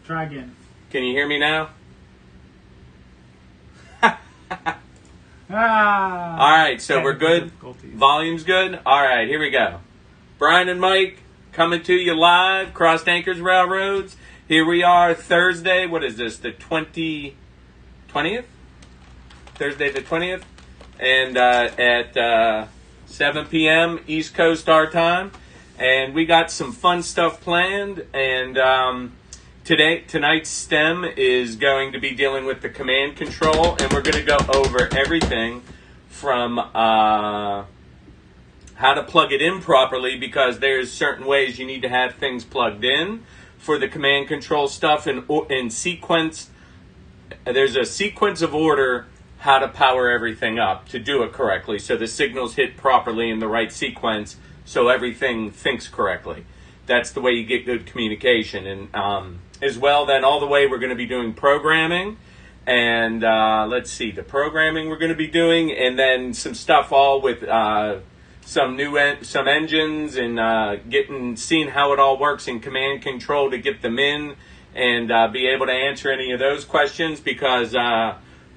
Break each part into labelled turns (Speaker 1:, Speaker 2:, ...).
Speaker 1: Try again.
Speaker 2: Can you hear me now? All right, so we're good. Volume's good. All right, here we go. Brian and Mike coming to you live, Crossed Anchors Railroads. Here we are, Thursday. What is this? The 20th? Thursday the 20th, and at 7 p.m. East Coast our time, and we got some fun stuff planned. And tonight's S.T.E.M is going to be dealing with the command control, and we're going to go over everything from how to plug it in properly, because there's certain ways you need to have things plugged in for the command control stuff in sequence. There's a sequence of order how to power everything up to do it correctly, so the signals hit properly in the right sequence, so everything thinks correctly. That's the way you get good communication. And as well, then all the way we're going to be doing programming, and let's see, the programming we're going to be doing, and then some stuff all with some engines, and seeing how it all works in command control to get them in, and be able to answer any of those questions, because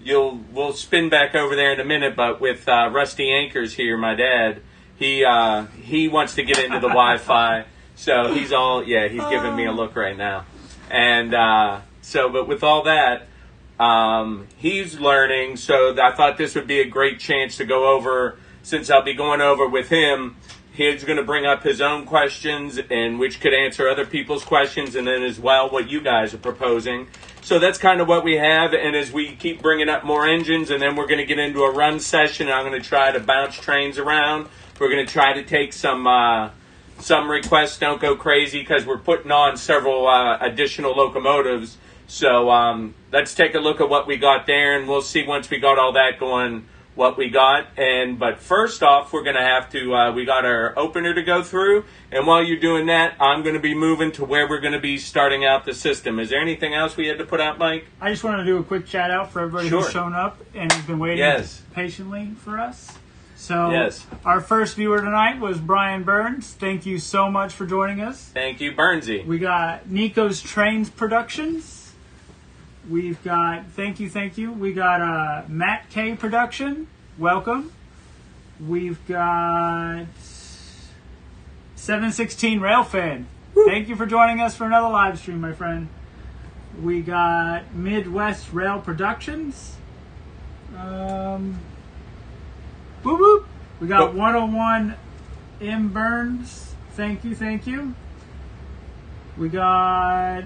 Speaker 2: we'll spin back over there in a minute, but with Rusty Anchors here, my dad, he wants to get into the Wi-Fi, so he's giving me a look right now. And but with all that, he's learning, so I thought this would be a great chance to go over, since I'll be going over with him. He's going to bring up his own questions, and which could answer other people's questions, and then as well what you guys are proposing. So that's kind of what we have, and as we keep bringing up more engines, and then we're going to get into a run session, I'm going to try to bounce trains around. We're going to try to take some requests. Don't go crazy, because we're putting on several additional locomotives. So let's take a look at what we got there, and we'll see once we got all that going what we got. But first off, we're going to have to, we got our opener to go through, and while you're doing that, I'm going to be moving to where we're going to be starting out the system. Is there anything else we had to put out, Mike?
Speaker 1: I just wanted to do a quick shout out for everybody who's shown up and has been waiting patiently for us. So our first viewer tonight was Brian Burns. Thank you so much for joining us.
Speaker 2: Thank you, Burnsy.
Speaker 1: We got Nico's Trains Productions. We've got, thank you. We got Matt K Production. Welcome. We've got 716 Railfan. Thank you for joining us for another live stream, my friend. We got Midwest Rail Productions. Boop boop. We got 101 M Burns. Thank you. We got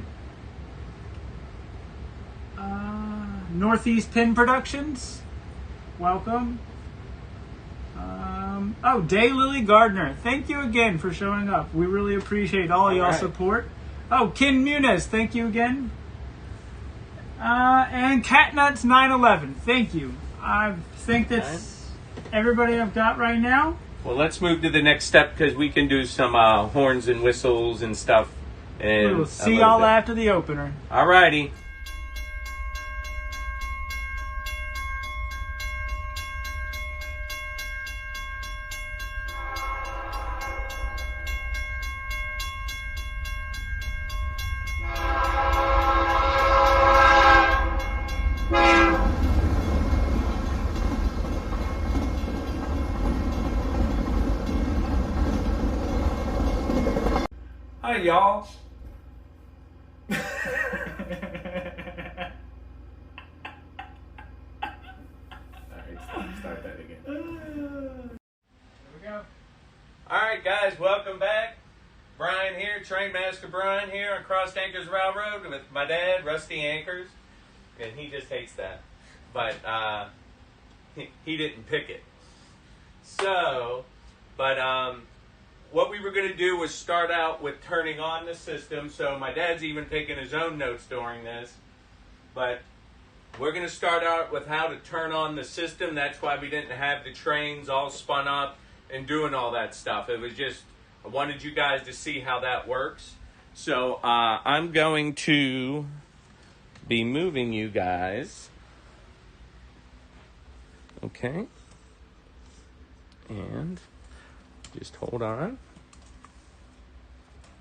Speaker 1: Northeast Pin Productions. Welcome. Daylily Gardner. Thank you again for showing up. We really appreciate all y'all's support. Ken Muniz. Thank you again. And Catnuts 911. Thank you. I think that's everybody I've got right now.
Speaker 2: Well, let's move to the next step, because we can do some horns and whistles and stuff. And
Speaker 1: we'll see y'all after the opener.
Speaker 2: All righty. Hi, y'all. Alright, start that again. There we go. Alright, guys, welcome back. Brian here, Trainmaster Brian here on Crossed Anchors Railroad with my dad, Rusty Anchors. And he just hates that. But he didn't pick it. So, what we were going to do was start out with turning on the system. So my dad's even taking his own notes during this. But we're going to start out with how to turn on the system. That's why we didn't have the trains all spun up and doing all that stuff. It was just, I wanted you guys to see how that works. So I'm going to be moving you guys. Okay. And just hold on.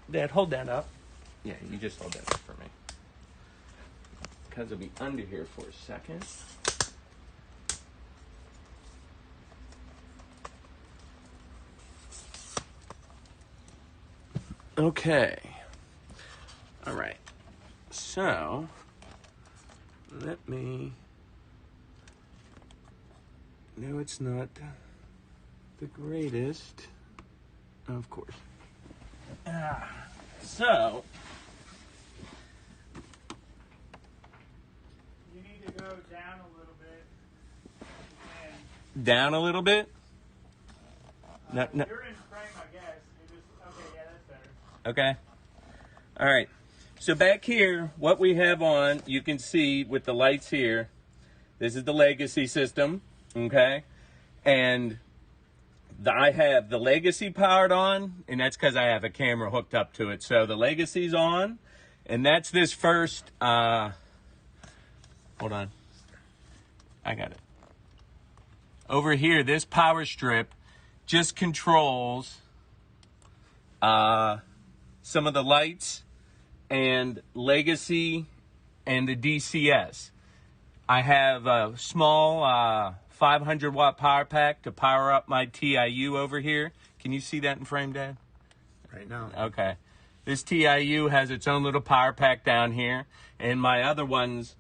Speaker 2: Dad, hold that up. Yeah, you just hold that up for me. because I'll be under here for a second. Okay. All right. So, let me... No, it's not the greatest. Of course. So...
Speaker 1: You need to go down a little bit.
Speaker 2: Down a little bit? No.
Speaker 1: You're in frame, I guess. Okay, yeah, that's better.
Speaker 2: Okay. All right. So back here, what we have on, you can see with the lights here, this is the legacy system, okay? And I have the legacy powered on, and that's because I have a camera hooked up to it. So the legacy's on, and that's this first, hold on. I got it. Over here, this power strip just controls some of the lights and legacy and the DCS. I have a small 500 watt power pack to power up my TIU over here. Can you see that in frame, Dad?
Speaker 3: Right now.
Speaker 2: Okay. This TIU has its own little power pack down here, and my other ones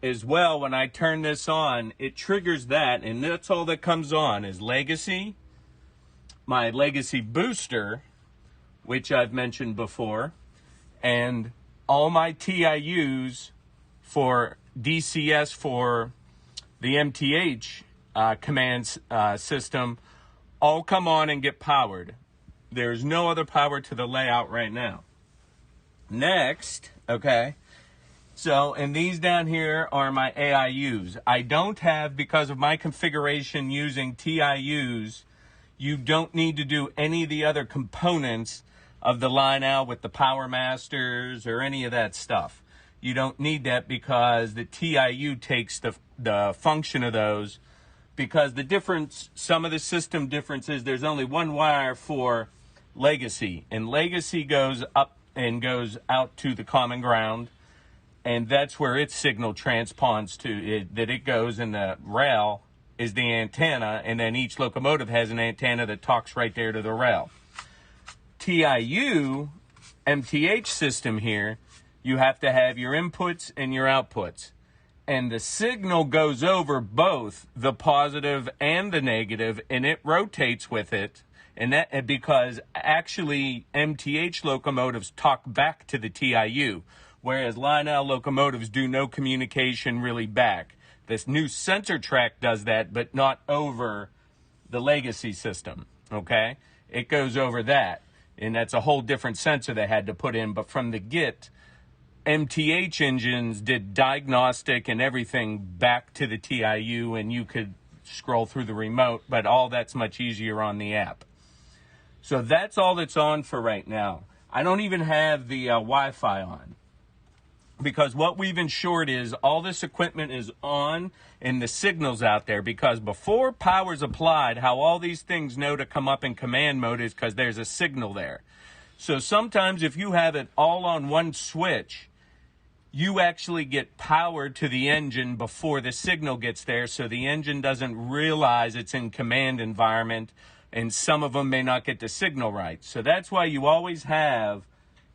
Speaker 2: as well. When I turn this on, it triggers that, and that's all that comes on is legacy, my legacy booster, which I've mentioned before, and all my TIUs for DCS for the MTH command system all come on and get powered. There's no other power to the layout right now. Next, okay, so, and these down here are my AIUs. I don't have, because of my configuration using TIUs, you don't need to do any of the other components of the Lionel with the Power Masters or any of that stuff. You don't need that because the TIU takes the function of those, because the difference, some of the system differences, there's only one wire for legacy, and legacy goes up and goes out to the common ground, and that's where its signal transponds to, that it goes in the rail is the antenna, and then each locomotive has an antenna that talks right there to the rail. TIU, MTH system here, you have to have your inputs and your outputs. And the signal goes over both the positive and the negative, and it rotates with it. And that because actually MTH locomotives talk back to the TIU, whereas Lionel locomotives do no communication really back. This new sensor track does that, but not over the legacy system, okay? It goes over that, and that's a whole different sensor they had to put in. But from the get, MTH engines did diagnostic and everything back to the TIU, and you could scroll through the remote, but all that's much easier on the app. So that's all that's on for right now. I don't even have the Wi-Fi on, because what we've ensured is all this equipment is on and the signal's out there, because before power's applied, how all these things know to come up in command mode is because there's a signal there. So sometimes if you have it all on one switch, you actually get power to the engine before the signal gets there, so the engine doesn't realize it's in command environment, and some of them may not get the signal right. So that's why you always have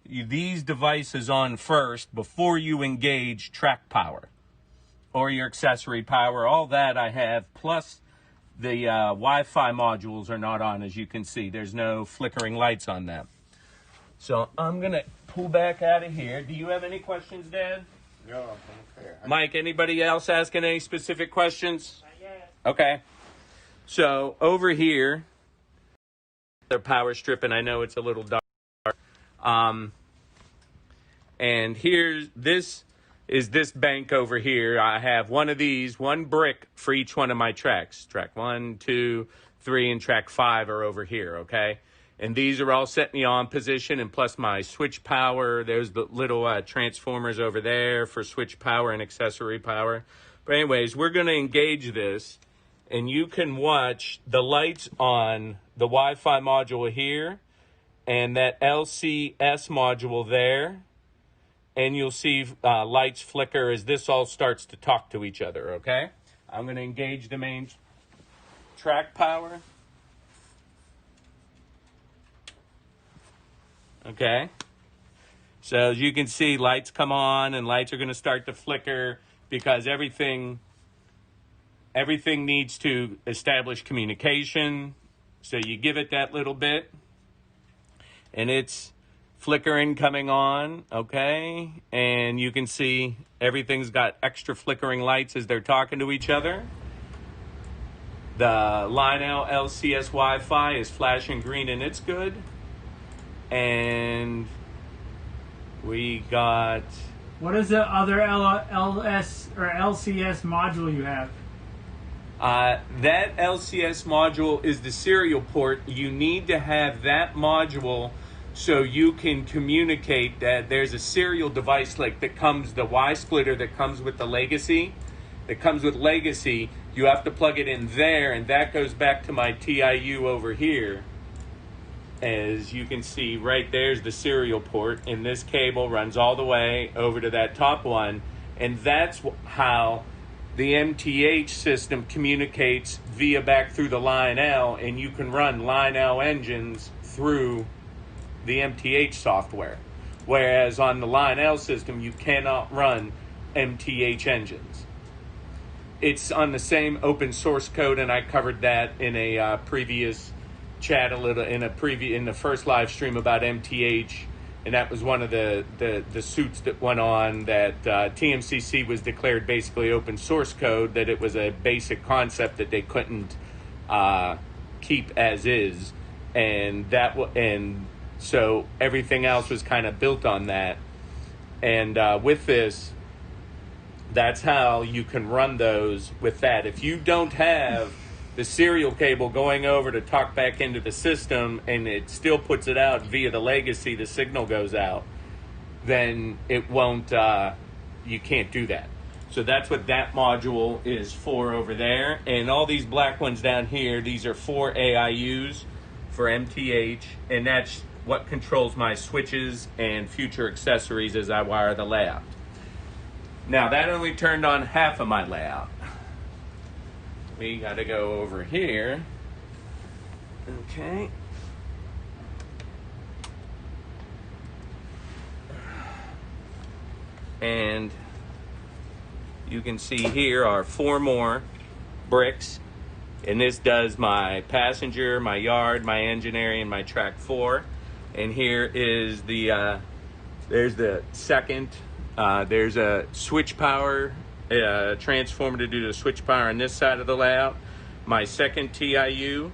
Speaker 2: these devices on first before you engage track power or your accessory power. All that I have, plus the Wi-Fi modules are not on, as you can see. There's no flickering lights on them. So I'm going to pull back out of here. Do you have any questions, Dad?
Speaker 3: No, I'm okay.
Speaker 2: Mike, anybody else asking any specific questions?
Speaker 1: Not yet.
Speaker 2: Okay. So over here, the power strip, and I know it's a little dark. And here's, this is this bank over here. I have one of these, one brick for each one of my tracks. Track 1, 2, 3, and track 5 are over here, okay? And these are all set in the on position, and plus my switch power. There's the little transformers over there for switch power and accessory power. But anyways, we're going to engage this, and you can watch the lights on the Wi-Fi module here and that LCS module there. and you'll see lights flicker as this all starts to talk to each other, okay? I'm going to engage the main track power. Okay? So as you can see, lights come on and lights are going to start to flicker because everything needs to establish communication. So you give it that little bit, and it's flickering coming on, okay? And you can see everything's got extra flickering lights as they're talking to each other. The Lionel LCS Wi-Fi is flashing green and it's good. And we got...
Speaker 1: What is the other LS or LCS module you have?
Speaker 2: That LCS module is the serial port. You need to have that module so you can communicate that there's a serial device like that comes, the Y splitter that comes with the Legacy. That comes with Legacy. You have to plug it in there, and that goes back to my TIU over here. As you can see, right there's the serial port, and this cable runs all the way over to that top one, and that's how the MTH system communicates via back through the Lionel, and you can run Lionel engines through the MTH software. Whereas on the Lionel system, you cannot run MTH engines. It's on the same open source code, and I covered that in a previous chat a little in the first live stream about MTH, and that was one of the suits that went on that TMCC was declared basically open source code, that it was a basic concept that they couldn't keep as is, and so everything else was kind of built on that. And with this, that's how you can run those with that. If you don't have the serial cable going over to talk back into the system and it still puts it out via the Legacy, the signal goes out, then it won't, you can't do that. So that's what that module is for over there. And all these black ones down here, these are 4 AIUs for MTH, and that's what controls my switches and future accessories as I wire the layout. Now that only turned on half of my layout. We got to go over here. Okay. And you can see here are 4 more bricks. And this does my passenger, my yard, my engine area, and my track 4. And here is the, there's the second, there's a switch power transformer to do the switch power on this side of the layout. My second TIU,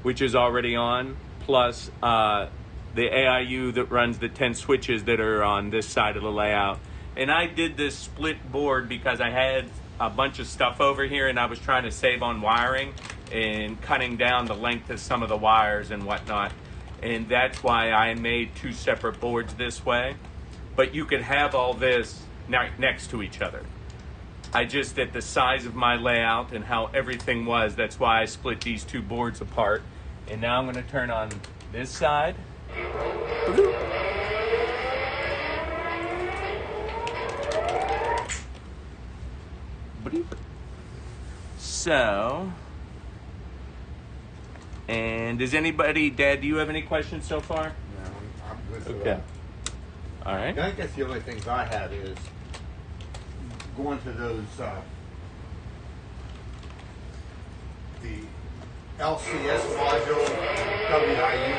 Speaker 2: which is already on, plus the AIU that runs the 10 switches that are on this side of the layout. And I did this split board because I had a bunch of stuff over here and I was trying to save on wiring and cutting down the length of some of the wires and whatnot. And that's why I made 2 separate boards this way. But you could have all this next to each other. I just, at the size of my layout and how everything was, that's why I split these 2 boards apart. And now I'm going to turn on this side. So, and does anybody, Dad, do you have any questions so far?
Speaker 3: No, I'm good for
Speaker 2: Okay.
Speaker 3: that.
Speaker 2: All right.
Speaker 3: I guess the only things I have is going to those, the LCS module, WIU.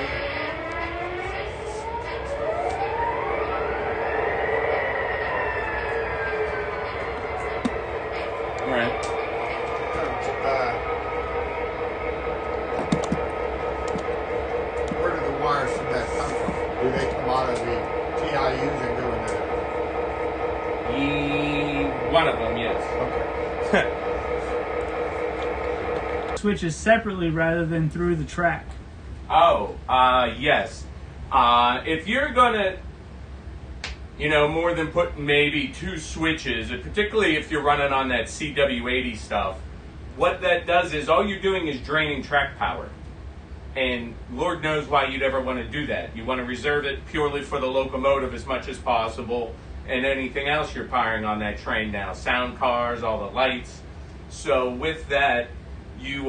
Speaker 2: All right.
Speaker 3: Where do the wires from that come from? Do they come out of the TIUs and go in there?
Speaker 2: One of them, yes.
Speaker 3: Okay.
Speaker 1: Switches separately rather than through the track.
Speaker 2: Oh, yes. If you're gonna, more than putting maybe 2 switches, and particularly if you're running on that CW80 stuff, what that does is all you're doing is draining track power. And Lord knows why you'd ever want to do that. You want to reserve it purely for the locomotive as much as possible and anything else you're powering on that train now, sound cars, all the lights. So with that, you,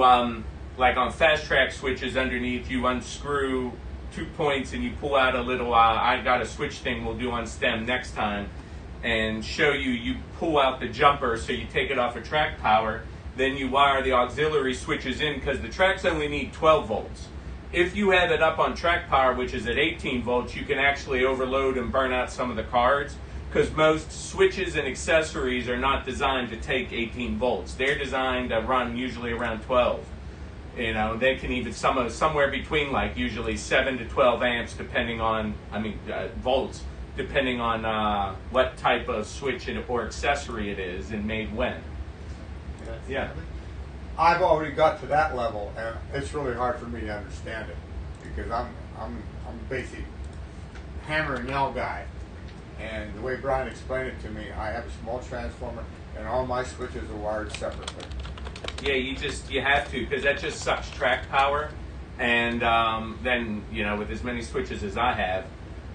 Speaker 2: like on fast track switches underneath, you unscrew 2 points and you pull out a little, I got a switch thing we'll do on S.T.E.M next time, and show you, you pull out the jumper, so you take it off of track power, then you wire the auxiliary switches in, because the tracks only need 12 volts. If you have it up on track power, which is at 18 volts, you can actually overload and burn out some of the cards, because most switches and accessories are not designed to take 18 volts. They're designed to run usually around 12. You know, they can even somewhere between, like, usually 7 to 12 amps, depending on, volts, depending on what type of switch or accessory it is and made when. Yeah.
Speaker 3: I've already got to that level, and it's really hard for me to understand it, because I'm basically hammer and nail guy. And the way Brian explained it to me, I have a small transformer, and all my switches are wired separately.
Speaker 2: Yeah, you have to, because that just sucks track power, and then, you know, with as many switches as I have,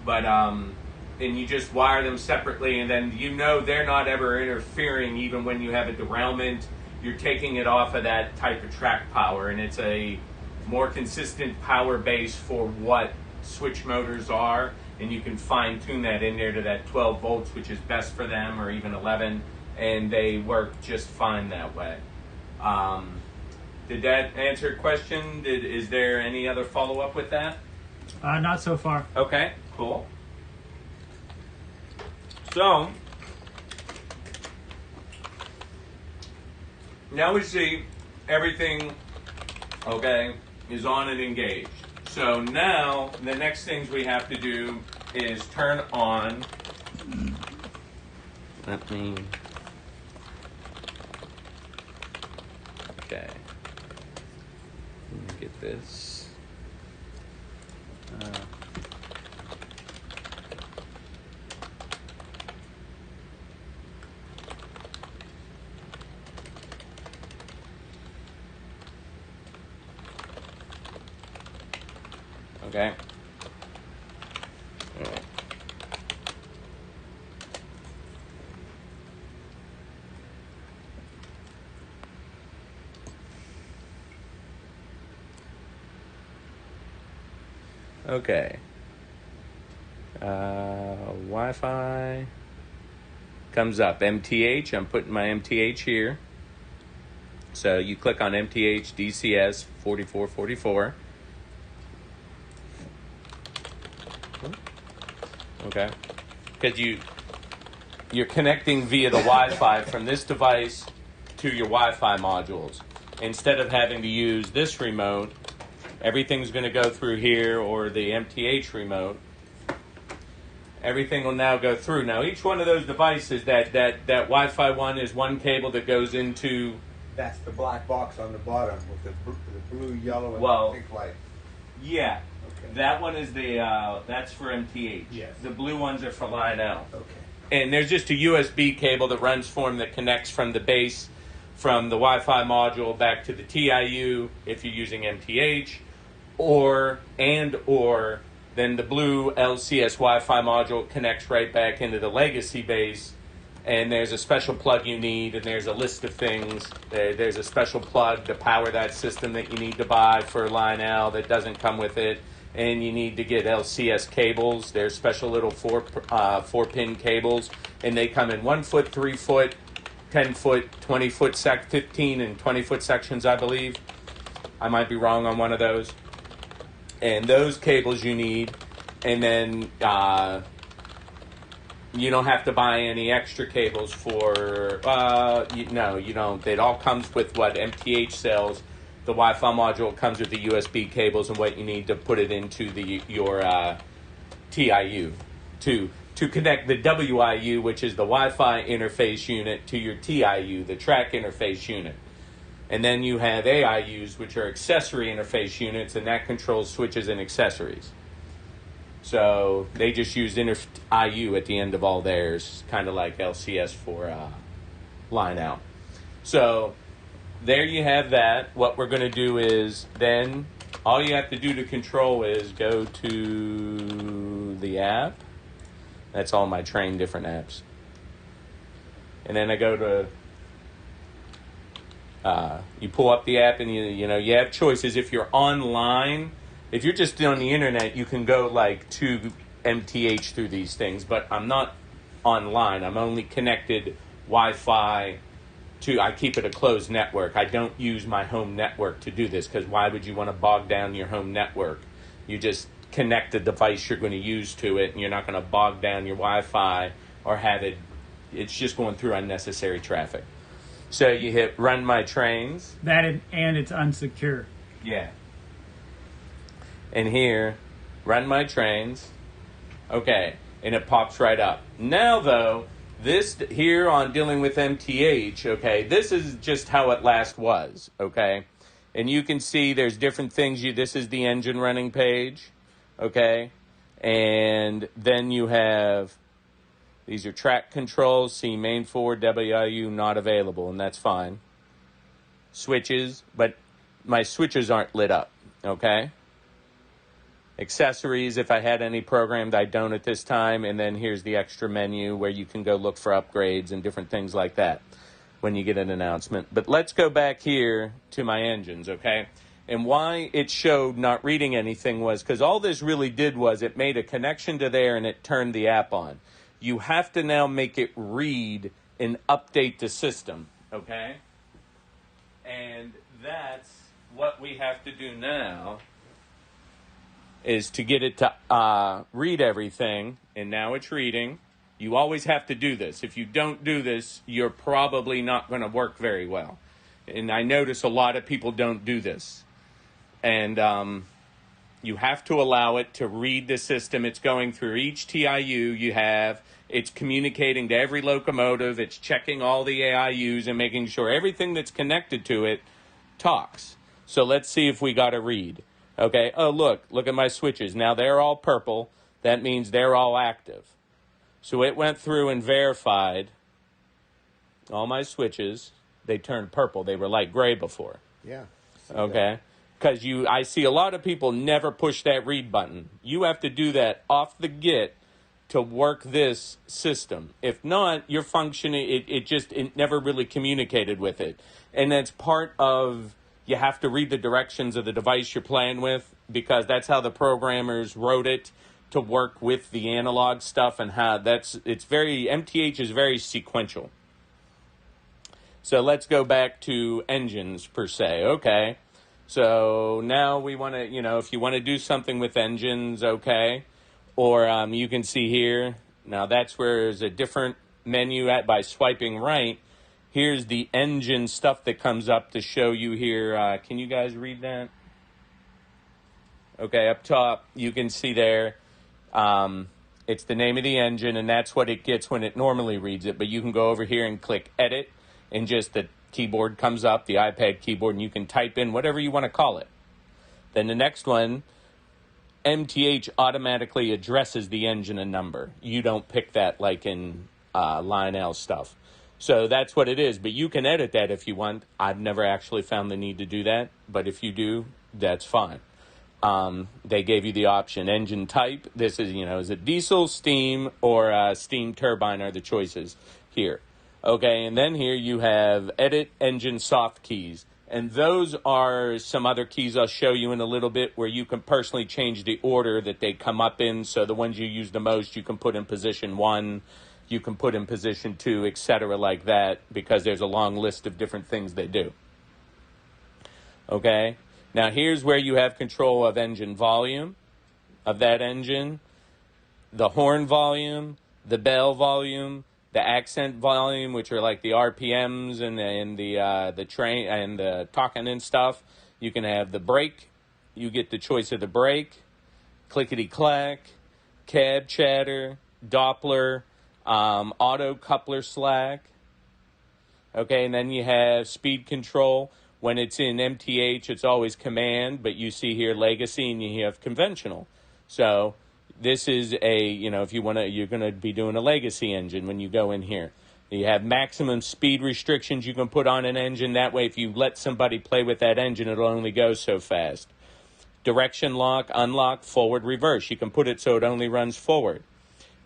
Speaker 2: but and you just wire them separately, and then you know they're not ever interfering. Even when you have a derailment, you're taking it off of that type of track power, and it's a more consistent power base for what switch motors are, and you can fine tune that in there to that 12 volts, which is best for them, or even 11, and they work just fine that way. Did that answer your question? Is there any other follow-up with that?
Speaker 1: Not so far.
Speaker 2: Okay, cool. So, now we see everything, okay, is on and engaged. So now, the next things we have to do is turn on, okay, let me get this. Okay. All right. Okay. Wi-Fi comes up. MTH. I'm putting my MTH here. So you click on MTH DCS 4444. Okay. Because you're connecting via the Wi-Fi from this device to your Wi-Fi modules. Instead of having to use this remote, everything's going to go through here, or the MTH remote. Everything will now go through. Now, each one of those devices, that Wi-Fi one is one cable that goes into...
Speaker 3: That's the black box on the bottom with the blue, yellow, and pink light.
Speaker 2: Yeah.
Speaker 3: Okay.
Speaker 2: That one is that's for MTH.
Speaker 3: Yes.
Speaker 2: The blue ones are for Lionel.
Speaker 3: Okay.
Speaker 2: And there's just a USB cable that runs for them that connects from the base, from the Wi-Fi module back to the TIU if you're using MTH, or then the blue LCS Wi-Fi module connects right back into the legacy base, and there's a special plug you need, and there's a list of things. There's a special plug to power that system that you need to buy for Lionel that doesn't come with it, and you need to get LCS cables. There's special little 4-pin cables, and they come in 1 foot, 3 foot, 10 foot, 20 foot, 15 and 20 foot sections, I believe. I might be wrong on one of those. And those cables you need, and then you don't have to buy any extra cables for, no, you don't. It all comes with what MTH sells. The Wi-Fi module comes with the USB cables and what you need to put it into your TIU to connect the WIU, which is the Wi-Fi interface unit, to your TIU, the track interface unit. And then you have AIUs, which are accessory interface units, and that controls switches and accessories. So they just use IU at the end of all theirs, kind of like LCS for Lionel. So there you have that. What we're going to do is then all you have to do to control is go to the app, That's all my train different apps. And then I go to, you pull up the app and you have choices. If you're online, if you're just on the internet, you can go like to MTH through these things, but I'm not online. I'm only connected Wi-Fi to, I keep it a closed network. I don't use my home network to do this, because why would you want to bog down your home network? You just connect the device you're going to use to it, and you're not going to bog down your Wi-Fi or have it, it's just going through unnecessary traffic. So you hit run my trains.
Speaker 1: And it's unsecure.
Speaker 2: Yeah. And here, run my trains. Okay. And it pops right up. Now, though, this here on dealing with MTH, okay, this is just how it last was, okay? And you can see there's different things. This is the engine running page, okay? And then you have, these are track controls, see main forward, WIU not available, and that's fine. Switches, but my switches aren't lit up, okay? Accessories, if I had any programmed, I don't at this time. And then here's the extra menu where you can go look for upgrades and different things like that when you get an announcement. But let's go back here to my engines, okay? And why it showed not reading anything was because all this really did was it made a connection to there and it turned the app on. You have to now make it read and update the system, okay? And that's what we have to do now, is to get it to read everything, and now it's reading. You always have to do this. If you don't do this, you're probably not going to work very well. And I notice a lot of people don't do this. And you have to allow it to read the system. It's going through each TIU you have. It's communicating to every locomotive. It's checking all the AIUs and making sure everything that's connected to it talks. So let's see if we got a read. Okay, oh, look at my switches. Now they're all purple. That means they're all active. So it went through and verified all my switches. They turned purple. They were light gray before.
Speaker 4: Yeah.
Speaker 2: Okay, because I see a lot of people never push that read button. You have to do that off the get to work this system. If not, your functioning, it never really communicated with it. And that's part of, you have to read the directions of the device you're playing with, because that's how the programmers wrote it to work with the analog stuff, and how MTH is very sequential. So let's go back to engines per se. Okay. So now we want to, if you want to do something with engines, okay. Or you can see here, now that's where there's a different menu by swiping right. Here's the engine stuff that comes up to show you here. Can you guys read that? Okay, up top, you can see there, it's the name of the engine, and that's what it gets when it normally reads it. But you can go over here and click Edit, and just the keyboard comes up, the iPad keyboard, and you can type in whatever you want to call it. Then the next one, MTH automatically addresses the engine and number. You don't pick that like in Lionel stuff. So that's what it is, but you can edit that if you want. I've never actually found the need to do that, but if you do, that's fine. They gave you the option. Engine type, this is, is it diesel, steam, or steam turbine are the choices here. Okay, and then here you have edit engine soft keys. And those are some other keys I'll show you in a little bit, where you can personally change the order that they come up in. So the ones you use the most, you can put in position 1. You can put in position 2, etc., like that, because there's a long list of different things they do. Okay? Now, here's where you have control of engine volume of that engine, the horn volume, the bell volume, the accent volume, which are like the RPMs and the train and the talking and stuff. You can have the brake. You get the choice of the brake, clickety-clack, cab chatter, Doppler, auto coupler slack. Okay, and then you have speed control. When it's in MTH, it's always command, but you see here legacy and you have conventional. So this is if you want to, you're going to be doing a legacy engine when you go in here. You have maximum speed restrictions you can put on an engine. That way, if you let somebody play with that engine, it'll only go so fast. Direction lock, unlock, forward, reverse. You can put it so it only runs forward.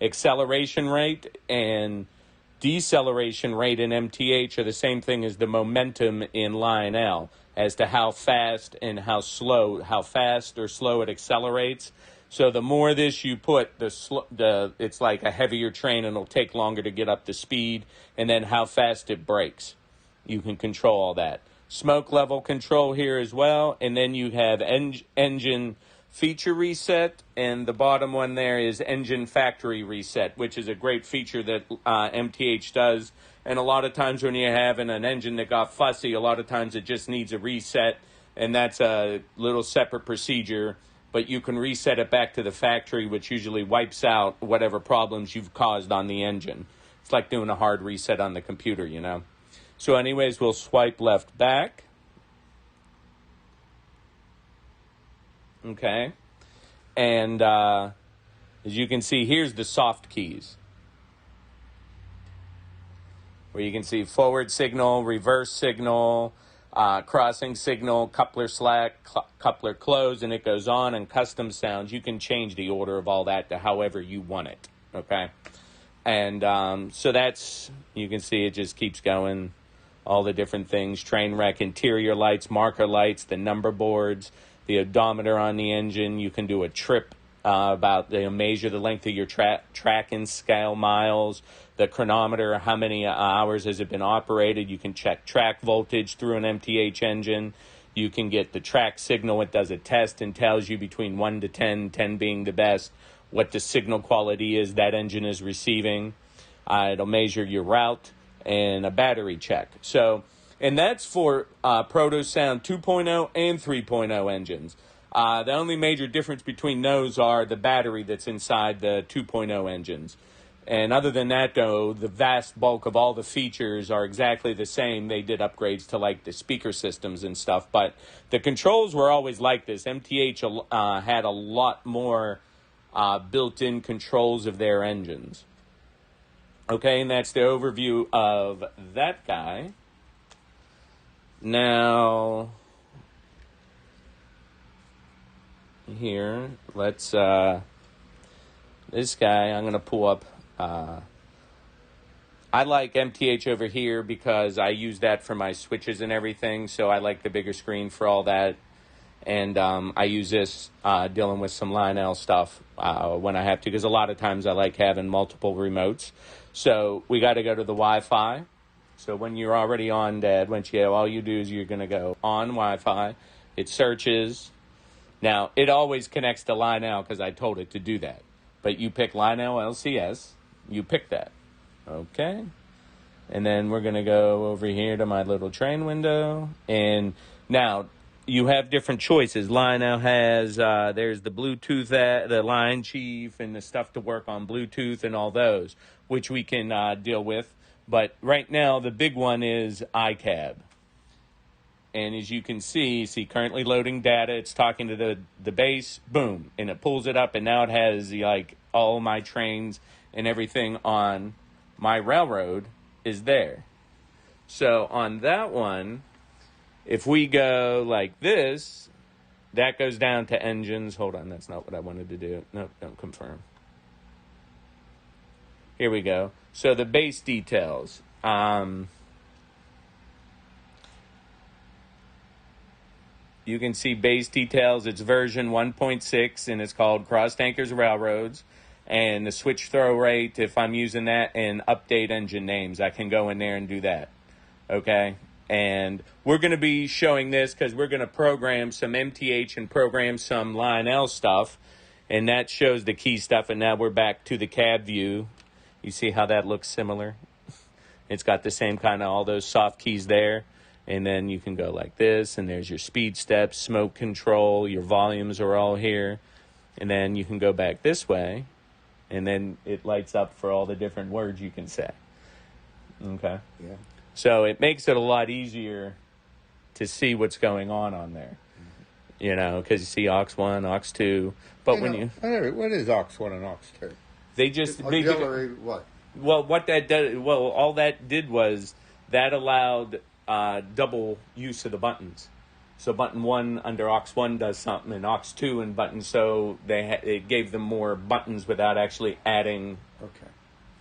Speaker 2: acceleration rate and deceleration rate in MTH are the same thing as the momentum in Lionel as to how fast and how fast or slow it accelerates. So the more this you put, it's like a heavier train and it'll take longer to get up to speed, and then how fast it brakes. You can control all that. Smoke level control here as well, and then you have engine feature reset, and the bottom one there is engine factory reset, which is a great feature that MTH does. And a lot of times when you're having an engine that got fussy, a lot of times it just needs a reset, and that's a little separate procedure. But you can reset it back to the factory, which usually wipes out whatever problems you've caused on the engine. It's like doing a hard reset on the computer, you know. So anyways, we'll swipe left back. Okay. And as you can see, here's the soft keys, where you can see forward signal, reverse signal, crossing signal, coupler slack, coupler close, and it goes on, and custom sounds. You can change the order of all that to however you want it, okay? And so that's, you can see it just keeps going, all the different things, train wreck, interior lights, marker lights, the number boards, the odometer on the engine. You can do a trip measure the length of your track in scale miles, the chronometer, how many hours has it been operated. You can check track voltage through an MTH engine. You can get the track signal. It does a test and tells you between 1 to 10, 10 being the best, what the signal quality is that engine is receiving. It'll measure your route and a battery check. So, and that's for Proto Sound 2.0 and 3.0 engines. The only major difference between those are the battery that's inside the 2.0 engines. And other than that, though, the vast bulk of all the features are exactly the same. They did upgrades to, like, the speaker systems and stuff. But the controls were always like this. MTH had a lot more built-in controls of their engines. Okay, and that's the overview of that guy. Now, here, let's, this guy, I'm going to pull up, I like MTH over here because I use that for my switches and everything, so I like the bigger screen for all that. And I use this dealing with some Lionel stuff when I have to, because a lot of times I like having multiple remotes. So we got to go to the Wi-Fi. So when you're already on, Dad, all you do is you're going to go on Wi-Fi. It searches. Now, it always connects to Lionel because I told it to do that. But you pick Lionel LCS. You pick that. Okay. And then we're going to go over here to my little train window. And now, you have different choices. Lionel has, there's the Bluetooth, the Line Chief, and the stuff to work on Bluetooth and all those, which we can deal with. But right now, the big one is iCab. And as you can see, currently loading data. It's talking to the base, boom, and it pulls it up. And now it has, like, all my trains and everything on my railroad is there. So on that one, if we go like this, that goes down to engines. Hold on, that's not what I wanted to do. Nope, don't confirm. Here we go. So the base details. You can see base details. It's version 1.6, and it's called Cross-Dankers-Railroads. And the switch throw rate, if I'm using that, and update engine names, I can go in there and do that. Okay? And we're going to be showing this because we're going to program some MTH and program some Lionel stuff. And that shows the key stuff. And now we're back to the cab view. You see how that looks similar? It's got the same kind of all those soft keys there. And then you can go like this. And there's your speed steps, smoke control. Your volumes are all here. And then you can go back this way. And then it lights up for all the different words you can say. Okay?
Speaker 3: Yeah.
Speaker 2: So it makes it a lot easier to see what's going on there. You know, because you see aux 1, aux 2. But when you...
Speaker 3: What is aux 1 and aux 2?
Speaker 2: They just...
Speaker 3: Auxiliary what?
Speaker 2: Well, what that did... Well, all that did was that allowed double use of the buttons. So button 1 under aux 1 does something, and aux 2 and button... So it gave them more buttons without actually adding
Speaker 3: Okay.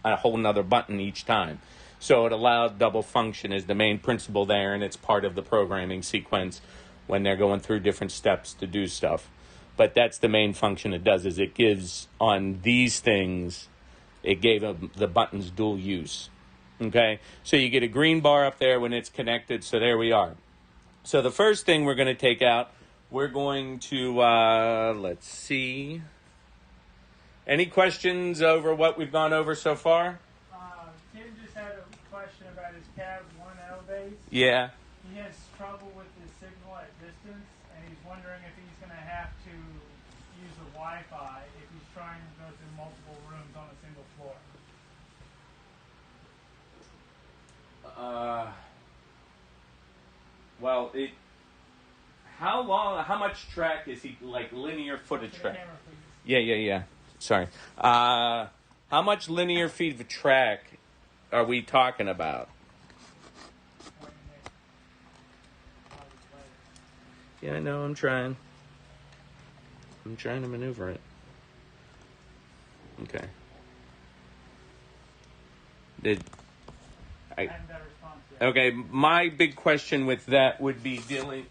Speaker 2: a whole nother button each time. So it allowed double function is the main principle there, and it's part of the programming sequence when they're going through different steps to do stuff. But that's the main function it does, is it gives, on these things, it gave them the buttons dual use. Okay? So you get a green bar up there when it's connected, so there we are. So the first thing we're going to take out, we're going to, let's see. Any questions over what we've gone over so far?
Speaker 1: Tim just had a question about his cab 1L base.
Speaker 2: Yeah.
Speaker 1: He has trouble with his signal at distance, and he's wondering if he's going to have to use the Wi-Fi if he's trying to go through multiple rooms on a single floor.
Speaker 2: Well, how much track is he, like linear footage track?
Speaker 1: Camera, please.
Speaker 2: Yeah. Sorry. How much linear feet of track are we talking about? Yeah, I know. I'm trying to maneuver it. Okay.
Speaker 1: I haven't got a response yet.
Speaker 2: Okay, my big question with that would be dealing...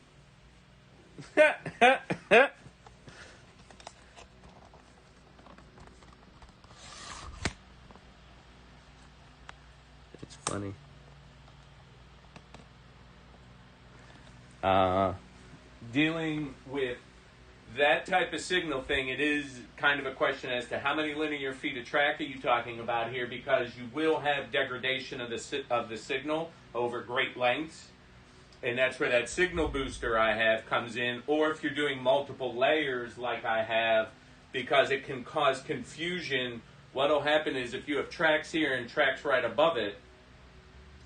Speaker 2: It's funny. Dealing with that type of signal thing, it is kind of a question as to how many linear feet of track are you talking about here, because you will have degradation of the signal over great lengths, and that's where that signal booster I have comes in. Or if you're doing multiple layers like I have, because it can cause confusion. What'll happen is if you have tracks here and tracks right above it,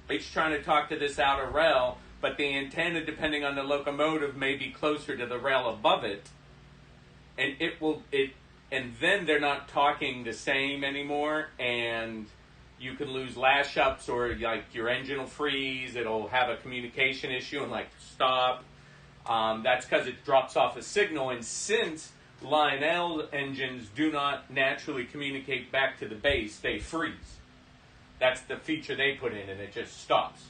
Speaker 2: it's trying to talk to this outer rail, but the antenna, depending on the locomotive, may be closer to the rail above it, and and then they're not talking the same anymore, and you can lose lash ups, or like your engine will freeze. It'll have a communication issue and like stop. That's because it drops off a signal, and since Lionel engines do not naturally communicate back to the base, they freeze. That's the feature they put in, and it just stops.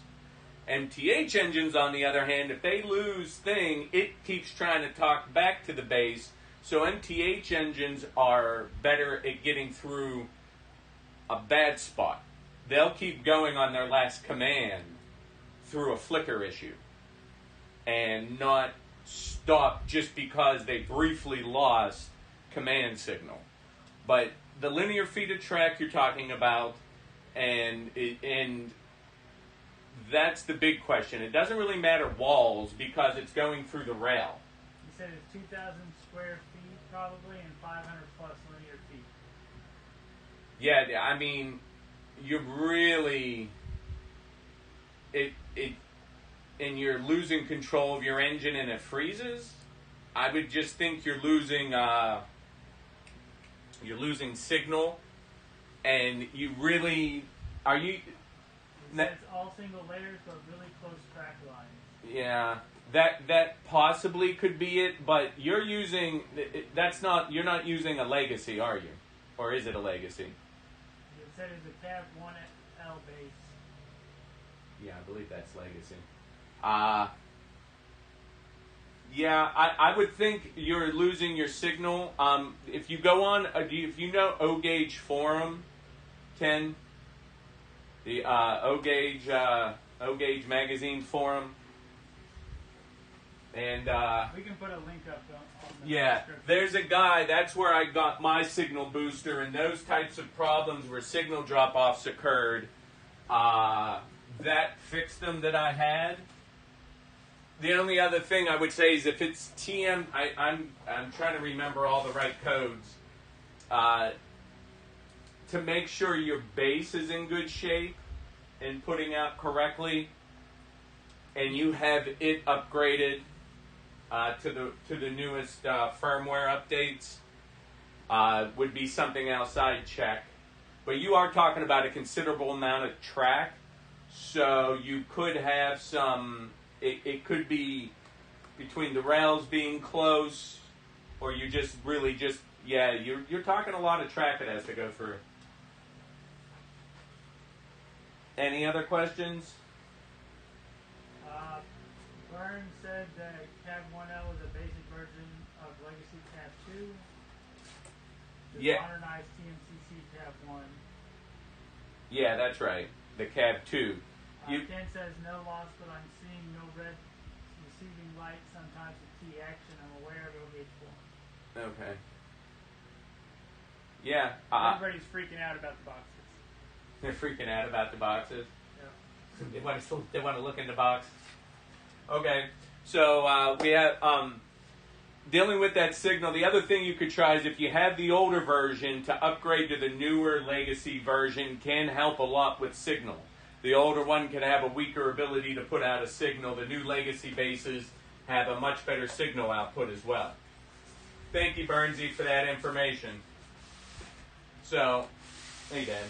Speaker 2: MTH engines, on the other hand, if they lose thing, it keeps trying to talk back to the base. So MTH engines are better at getting through a bad spot. They'll keep going on their last command through a flicker issue and not stop just because they briefly lost command signal. But the linear feet of track you're talking about, and that's the big question. It doesn't really matter walls because it's going through the rail.
Speaker 1: You said it's 2,000 square feet probably and 500 plus linear feet.
Speaker 2: Yeah, I mean, you're really and you're losing control of your engine and it freezes. I would just think you're losing signal, and you really are you.
Speaker 1: It's all single layers, but really close track lines.
Speaker 2: Yeah, that possibly could be it, but you're not using a legacy, are you? Or is it a legacy?
Speaker 1: It said it's a cab 1L base.
Speaker 2: Yeah, I believe that's legacy. Yeah, I would think you're losing your signal. If you go on, if you know O-Gauge Forum, Ken, the O-Gauge magazine forum, and
Speaker 1: we can put a link up on the description.
Speaker 2: There's a guy. That's where I got my signal booster, and those types of problems where signal drop-offs occurred. That fixed them that I had. The only other thing I would say is if it's TM, I'm trying to remember all the right codes. To make sure your base is in good shape and putting out correctly, and you have it upgraded to the newest firmware updates, would be something else I'd check. But you are talking about a considerable amount of track, so you could have some. It could be between the rails being close, or you just really you're talking a lot of track that has to go through. Any other questions?
Speaker 1: Vern said that Cab 1L is a basic version of Legacy Cab 2. The
Speaker 2: Yeah.
Speaker 1: modernized TMCC Cab 1.
Speaker 2: Yeah, that's right. The Cab 2.
Speaker 1: Ken says no loss, but I'm seeing no red receiving light sometimes with T action. I'm aware of OH4.
Speaker 2: Okay. Yeah.
Speaker 1: Everybody's freaking out about the boxes.
Speaker 2: They're freaking out about the boxes.
Speaker 1: Yeah.
Speaker 2: They want to look in the box. Okay. So we have dealing with that signal. The other thing you could try is if you have the older version, to upgrade to the newer Legacy version can help a lot with signal. The older one can have a weaker ability to put out a signal. The new Legacy bases have a much better signal output as well. Thank you, Bernsey, for that information. So, hey, Dad.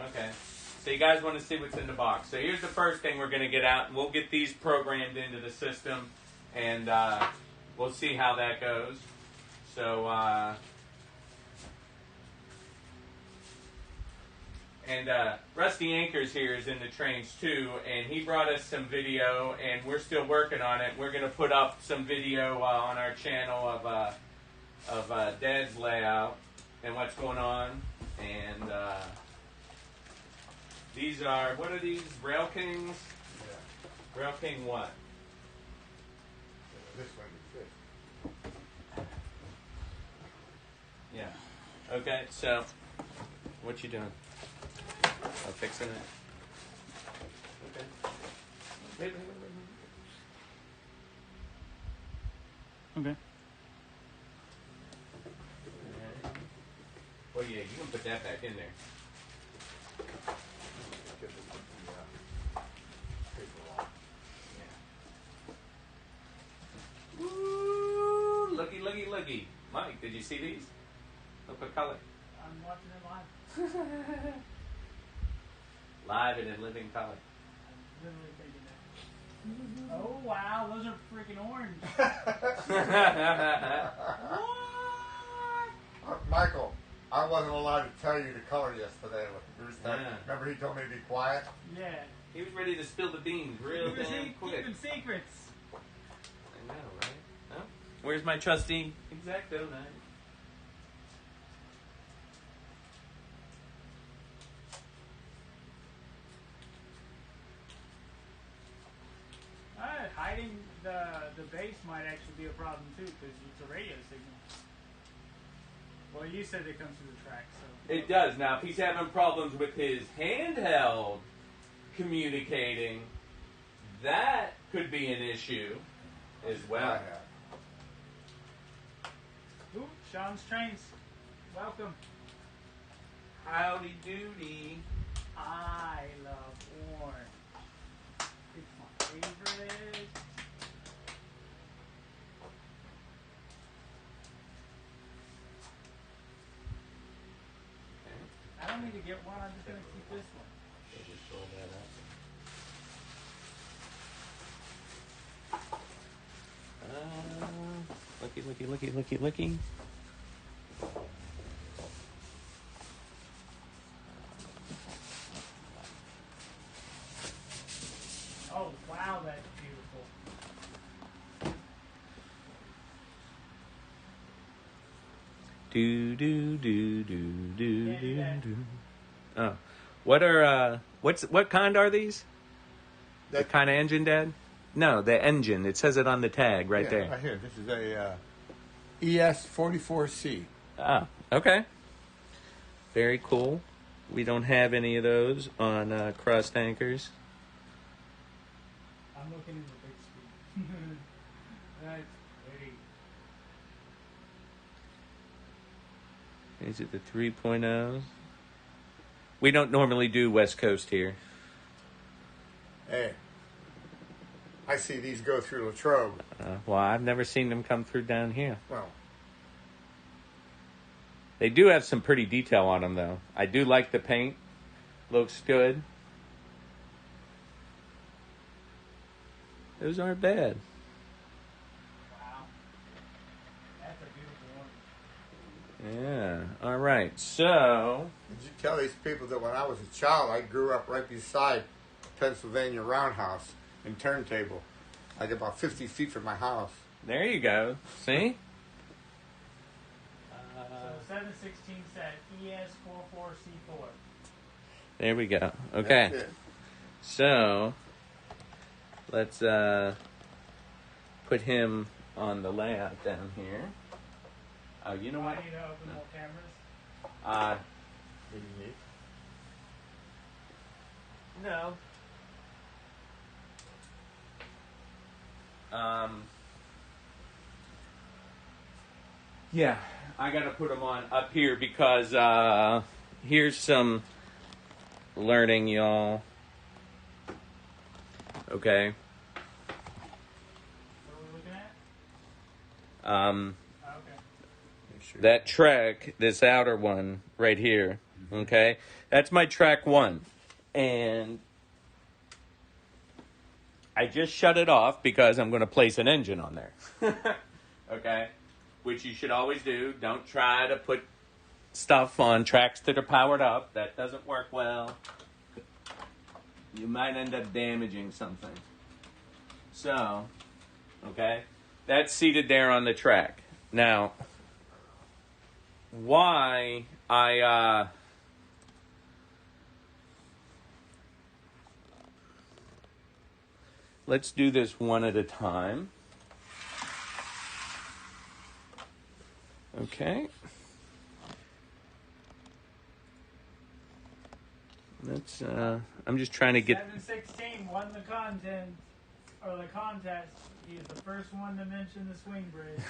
Speaker 2: Okay. So you guys want to see what's in the box. So here's the first thing we're going to get out, and we'll get these programmed into the system, and we'll see how that goes. So, Rusty Anchors here is in the trains too, and he brought us some video, and we're still working on it. We're going to put up some video on our channel of Dad's layout and what's going on, and these are, what are these, Rail Kings?
Speaker 3: Yeah.
Speaker 2: Rail King what?
Speaker 3: This one is this.
Speaker 2: Yeah. Okay, so, what you doing? Oh, fixing it? Okay. Wait.
Speaker 1: Okay.
Speaker 2: Well, yeah, you can put that back in there. Woo! Looky. Mike, did you see these? Look what color.
Speaker 1: I'm watching it live.
Speaker 2: Live and in living color.
Speaker 1: I'm literally thinking that. Oh, wow. Those are freaking orange. What?
Speaker 3: Michael, I wasn't allowed to tell you the color yesterday.
Speaker 2: Yeah.
Speaker 3: Remember he told me to be quiet?
Speaker 1: Yeah.
Speaker 2: He was ready to spill the beans real damn quick.
Speaker 1: Keeping secrets.
Speaker 2: I know, right? Huh? Where's my trusty Exacto knife?
Speaker 1: Hiding the base might actually be a problem too, because it's a radio signal. Well, you said it comes through the track, so.
Speaker 2: It does. Now, if he's having problems with his handheld communicating, that could be an issue as well.
Speaker 1: Ooh, Sean's Trains. Welcome.
Speaker 2: Howdy doody.
Speaker 1: I love orange. It's my favorite. I don't need to get one. I'm just going to keep this one.
Speaker 2: Just roll that up. Looky.
Speaker 1: Oh, wow, that's beautiful.
Speaker 2: Do. Oh, what kind are these? The kind of engine, Dad? No, the engine. It says it on the tag right there.
Speaker 3: Right here. This is a ES44C.
Speaker 2: Ah, okay. Very cool. We don't have any of those on cross tankers.
Speaker 1: I'm looking at the big screen. That's pretty.
Speaker 2: These are the 3.0s. We don't normally do West Coast here.
Speaker 3: Hey, I see these go through Latrobe.
Speaker 2: Well, I've never seen them come through down here.
Speaker 3: Well,
Speaker 2: They do have some pretty detail on them, though. I do like the paint. Looks good. Those aren't bad.
Speaker 1: Wow. That's a beautiful one.
Speaker 2: Yeah. All right. So
Speaker 3: Did you tell these people that when I was a child, I grew up right beside Pennsylvania Roundhouse and Turntable, like about 50 feet from my house.
Speaker 2: there you go. See?
Speaker 1: So 7/16 set ES44C4.
Speaker 2: There we go. Okay.
Speaker 3: That's it.
Speaker 2: So let's put him on the layout down here. Oh, you know
Speaker 1: I
Speaker 2: what?
Speaker 1: need to open more cameras.
Speaker 2: No. Yeah, I gotta put them on up here because here's some learning, y'all. Okay.
Speaker 1: What are we looking at? Okay.
Speaker 2: That track, this outer one right here, okay, that's my track 1. And I just shut it off because I'm going to place an engine on there. Okay? Which you should always do. Don't try to put stuff on tracks that are powered up. That doesn't work well. You might end up damaging something. So, okay, that's seated there on the track. Now, why let's do this one at a time. Okay. Let's I'm just trying to get
Speaker 1: 7/16 won the contest. He is the first one to mention the swing bridge.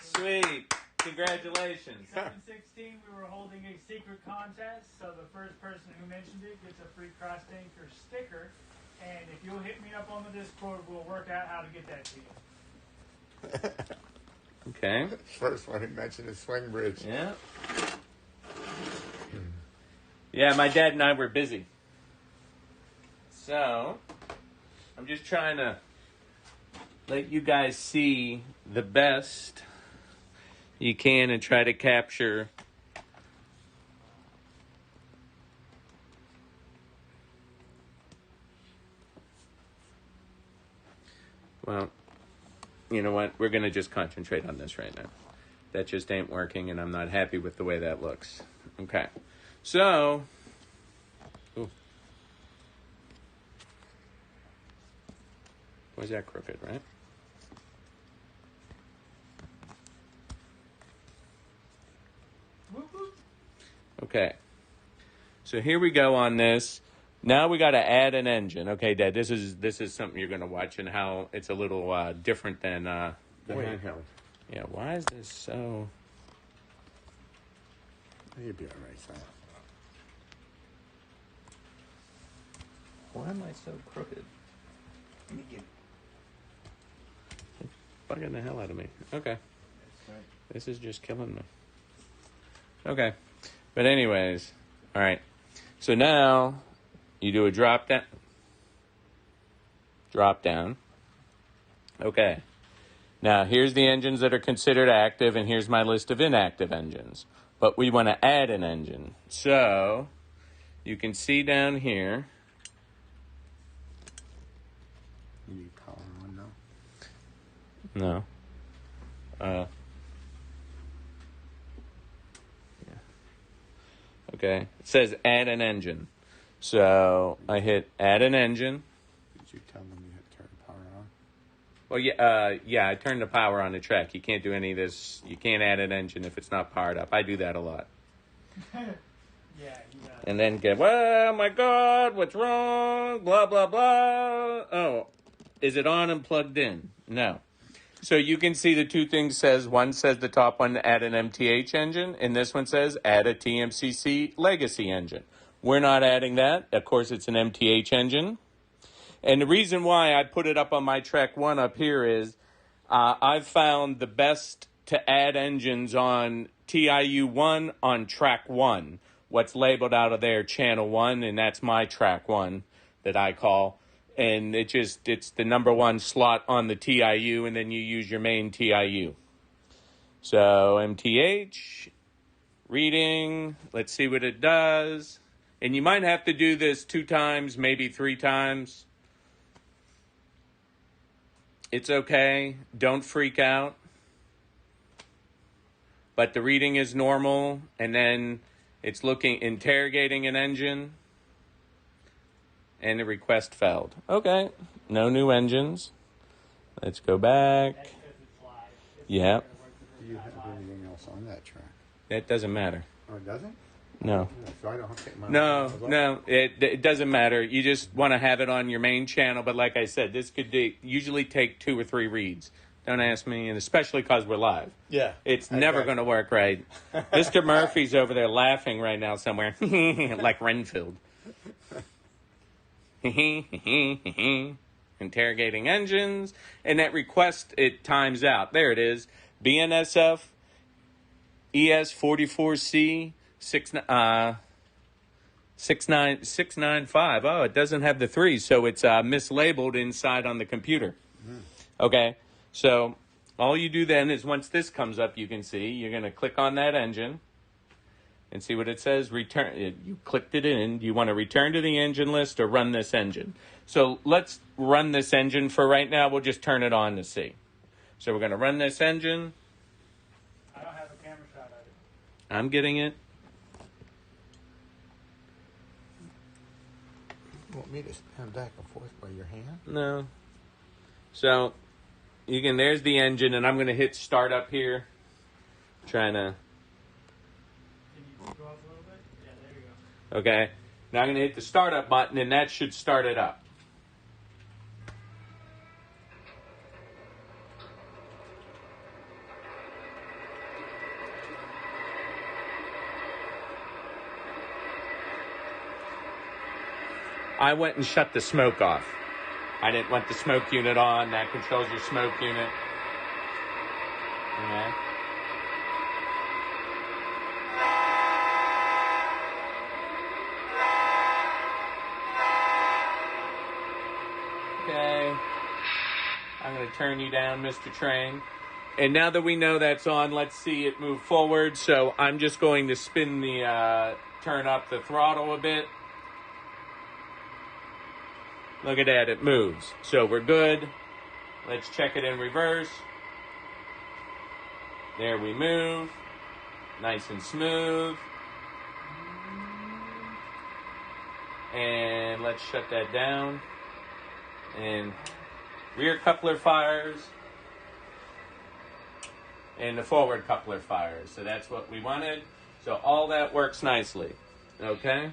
Speaker 2: Sweet. Congratulations.
Speaker 1: 7/16 we were holding a secret contest, so the first person who mentioned it gets a free cross anchor sticker. And if you'll hit me up on the Discord, we'll work out how to get that to you.
Speaker 2: Okay.
Speaker 3: First one he mentioned is swing bridge.
Speaker 2: Yeah. Yeah, my dad and I were busy. So, I'm just trying to let you guys see the best you can and try to capture well, you know what? We're going to just concentrate on this right now. That just ain't working, and I'm not happy with the way that looks. Okay. So, ooh. Was that crooked, right?
Speaker 1: Whoop, whoop.
Speaker 2: Okay. So here we go on this. Now we got to add an engine. Okay, Dad, this is something you're going to watch and how it's a little different than the handheld. Yeah, why is this so...
Speaker 3: You'll be all right, son.
Speaker 2: Why am I so crooked?
Speaker 3: Let me get.
Speaker 2: It's bugging the hell out of me. Okay.
Speaker 3: That's right.
Speaker 2: This is just killing me. Okay. But anyways, all right. So now you do a drop down. Drop down. Okay. Now here's the engines that are considered active, and here's my list of inactive engines. But we want to add an engine. So you can see down here.
Speaker 3: You need power on now?
Speaker 2: No. Yeah. Okay. It says add an engine. So I hit add an engine.
Speaker 3: Did you tell them you had to turn power on?
Speaker 2: Well, yeah, I turned the power on the track. You can't do any of this. You can't add an engine if it's not powered up. I do that a lot.
Speaker 1: Yeah, you got it.
Speaker 2: And then get, well, my God, what's wrong? Blah, blah, blah. Oh, is it on and plugged in? No. So you can see the two things says, one says the top one, add an MTH engine, and this one says add a TMCC legacy engine. We're not adding that. Of course, it's an MTH engine. And the reason why I put it up on my track 1 up here is I've found the best to add engines on TIU 1 on track 1. What's labeled out of there, channel 1, and that's my track 1 that I call. And it's the number 1 slot on the TIU, and then you use your main TIU. So MTH, reading, let's see what it does. And you might have to do this 2 times, maybe 3 times. It's okay. Don't freak out. But the reading is normal, and then it's interrogating an engine, and the request failed. Okay, no new engines. Let's go back. Yeah.
Speaker 3: Do you have anything else on that track?
Speaker 2: That doesn't matter.
Speaker 3: Oh, it doesn't?
Speaker 2: No.
Speaker 3: So I don't have to take my
Speaker 2: No, it doesn't matter. You just want to have it on your main channel. But like I said, this could usually take 2 or 3 reads. Don't ask me, and especially because we're live.
Speaker 3: Yeah.
Speaker 2: It's never going to work right. Mr. Murphy's over there laughing right now somewhere, like Renfield. Interrogating engines, and that request, it times out. There it is. BNSF ES44C 695. Oh, it doesn't have the 3, so it's mislabeled inside on the computer. Okay, so all you do then is once this comes up, you can see, you're going to click on that engine and see what it says. Return. You clicked it in. Do you want to return to the engine list or run this engine? So let's run this engine for right now. We'll just turn it on to see. So we're going to run this engine.
Speaker 1: I don't have a camera shot of it.
Speaker 2: I'm getting it.
Speaker 3: You want me to stand back and forth by your hand?
Speaker 2: No. So there's the engine, and I'm going to hit start up here. Trying to.
Speaker 1: Can you go off a little bit? Yeah, there you go.
Speaker 2: Okay. Now I'm going to hit the startup button, and that should start it up. I went and shut the smoke off. I didn't want the smoke unit on. That controls your smoke unit. Okay. I'm going to turn you down, Mr. Train. And now that we know that's on, let's see it move forward. So I'm just going to spin turn up the throttle a bit. Look at that, it moves. So we're good. Let's check it in reverse. There we move. Nice and smooth. And let's shut that down. And rear coupler fires. And the forward coupler fires. So that's what we wanted. So all that works nicely. Okay?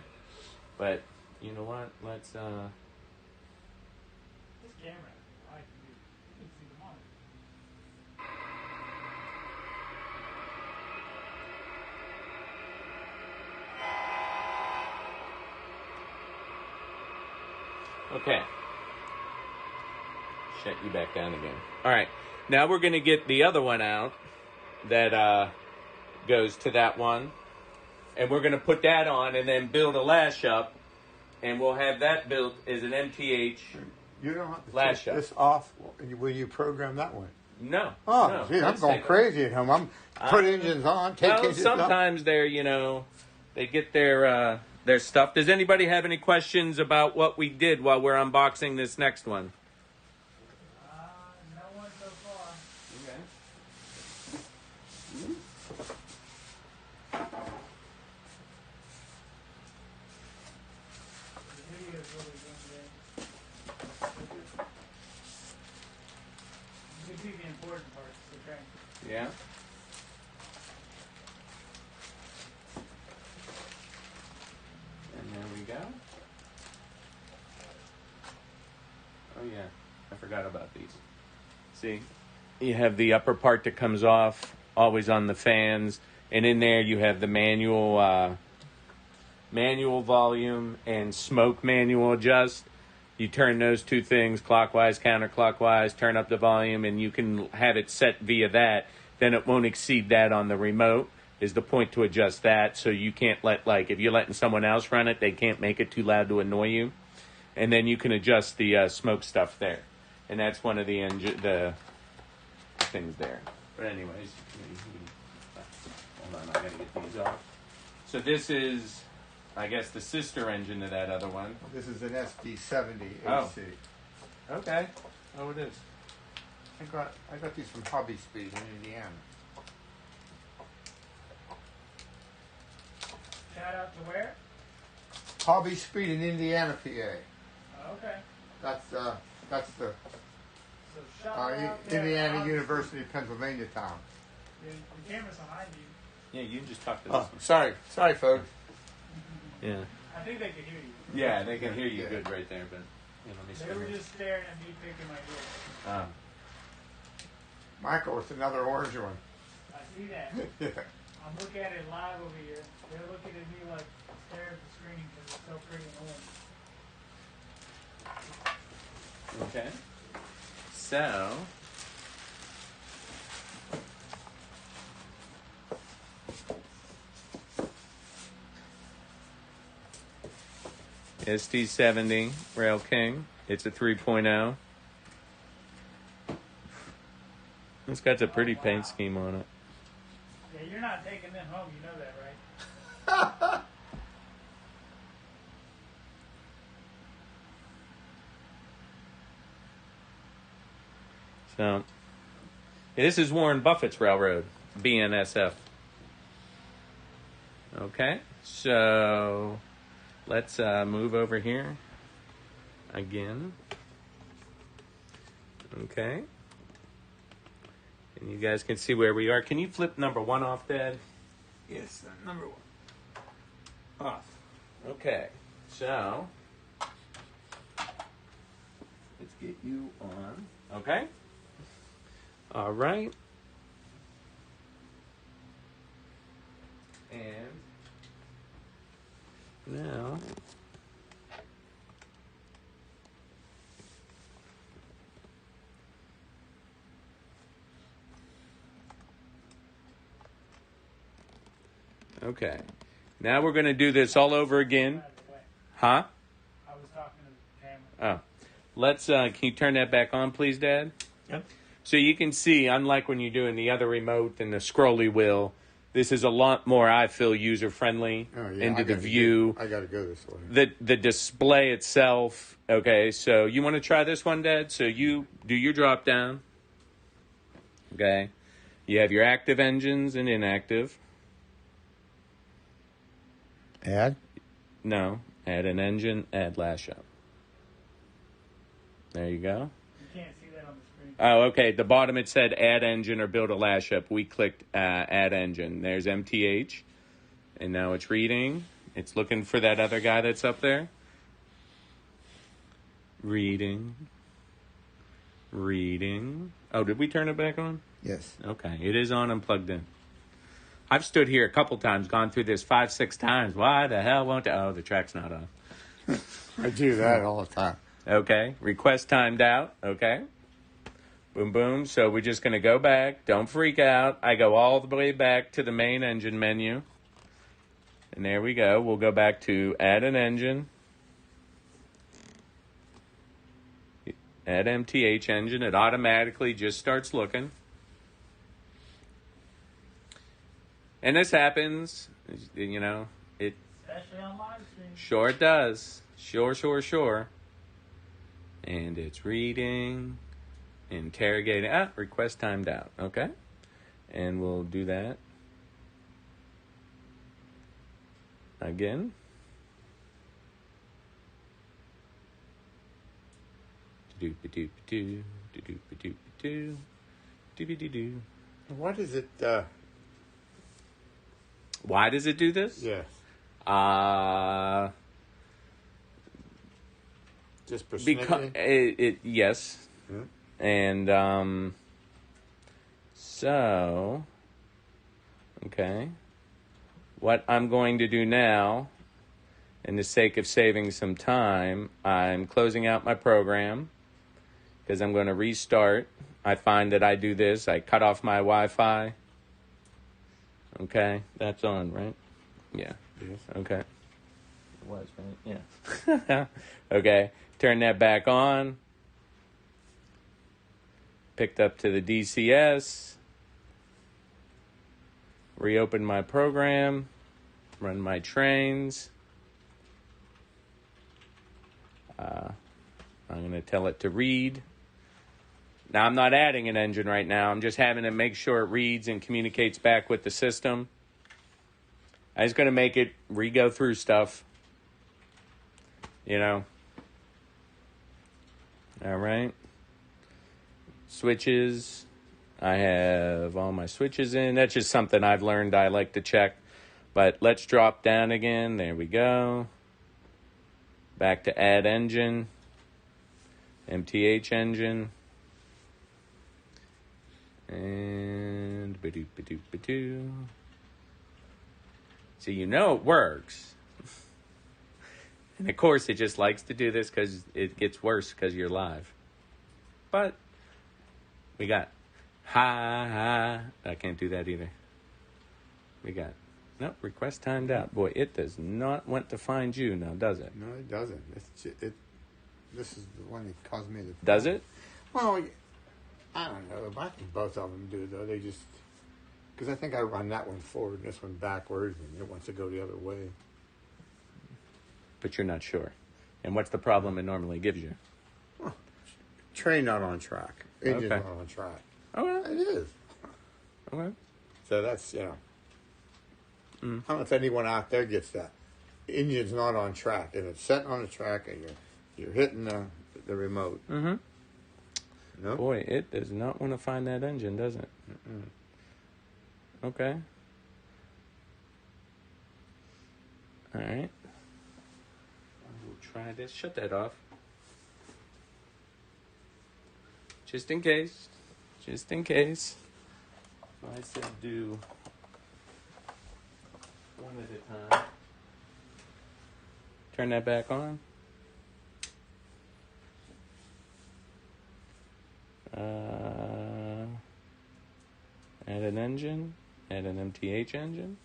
Speaker 2: But you know what? Let's
Speaker 1: This camera, I can see the monitor.
Speaker 2: Okay. Shut you back down again. All right. Now we're going to get the other one out that goes to that one. And we're going to put that on and then build a lash up. And we'll have that built as an MTH.
Speaker 3: You don't have to
Speaker 2: lash
Speaker 3: take
Speaker 2: up.
Speaker 3: this off. Will you program that one?
Speaker 2: No.
Speaker 3: Oh,
Speaker 2: no.
Speaker 3: gee, I'm
Speaker 2: Let's
Speaker 3: going
Speaker 2: take
Speaker 3: crazy at home. I'm put engines on, take engines off.
Speaker 2: sometimes they're, they get their stuff. Does anybody have any questions about what we did while we're unboxing this next one?
Speaker 1: No one so far.
Speaker 2: Okay.
Speaker 1: The video is really good today. You can see the important parts of the train.
Speaker 2: Yeah. And there we go. Oh yeah, I forgot about these. See, you have the upper part that comes off, always on the fans, and in there you have the manual volume and smoke manual adjust. You turn those 2 things clockwise, counterclockwise, turn up the volume, and you can have it set via that. Then it won't exceed that on the remote, is the point to adjust that. So you can't if you're letting someone else run it, they can't make it too loud to annoy you. And then you can adjust the smoke stuff there. And that's one of the things there. But anyways, hold on, I gotta get these off. So this is, I guess, the sister engine to that other one.
Speaker 3: This is an SD70
Speaker 2: Oh.
Speaker 3: AC.
Speaker 2: Okay. Oh, it is.
Speaker 3: I got these from Hobby Speed in Indiana.
Speaker 1: Shout out to where?
Speaker 3: Hobby Speed in Indiana, PA.
Speaker 1: Okay.
Speaker 3: That's the
Speaker 1: So shout out there.
Speaker 3: Indiana University, Pennsylvania town.
Speaker 1: The camera's behind you.
Speaker 2: Yeah, you just talked to
Speaker 3: Oh,
Speaker 2: this one.
Speaker 3: sorry, folks.
Speaker 2: Yeah.
Speaker 1: I think they can hear you.
Speaker 2: Yeah, they can hear you
Speaker 3: Yeah.
Speaker 2: good right there, but let me
Speaker 1: They were just staring at me picking my ear.
Speaker 3: Michael, it's another orange one.
Speaker 1: I see that.
Speaker 3: Yeah.
Speaker 1: I'm looking at it live over here. They're looking at me like staring at the screen because it's so pretty and orange.
Speaker 2: Okay. So. ST70 Rail King. It's a 3.0. It's got a pretty paint scheme on it.
Speaker 1: Yeah, you're not taking them home. You know that, right?
Speaker 2: So, this is Warren Buffett's railroad, BNSF. Okay, so let's move over here again. Okay. And you guys can see where we are. Can you flip number 1 off, Dad?
Speaker 3: Yes, number 1.
Speaker 2: Off. Okay, so let's get you on. Okay. All right. And now okay. Now we're going to do this all over again.
Speaker 1: By the way,
Speaker 2: Huh?
Speaker 1: I was talking to the camera.
Speaker 2: Oh. Let's can you turn that back on, please, Dad?
Speaker 3: Yep.
Speaker 2: So you can see, unlike when you're doing the other remote and the scrolly wheel, this is a lot more, I feel, user-friendly into the view.
Speaker 3: I got to go this way.
Speaker 2: The display itself. Okay, so you want to try this one, Dad? So you do your drop down. Okay. You have your active engines and inactive.
Speaker 3: Add?
Speaker 2: No. Add an engine, add lash up. There you go.
Speaker 1: You can't see that on the screen.
Speaker 2: Oh, okay. At the bottom it said add engine or build a lash up. We clicked add engine. There's MTH. And now it's reading. It's looking for that other guy that's up there. Reading. Oh, did we turn it back on?
Speaker 3: Yes.
Speaker 2: Okay. It is on and plugged in. I've stood here a couple times, gone through this 5-6 times. Why the hell won't it? Oh, the track's not on.
Speaker 3: I do that all the time.
Speaker 2: Okay. Request timed out. Okay. Boom, boom. So we're just going to go back. Don't freak out. I go all the way back to the main engine menu. And there we go. We'll go back to add an engine. Add MTH engine. It automatically just starts looking. And this happens, you know, it
Speaker 1: Especially on live stream.
Speaker 2: sure it does. Sure. And it's reading, interrogating. Request timed out. Okay. And we'll do that again. Do-do-do-do-do.
Speaker 3: What is it?
Speaker 2: Why does it do this?
Speaker 3: Yes. Just
Speaker 2: Because it yes.
Speaker 3: Hmm?
Speaker 2: And so okay. What I'm going to do now, in the sake of saving some time, I'm closing out my program because I'm going to restart. I find that I do this. I cut off my Wi-Fi. Okay, that's on, right? Yeah.
Speaker 3: Yes.
Speaker 2: Okay. It was, right? Yeah. Okay. Turn that back on. Picked up to the DCS. reopen my program, run my trains. I'm going to tell it to read. Now, I'm not adding an engine right now. I'm just having it make sure it reads and communicates back with the system. I'm just going to make it re-go through stuff. You know. All right. Switches. I have all my switches in. That's just something I've learned I like to check. But let's drop down again. There we go. Back to add engine. MTH engine. And ba-doop. So you know it works. And of course it just likes to do this because it gets worse because you're live. But we got I can't do that either. We got request timed out. Boy, it does not want to find you now, does it?
Speaker 3: No, it doesn't. This is the one that caused me the problem.
Speaker 2: Does it?
Speaker 3: Well, I don't know. I think both of them do, though. They just... Because I think I run that one forward and this one backwards, and it wants to go the other way.
Speaker 2: But you're not sure. And what's the problem it normally gives you?
Speaker 3: Well, train not on track. Engine's
Speaker 2: Okay.
Speaker 3: not on track.
Speaker 2: Oh, well.
Speaker 3: It is.
Speaker 2: Okay.
Speaker 3: So that's, I don't know if anyone out there gets that. Engine's not on track, and it's sitting on the track, and you're hitting the remote.
Speaker 2: Mm-hmm.
Speaker 3: No?
Speaker 2: Boy, it does not want to find that engine, does it?
Speaker 3: Mm-mm.
Speaker 2: Okay. All right. We'll try this. Shut that off. Just in case. Just in case. I said do one at a time. Turn that back on. Add an engine. Add an MTH engine.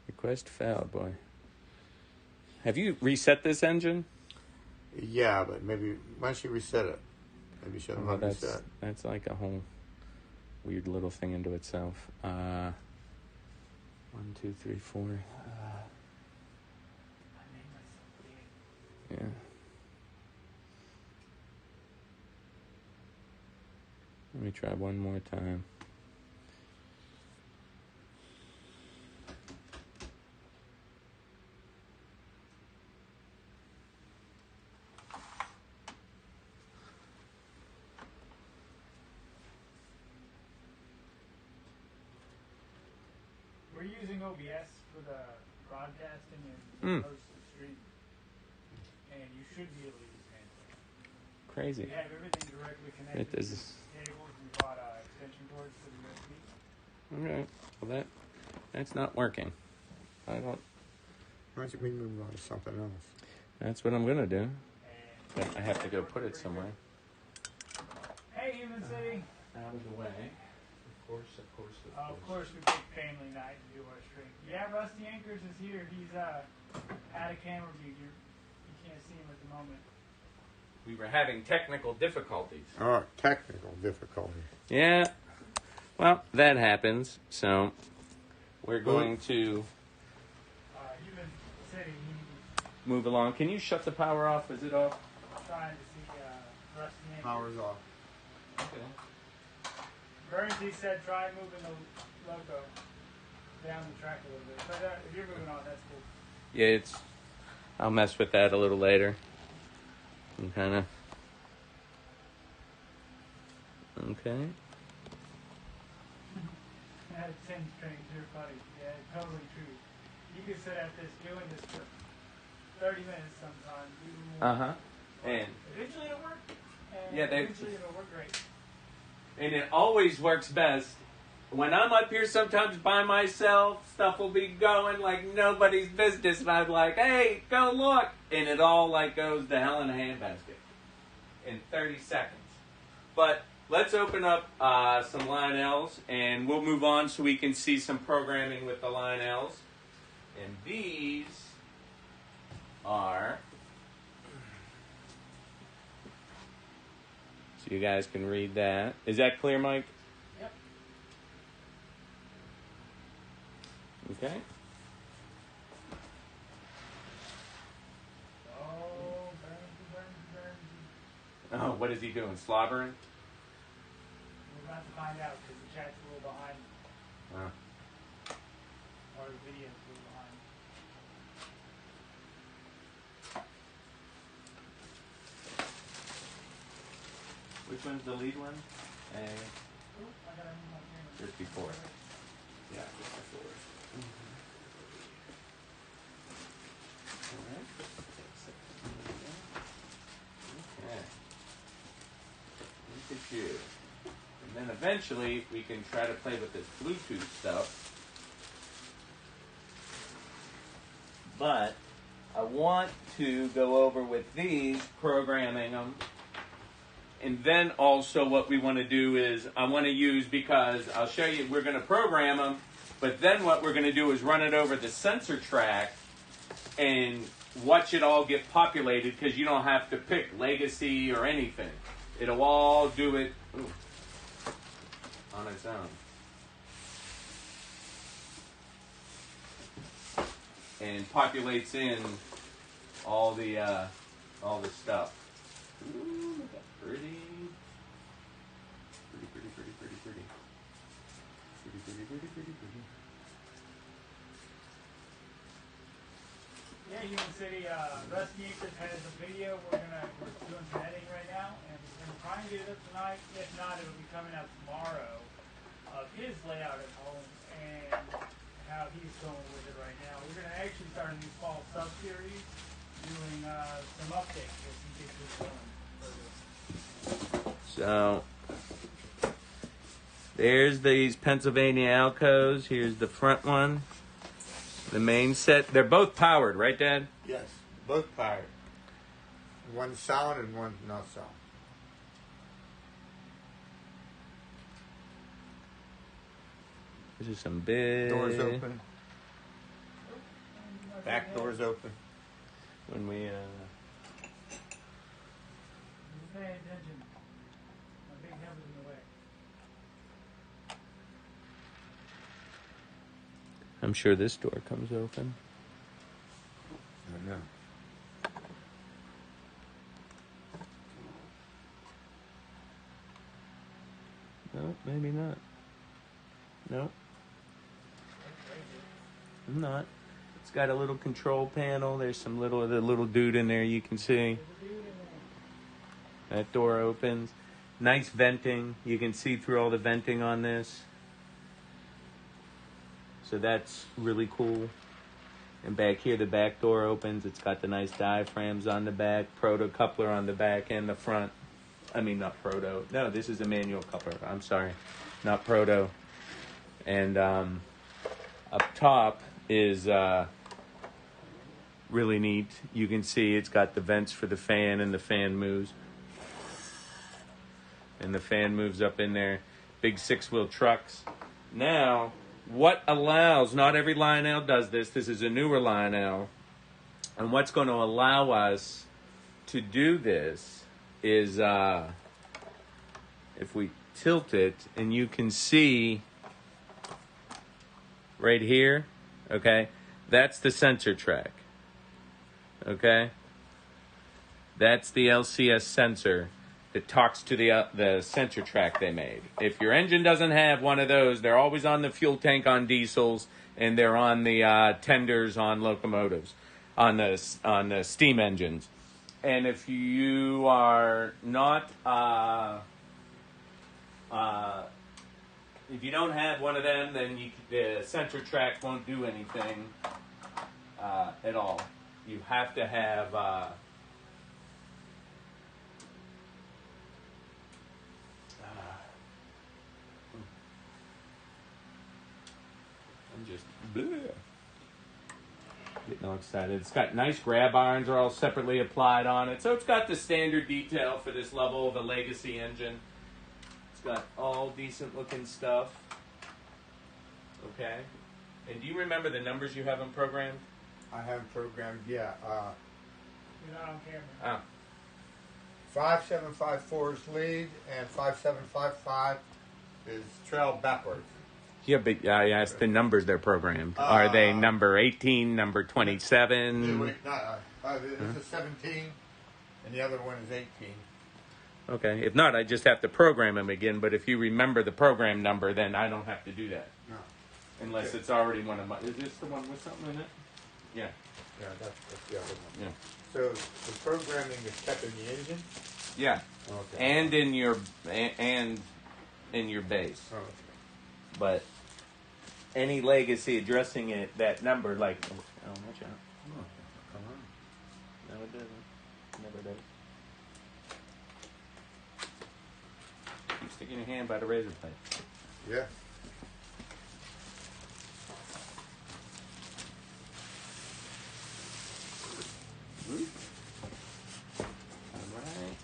Speaker 2: Request failed, boy. Have you reset this engine?
Speaker 3: Yeah, but maybe... Why don't you reset it? Maybe you should have reset.
Speaker 2: That's like a whole weird little thing into itself. 1, 2, 3, 4. Yeah. Let me try one more time.
Speaker 1: We're using OBS for the broadcasting and post the stream. And you should be able to use Panther.
Speaker 2: Crazy.
Speaker 1: We have everything directly connected
Speaker 2: It
Speaker 1: to
Speaker 2: is.
Speaker 1: the cables. We bought extension cords for the USB.
Speaker 2: Okay. Well, that's not working. I don't.
Speaker 3: Why don't you move on to something else?
Speaker 2: That's what I'm gonna do.
Speaker 1: And
Speaker 2: But I have to go put it somewhere.
Speaker 1: hey, Human City!
Speaker 2: Out of the way.
Speaker 1: Of course, we picked family night to do our stream. Yeah, Rusty Anchors is here. He's at a camera view. You can't see him at the moment.
Speaker 2: We were having technical difficulties.
Speaker 3: Oh, technical difficulty.
Speaker 2: Yeah. Well, that happens. So we're going to
Speaker 1: Human City,
Speaker 2: move along. Can you shut the power off? Is it off?
Speaker 1: he's trying to see Rusty Anchors.
Speaker 3: Power's off.
Speaker 2: Okay.
Speaker 1: Bernsey said try moving the logo down the track a little bit. But if you're moving on, that's cool.
Speaker 2: Yeah, I'll mess with that a little later. And kind of. Okay.
Speaker 1: That seems strange. You're funny. Yeah, totally true. You could sit at this doing this for 30 minutes sometimes.
Speaker 2: And
Speaker 1: Eventually it'll work. And
Speaker 2: Yeah,
Speaker 1: eventually it'll work great.
Speaker 2: it always works best. When I'm up here sometimes by myself, stuff will be going like nobody's business. And I'm like, hey, go look. And it all like goes to hell in a handbasket in 30 seconds. But let's open up some Lionels, and we'll move on so we can see some programming with the Lionels. And these are, so you guys can read that. Is that clear, Mike?
Speaker 1: Yep.
Speaker 2: Okay.
Speaker 1: Oh, burn.
Speaker 2: Oh, what is he doing? Slobbering?
Speaker 1: We're about to find out because the chat's a little behind. Or the video's a little behind.
Speaker 2: Which one's the lead one?
Speaker 1: Oh, I gotta move my camera.
Speaker 2: Just before. Yeah, just before. All right. Okay. Look at you. And then eventually we can try to play with this Bluetooth stuff. But I want to go over with these, programming them. And then also what we want to do is I want to use, because I'll show you, we're going to program them, but then what we're going to do is run it over the sensor track and watch it all get populated, because you don't have to pick legacy or anything. It'll all do it on its own. And populates in all the stuff. Ooh, look at pretty.
Speaker 1: Yeah, you can see Rusty Acres has a video. We're doing some editing right now, and we're gonna try and get it up tonight. If not, it'll be coming out tomorrow of his layout at home and how he's going with it right now. We're gonna actually start a new fall sub-series doing some updates as he gets his going.
Speaker 2: So there's these Pennsylvania Alcos. Here's the front one. The main set. They're both powered, right, Dad?
Speaker 3: Yes, both powered. One sound and one not sound.
Speaker 2: This is some big.
Speaker 3: Doors open. Back doors open.
Speaker 2: When we
Speaker 1: Pay attention. My big head was in the way.
Speaker 2: I'm sure this door comes open.
Speaker 3: I don't know.
Speaker 2: No, maybe not. Nope. I'm not. It's got a little control panel. There's the little dude in there you can see. That door opens. Nice venting. You can see through all the venting on this. So that's really cool. And back here, the back door opens. It's got the nice diaphragms on the back, proto coupler on the back and the front. I mean, not proto. No, this is a manual coupler. I'm sorry. Not proto. And up top is really neat. You can see it's got the vents for the fan, and the fan moves. And the fan moves up in there. Big 6-wheel trucks. Now, what allows, not every Lionel does this. This is a newer Lionel. And what's going to allow us to do this is if we tilt it, and you can see right here, okay, that's the sensor track, okay? That's the LCS sensor that talks to the sensor track they made. If your engine doesn't have one of those, they're always on the fuel tank on diesels, and they're on the tenders on locomotives, on the steam engines. And if you are not, if you don't have one of them, then the sensor track won't do anything at all. You have to have I'm just bleh. Getting all excited. It's got nice grab irons are all separately applied on it. So it's got the standard detail for this level of a legacy engine. It's got all decent looking stuff. Okay. And do you remember the numbers you have them programmed?
Speaker 3: I have them programmed, yeah.
Speaker 1: You're not on camera.
Speaker 2: Ah.
Speaker 3: 5754 is lead, and 5755 is trail backwards.
Speaker 2: Yeah, but I asked the numbers they're programmed. Are they number 18, number 27?
Speaker 3: Wait, this is 17, and the other one is 18.
Speaker 2: Okay. If not, I just have to program them again. But if you remember the program number, then I don't have to do that.
Speaker 3: No.
Speaker 2: Unless it's already one of my... Is this the one with something in it? Yeah.
Speaker 3: Yeah, that's the other one.
Speaker 2: Yeah.
Speaker 3: So the programming is kept in the engine?
Speaker 2: Yeah.
Speaker 3: Okay.
Speaker 2: And in your base.
Speaker 3: Oh, okay.
Speaker 2: But any legacy addressing it, that number, like... Oh, watch out.
Speaker 3: Oh, come on.
Speaker 2: No, it doesn't. Never does. Keep sticking your hand by the razor blade.
Speaker 3: Yeah.
Speaker 2: All right.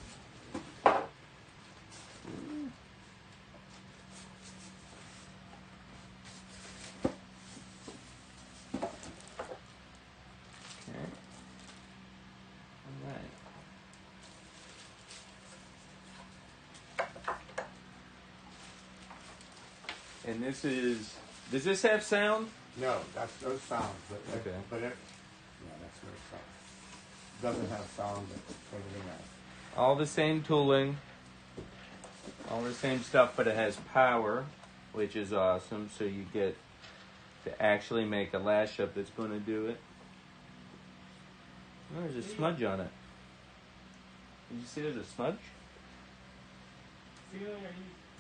Speaker 2: Okay. All right. And this is... Does this have sound?
Speaker 3: No, that's no sound. But
Speaker 2: Okay.
Speaker 3: Yeah, that's no sound. Doesn't have sound, but everything else.
Speaker 2: All the same tooling, all the same stuff, but it has power, which is awesome. So you get to actually make a lash up that's going to do it. Oh, there's a smudge on it. Did you see there's a smudge?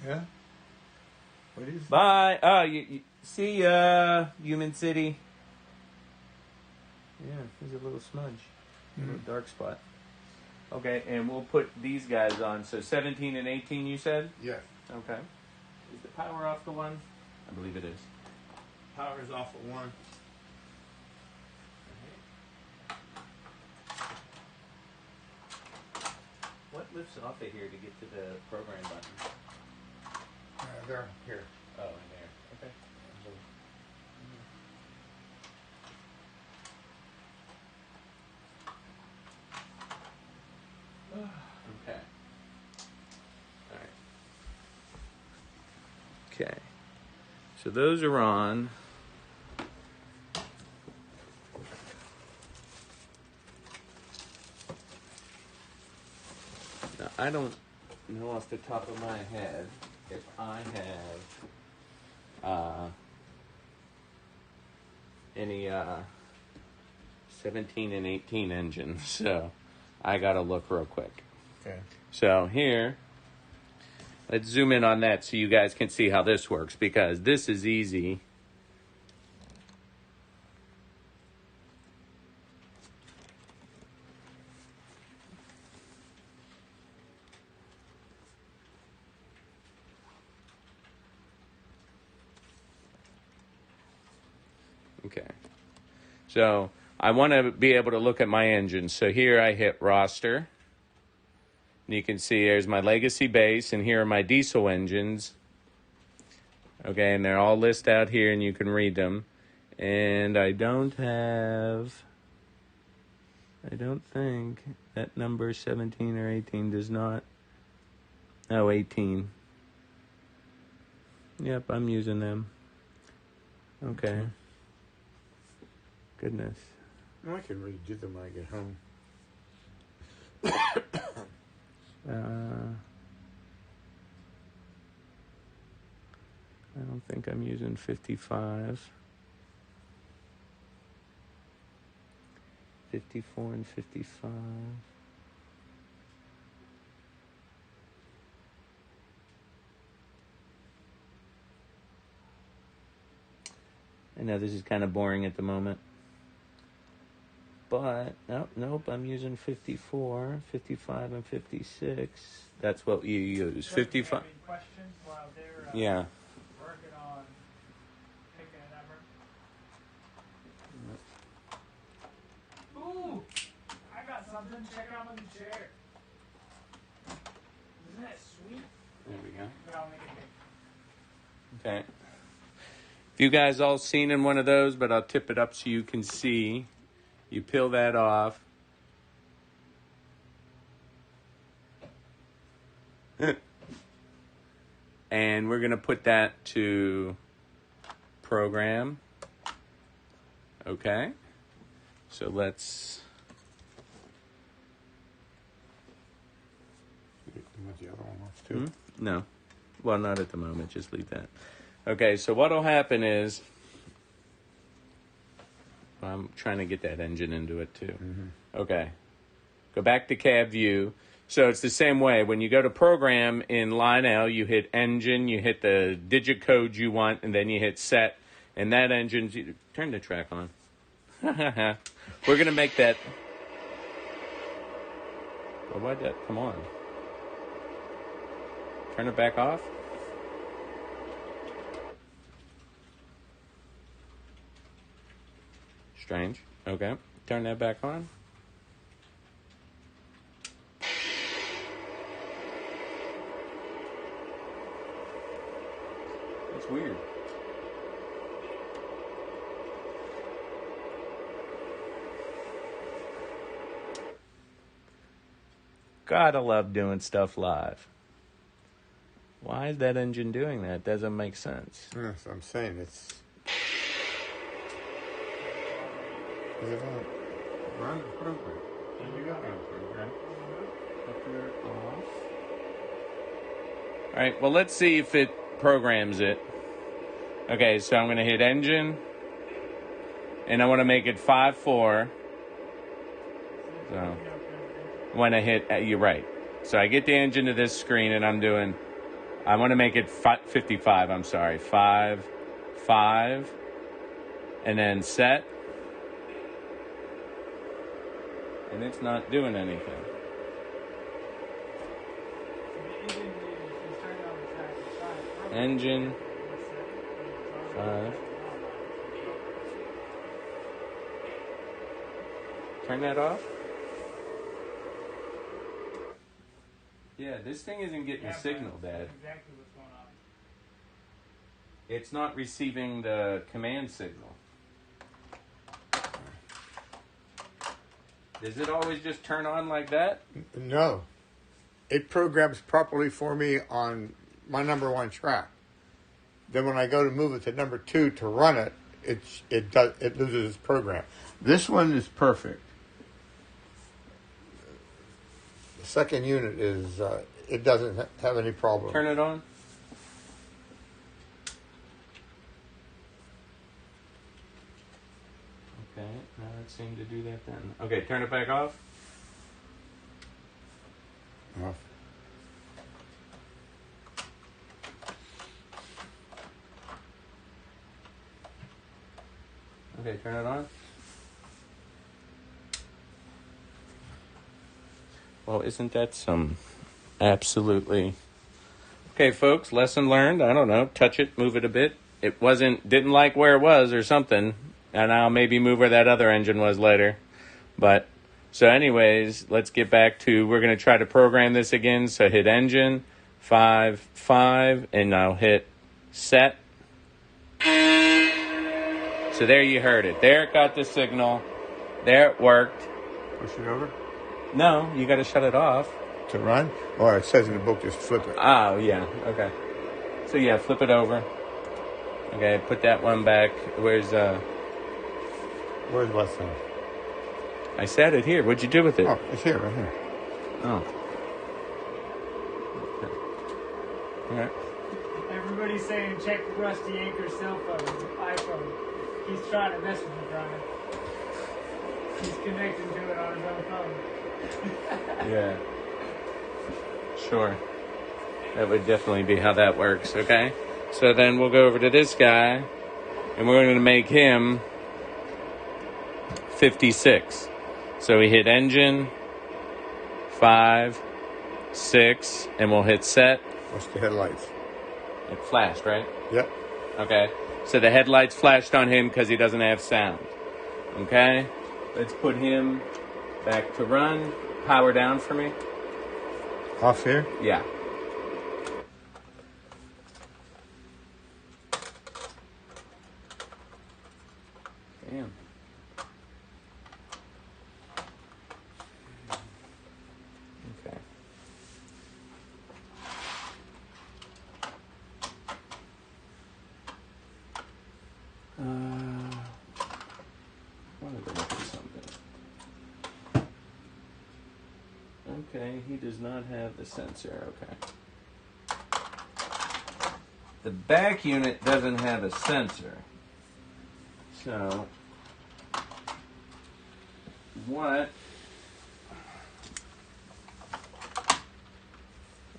Speaker 3: Yeah? What is
Speaker 2: Bye. Oh, you see ya, Human City. Yeah, there's a little smudge, a little dark spot. Okay, and we'll put these guys on. So 17 and 18, you said?
Speaker 3: Yes.
Speaker 2: Okay. Is the power off the one? I believe it is.
Speaker 3: Power is off at 1.
Speaker 2: What lifts off of here to get to the program button?
Speaker 3: They're here.
Speaker 2: Oh, in there. Okay. Okay. All right. Okay. So those are on. Now, I don't know off the top of my head if I have any 17 and 18 engines, so I gotta look real quick.
Speaker 3: Okay.
Speaker 2: So here, let's zoom in on that so you guys can see how this works, because this is easy. Okay. So I want to be able to look at my engine. So here I hit roster. And you can see there's my legacy base, and here are my diesel engines. Okay, and they're all listed out here, and you can read them. And I don't think that number 17 or 18 does not. Oh, 18. Yep, I'm using them. Okay. Goodness.
Speaker 3: I can redo them when I get home.
Speaker 2: I don't think I'm using 55. 54 and 55. I know this is kind of boring at the moment. But, nope, I'm using 54, 55, and 56. That's what you use. 55.
Speaker 1: Any questions while they're
Speaker 2: Yeah.
Speaker 1: working on picking a number? Ooh! I got something. Check out my new chair. Isn't that sweet?
Speaker 2: There we go.
Speaker 1: Got
Speaker 2: Okay. If you guys all seen in one of those, but I'll tip it up so you can see. You peel that off. And we're going to put that to program. Okay. So let's...
Speaker 3: You want the other one off too?
Speaker 2: No. Well, not at the moment. Just leave that. Okay, so what'll happen is... I'm trying to get that engine into it too.
Speaker 3: Mm-hmm.
Speaker 2: Okay. Go back to cab view. So it's the same way. When you go to program in Lionel, you hit engine, you hit the digit code you want, and then you hit set. And that engine... Turn the track on. We're going to make that... Well, why'd that come on? Turn it back off. Strange. Okay. Turn that back on. That's weird. Gotta love doing stuff live. Why is that engine doing that? Doesn't make sense.
Speaker 3: Yes, I'm saying it's... Is it on? Run the program.
Speaker 2: And you got it, program. Up there off. All right, well, let's see if it programs it. Okay, so I'm going to hit engine. And I want to make it 5-4. So when I hit, you're right. So I get the engine to this screen and I want to make it 55, I'm sorry. 5, 5. And then set. And it's not doing anything. Engine 5. Turn that off. Yeah, this thing isn't getting a signal, Dad.
Speaker 1: Exactly what's going on.
Speaker 2: It's not receiving the command signal. Does it always just turn on like that?
Speaker 3: No. It programs properly for me on my number 1 track. Then when I go to move it to number 2 to run it, it loses its program. This one is perfect. The second unit is it doesn't have any problem.
Speaker 2: Turn it on. Okay, now it seemed to do that then. Okay, turn it back off.
Speaker 3: Off.
Speaker 2: Okay, turn it on. Well, isn't that some absolutely... Okay, folks, lesson learned. I don't know. Touch it, move it a bit. It didn't like where it was or something. And I'll maybe move where that other engine was later. But, so anyways, let's get back to, we're going to try to program this again. So hit engine, 5, 5, and I'll hit set. So there you heard it. There it got the signal. There it worked.
Speaker 3: Push it over?
Speaker 2: No, you got to shut it off.
Speaker 3: To run? Or it says in the book, just flip it.
Speaker 2: Oh, yeah. Okay. So, yeah, flip it over. Okay, put that one back. Where's
Speaker 3: what thing?
Speaker 2: I said it here. What'd you do with it?
Speaker 3: Oh, it's here, right here.
Speaker 2: Oh. Okay. All right.
Speaker 1: Everybody's saying check Rusty Anchor's cell phone, iPhone. He's trying to mess with you, Brian. He's connecting to it on his own phone.
Speaker 2: Yeah. Sure. That would definitely be how that works, okay? So then we'll go over to this guy, and we're going to make him 56. So we hit engine, 5, 6, and we'll hit set.
Speaker 3: What's the headlights?
Speaker 2: It flashed, right?
Speaker 3: Yep.
Speaker 2: Okay. So the headlights flashed on him because he doesn't have sound. Okay? Let's put him back to run. Power down for me.
Speaker 3: Off here?
Speaker 2: Yeah. he does not have the sensor. Okay. The back unit doesn't have a sensor. So, what?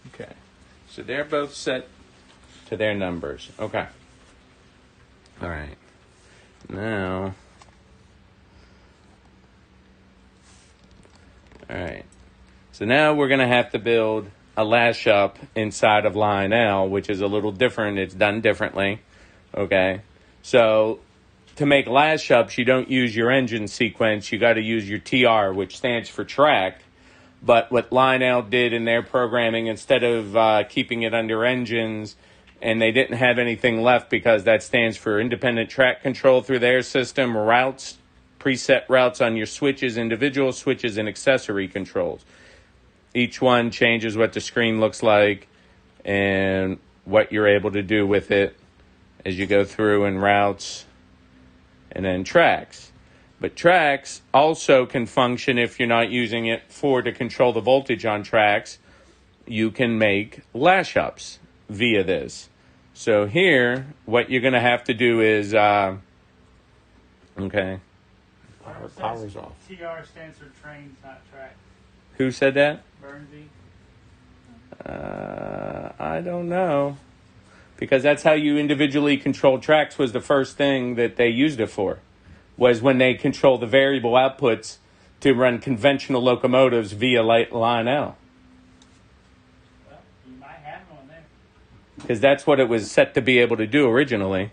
Speaker 2: Okay. So they're both set to their numbers. Okay. All right. Now. All right. So now we're going to have to build a lash up inside of Lionel, which is a little different. It's done differently. Okay. So to make lash ups, you don't use your engine sequence. You got to use your TR, which stands for track. But what Lionel did in their programming, instead of keeping it under engines, and they didn't have anything left because that stands for independent track control through their system, routes, preset routes on your switches, individual switches, and accessory controls. Each one changes what the screen looks like and what you're able to do with it as you go through in routes and then tracks. But tracks also can function if you're not using it to control the voltage on tracks. You can make lash ups via this. So here, what you're going to have to do is, okay.
Speaker 3: Power's off.
Speaker 1: TR stands for trains, not tracks.
Speaker 2: Who said that?
Speaker 1: Bernsey.
Speaker 2: I don't know. Because that's how you individually control tracks was the first thing that they used it for. Was when they control the variable outputs to run conventional locomotives via Lionel.
Speaker 1: Well, you might have one there.
Speaker 2: Because that's what it was set to be able to do originally.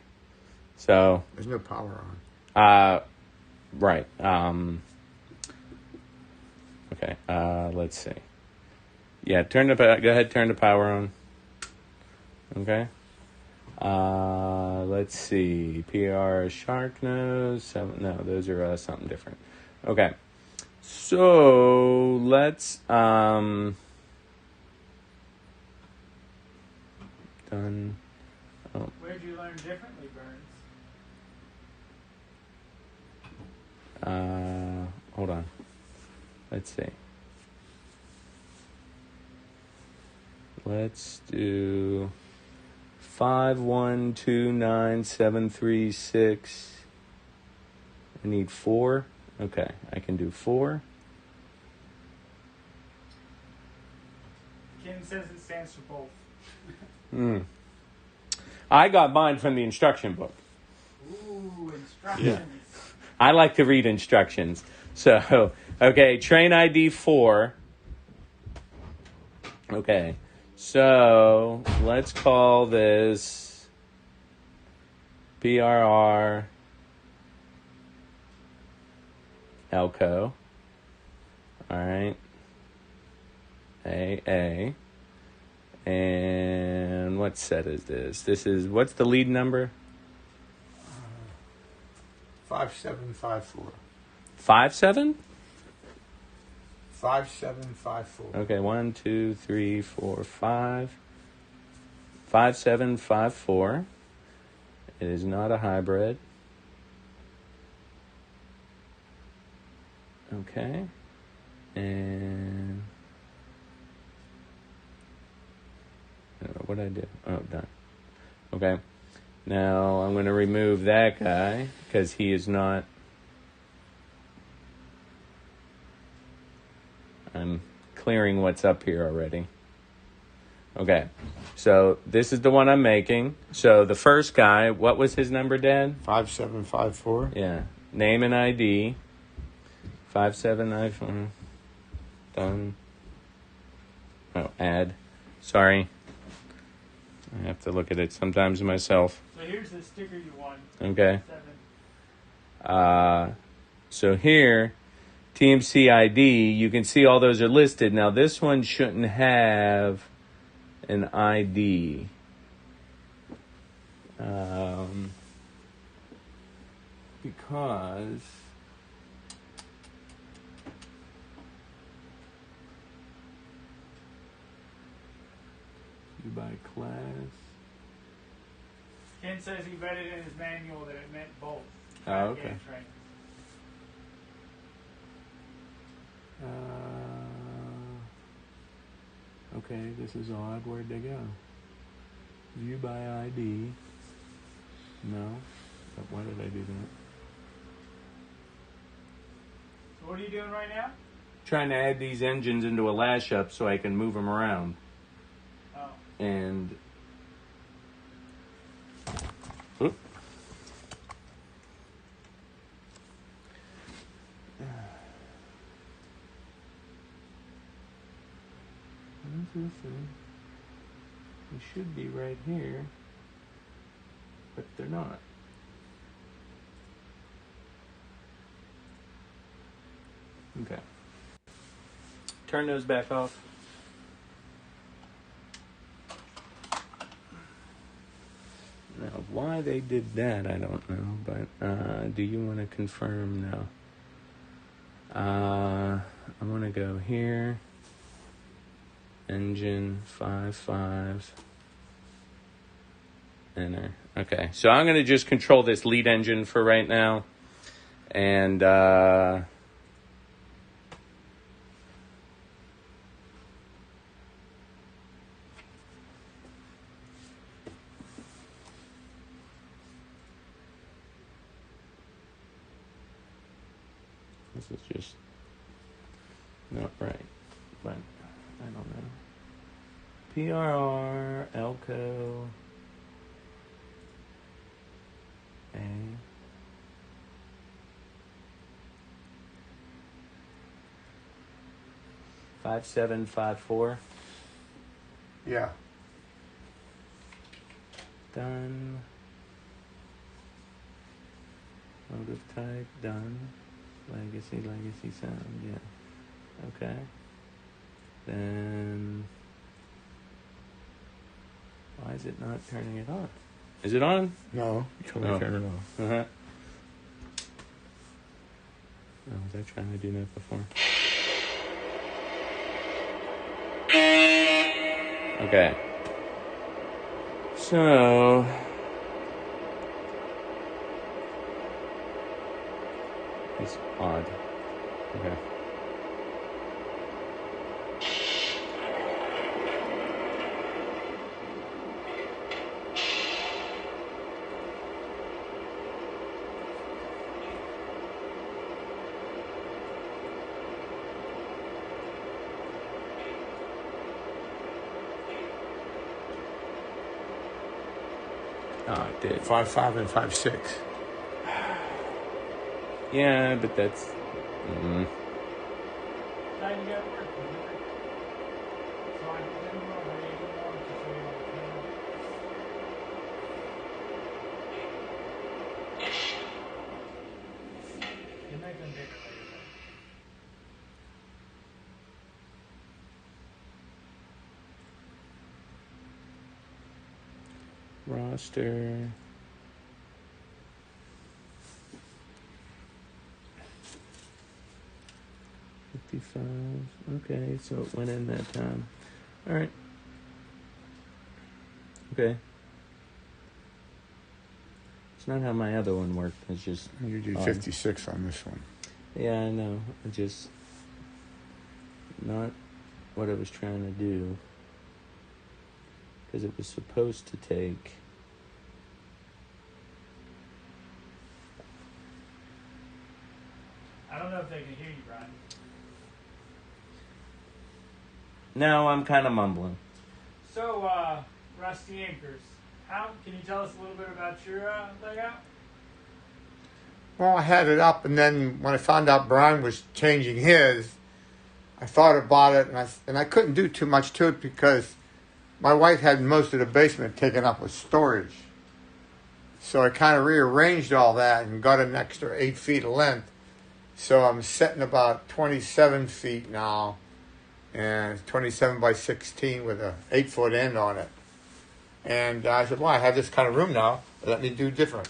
Speaker 2: So.
Speaker 3: There's no power on.
Speaker 2: Right. Okay. Let's see. Yeah. Go ahead. Turn the power on. Okay. Let's see. PR shark nose. No, those are something different. Okay. So let's done. Oh.
Speaker 1: Where'd you learn differently, Burns?
Speaker 2: Hold on. Let's see. Let's do 5129736. I need 4. Okay, I can do 4.
Speaker 1: Ken says it stands for both.
Speaker 2: I got mine from the instruction book.
Speaker 1: Ooh, instructions.
Speaker 2: Yeah. I like to read instructions. So, okay, train ID 4. Okay, so let's call this PRR Elco. All right. AA. And what set is this? What's the lead number?
Speaker 3: 5754.
Speaker 2: 57?
Speaker 3: 5754.
Speaker 2: Okay, 1, 2, 3, 4, 5. 5754. It is not a hybrid. Okay. And what did I do? Oh, done. Okay. Now I'm going to remove that guy because he is not. I'm clearing what's up here already. Okay. So this is the one I'm making. So the first guy, what was his number, Dad?
Speaker 3: 5754.
Speaker 2: Yeah. Name and ID. 5754. Done. Oh, add. Sorry. I have to look at it sometimes myself.
Speaker 1: So here's the sticker you want.
Speaker 2: Okay.
Speaker 1: 7.
Speaker 2: So here, TMC ID, you can see all those are listed. Now this one shouldn't have an ID. Because you buy class.
Speaker 1: Ken says he read it in his manual that it meant both.
Speaker 2: Oh, okay.
Speaker 1: And trains.
Speaker 2: Okay, this is odd. Where'd they go? View by ID. No. But why did I do that?
Speaker 1: So what are you doing right now?
Speaker 2: Trying to add these engines into a lash up so I can move them around.
Speaker 1: Oh.
Speaker 2: And oop. They should be right here, but they're not. Okay. Turn those back off. Now, why they did that, I don't know, but do you want to confirm now? I want to go here. Engine 5.5. Enter. Okay, so I'm going to just control this lead engine for right now. And this is just not right, but I don't know. PRR, Elco, A. Five 754.
Speaker 3: Yeah.
Speaker 2: Done. Motive type, done. Legacy sound, yeah. Okay. Then why is it not turning it on? Is it on?
Speaker 3: No, you told me to turn it off.
Speaker 2: Uh-huh. Oh, was I trying to do that before? Okay. So it's odd. Okay. Oh, it did.
Speaker 3: 5.5 and 5.6.
Speaker 2: Yeah, but that's.
Speaker 1: Now you got work. So I can get them over 80 more to show you all the panel. You make them bigger later.
Speaker 2: Roster. Okay, so it went in that time. All right. Okay. It's not how my other one worked. It's just
Speaker 3: You do
Speaker 2: odd.
Speaker 3: 56 on this one.
Speaker 2: Yeah, I know. It just not what I was trying to do. Because it was supposed to take.
Speaker 1: I don't know if they can hear you, Brian.
Speaker 2: No, I'm kind of mumbling.
Speaker 1: So, Rusty Anchors, can you tell us a little bit about your layout?
Speaker 3: Well, I had it up, and then when I found out Brian was changing his, I thought about it, and I couldn't do too much to it because my wife had most of the basement taken up with storage. So I kind of rearranged all that and got an extra 8 feet of length. So I'm setting about 27 feet now, and it's 27 by 16 with a 8-foot end on it. And I said, well, I have this kind of room now. Let me do different.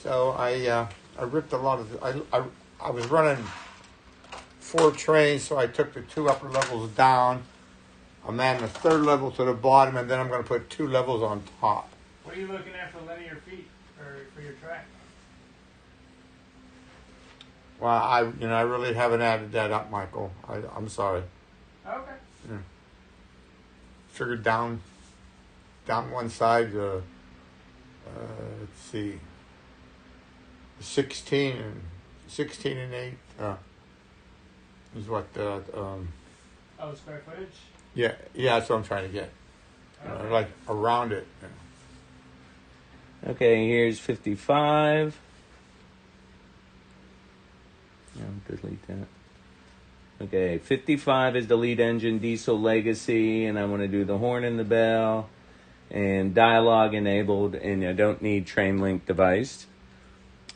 Speaker 3: So I ripped a lot of I was running 4 trains, so I took the 2 upper levels down. I'm adding the 3rd level to the bottom, and then I'm going to put 2 levels on top.
Speaker 1: What are you looking at for linear feet or for your track?
Speaker 3: Well, I really haven't added that up, Michael. I'm sorry.
Speaker 1: Okay.
Speaker 3: Yeah. figured down one side. Let's see, 16 and 8 is what
Speaker 1: square footage.
Speaker 3: yeah, that's what I'm trying to get. Like around it.
Speaker 2: Okay, here's 55. No, delete that. Okay, 55 is the lead engine diesel legacy, and I want to do the horn and the bell, and dialogue enabled, and I don't need train link device.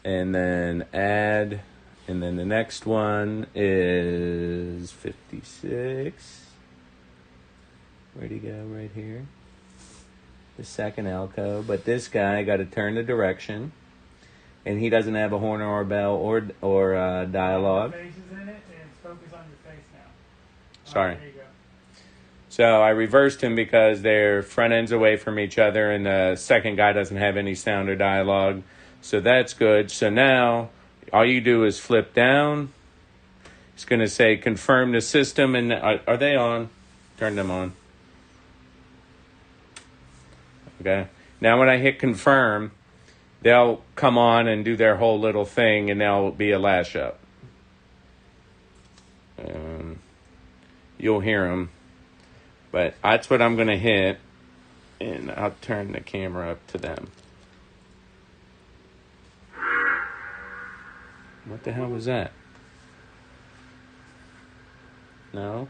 Speaker 2: And then add, and then the next one is 56. Where'd he go? Right here. The second Elko, but this guy got to turn the direction, and he doesn't have a horn or a bell or dialogue.
Speaker 1: Faces in it, and focus on your face now.
Speaker 2: Sorry.
Speaker 1: There you go.
Speaker 2: So I reversed him because they're front ends away from each other, and the second guy doesn't have any sound or dialogue. So that's good. So now all you do is flip down. It's going to say confirm the system, and are they on? Turn them on. Okay. Now when I hit confirm, they'll come on and do their whole little thing, and there'll be a lash up. You'll hear them. But that's what I'm going to hit, and I'll turn the camera up to them. What the hell was that? No?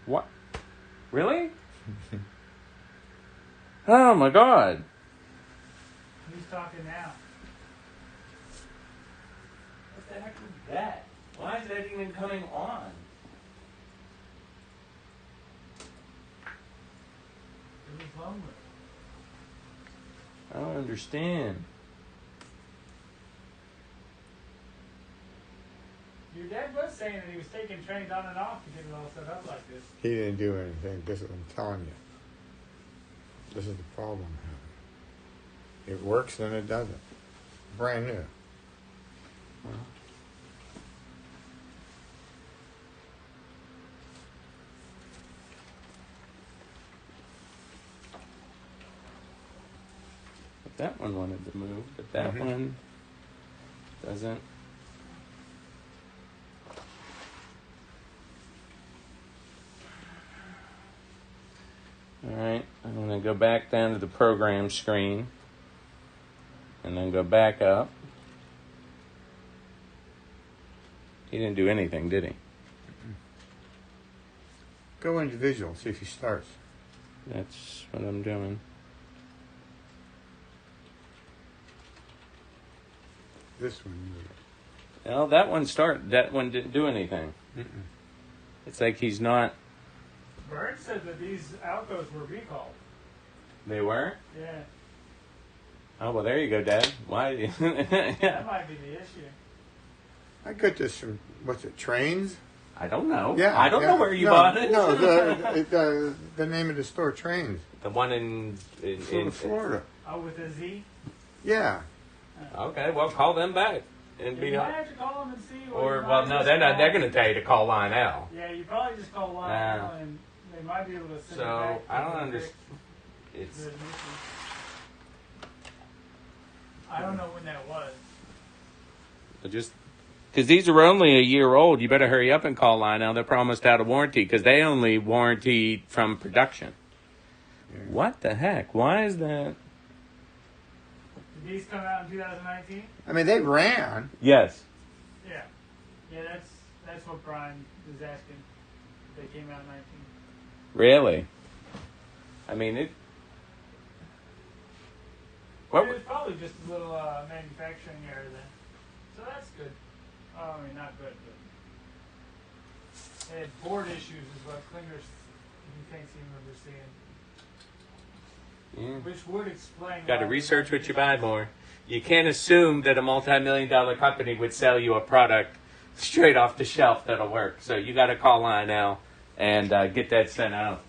Speaker 2: What? Really? Oh my God.
Speaker 1: Who's talking now?
Speaker 2: What the heck was that? Why is that even coming on?
Speaker 1: It was lonely.
Speaker 2: I don't understand.
Speaker 1: Your dad was saying that he was taking trains on and off to get it all set up like this.
Speaker 3: He didn't do anything. This is what I'm telling you. This is the problem. It works, then it doesn't. Brand new.
Speaker 2: But that one wanted to move, but that one doesn't. Alright, I'm going to go back down to the program screen and then go back up. He didn't do anything, did he?
Speaker 3: Go into visual, see if he starts.
Speaker 2: That's what I'm doing.
Speaker 3: This one.
Speaker 2: Well, that one didn't do anything. It's like he's not.
Speaker 1: Bird said that these Alcos were recalled.
Speaker 2: They were?
Speaker 1: Yeah.
Speaker 2: Oh, well, there you go, Dad. Why?
Speaker 1: That might be the issue.
Speaker 3: I got this from, what's it, Trains?
Speaker 2: I don't know.
Speaker 3: Yeah.
Speaker 2: I don't know where you bought it.
Speaker 3: No, the name of the store, Trains.
Speaker 2: The one in
Speaker 3: Florida.
Speaker 1: Oh, with a Z?
Speaker 3: Yeah.
Speaker 2: Okay, well, call them back. And
Speaker 1: Yeah,
Speaker 2: be
Speaker 1: you might have to call them and see.
Speaker 2: Or, well, no, they're not. They're going to tell you to call Lionel.
Speaker 1: Yeah, you probably just call Lionel and they might be able to send it
Speaker 2: So,
Speaker 1: back.
Speaker 2: I don't understand. It's.
Speaker 1: I don't know when that was.
Speaker 2: Just because these are only a year old, you better hurry up and call Lionel. They're almost out of warranty because they only warranty from production. Yeah. What the heck? Why is that?
Speaker 1: Did these come out in 2019?
Speaker 3: I mean, they ran.
Speaker 2: Yes.
Speaker 1: Yeah. Yeah, that's what Brian is asking. They came out in 19.
Speaker 2: Really? I mean, it.
Speaker 1: It was probably just a little manufacturing error then. So that's good. Oh, I mean, not good, but they had board issues is what Klinger's, he thinks he remembers seeing.
Speaker 2: Yeah.
Speaker 1: Which would explain.
Speaker 2: Got to research what you buy more. You can't assume that a multi-million-dollar company would sell you a product straight off the shelf that'll work. So you got to call Lionel and get that sent out.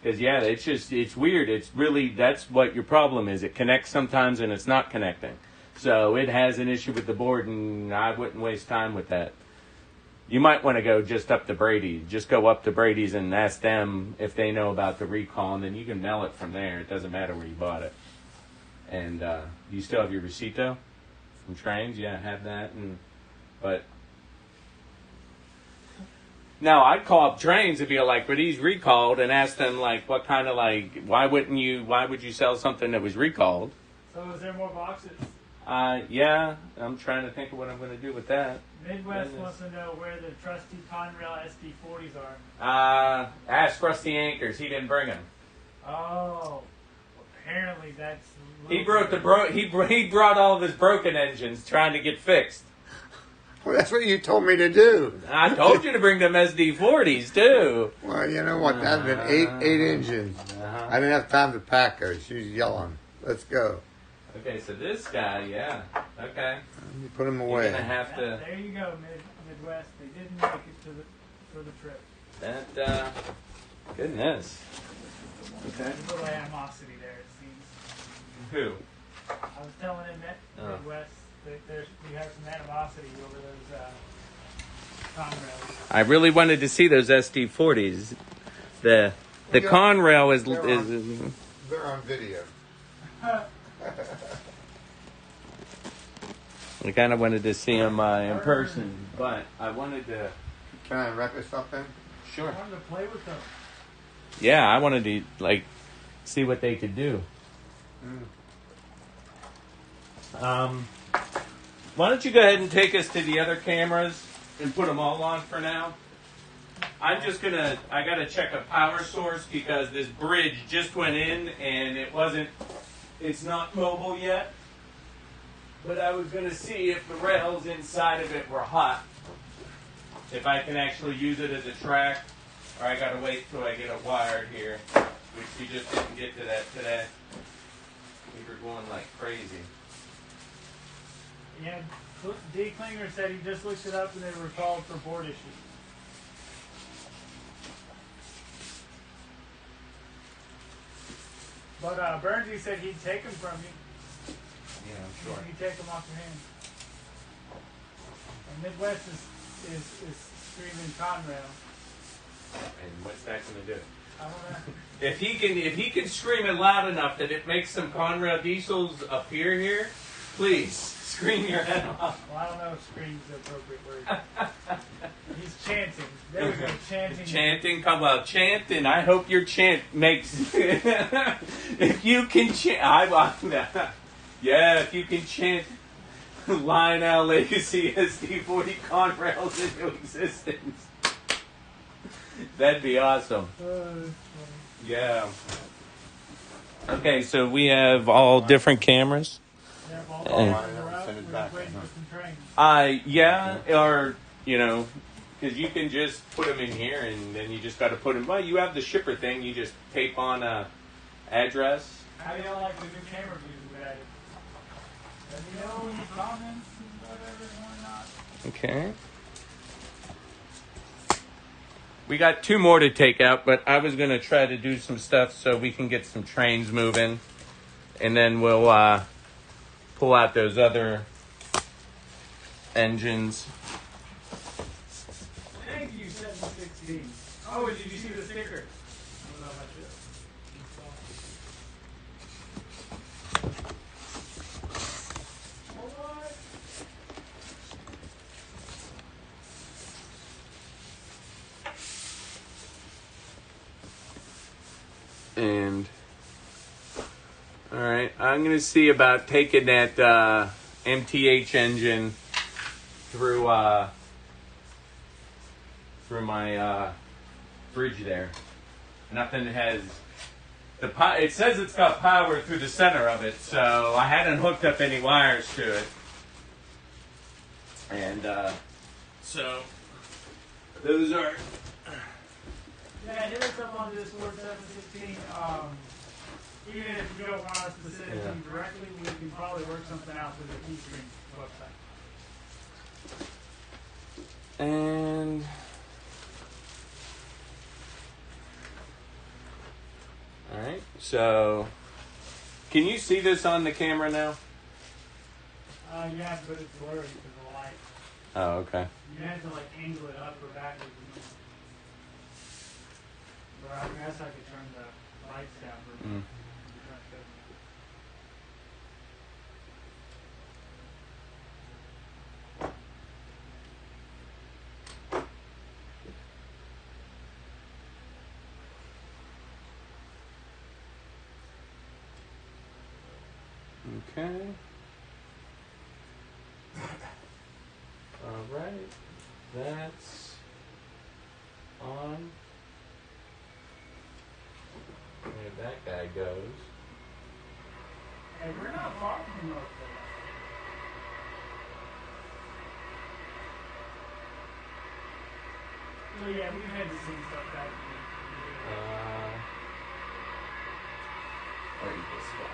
Speaker 2: Because, yeah, it's weird. It's really, that's what your problem is. It connects sometimes and it's not connecting. So it has an issue with the board, and I wouldn't waste time with that. You might want to go just up to Brady's. Just go up to Brady's and ask them if they know about the recall, and then you can mail it from there. It doesn't matter where you bought it. And you still have your receipt though from Trains? Yeah, have that. But now I'd call up Trains and be like, "But he's recalled," and ask them like, "What kind of like? Why would you sell something that was recalled?"
Speaker 1: So is there more boxes?
Speaker 2: Yeah. I'm trying to think of what I'm going to do with that.
Speaker 1: Midwest wants to know where the trusty Conrail SD40s are.
Speaker 2: Ask Rusty Anchors. He didn't bring them.
Speaker 1: Oh, apparently that's.
Speaker 2: He brought all of his broken engines trying to get fixed.
Speaker 3: Well, that's what you told me to do.
Speaker 2: I told you to bring them SD40s too.
Speaker 3: Well, you know what? That'd been eight engines. I didn't have time to pack her. She was yelling. Let's go.
Speaker 2: Okay, so this guy, yeah. Okay.
Speaker 3: You put him away.
Speaker 2: You're gonna have to.
Speaker 1: There you go, Midwest. They didn't make it for the trip.
Speaker 2: That. Goodness. Okay.
Speaker 1: There's a little animosity there, it seems.
Speaker 2: Who?
Speaker 1: I was telling him that Midwest that we have some animosity over those Conrails.
Speaker 2: I really wanted to see those SD40s. The Conrail is.
Speaker 3: They're on video.
Speaker 2: I kind of wanted to see them in person, but I wanted to.
Speaker 3: Can I wrap this up then?
Speaker 2: Sure.
Speaker 1: I wanted to play with them.
Speaker 2: Yeah, I wanted to see what they could do. Why don't you go ahead and take us to the other cameras and put them all on for now? I gotta check a power source because this bridge just went in and it's not mobile yet. But I was gonna see if the rails inside of it were hot. If I can actually use it as a track, or I gotta wait till I get it wired here, which we just didn't get to that today. We were going like crazy.
Speaker 1: Yeah, D. Klinger said he just looked it up and they were called for board issues. But Bernsey said he'd take them from you.
Speaker 2: Yeah, I'm sure.
Speaker 1: He'd take them off your hands. And Midwest is screaming Conrail.
Speaker 2: And what's that going to do?
Speaker 1: I don't know.
Speaker 2: If he can scream it loud enough that it makes some Conrail diesels appear here, please scream your head off.
Speaker 1: Well, I don't know if scream's the appropriate word. He's chanting. There we go, chanting.
Speaker 2: Chanting, come on, chanting. I hope your chant makes. If you can chant, yeah, if you can chant Lionel Legacy SD40 Conrails into existence, that'd be awesome. Yeah. Okay, so we have all different cameras.
Speaker 1: Yeah, send it back.
Speaker 2: Yeah, or because you can just put them in here, and then you just got to put them. Well, you have the shipper thing. You just tape on a address.
Speaker 1: How do you like the new camera views we added? Let me know any comments and whatever or not.
Speaker 2: Okay. We got 2 more to take out, but I was going to try to do some stuff so we can get some trains moving, and then we'll pull out those other engines.
Speaker 1: Thank you, 716. Oh, did you see the sticker? I don't know about this. What?
Speaker 2: And all right, I'm going to see about taking that MTH engine through my bridge there. Nothing has it says it's got power through the center of it, so I hadn't hooked up any wires to it. And so those are.
Speaker 1: Yeah, hit us up on Discord 716. Even if you don't want us to send it to you directly, we can probably work something out with the Keystream website.
Speaker 2: And all right, so can you see this on the camera now?
Speaker 1: Yeah, but it's blurry because of the light.
Speaker 2: Oh, okay.
Speaker 1: You have to like angle it up or backwards. Or I guess I could turn the lights down for a minute.
Speaker 2: Okay. All right. That's on. There that guy goes.
Speaker 1: Hey, we're not far from North Philly. So yeah, we've had the same stuff back
Speaker 2: Where's this guy?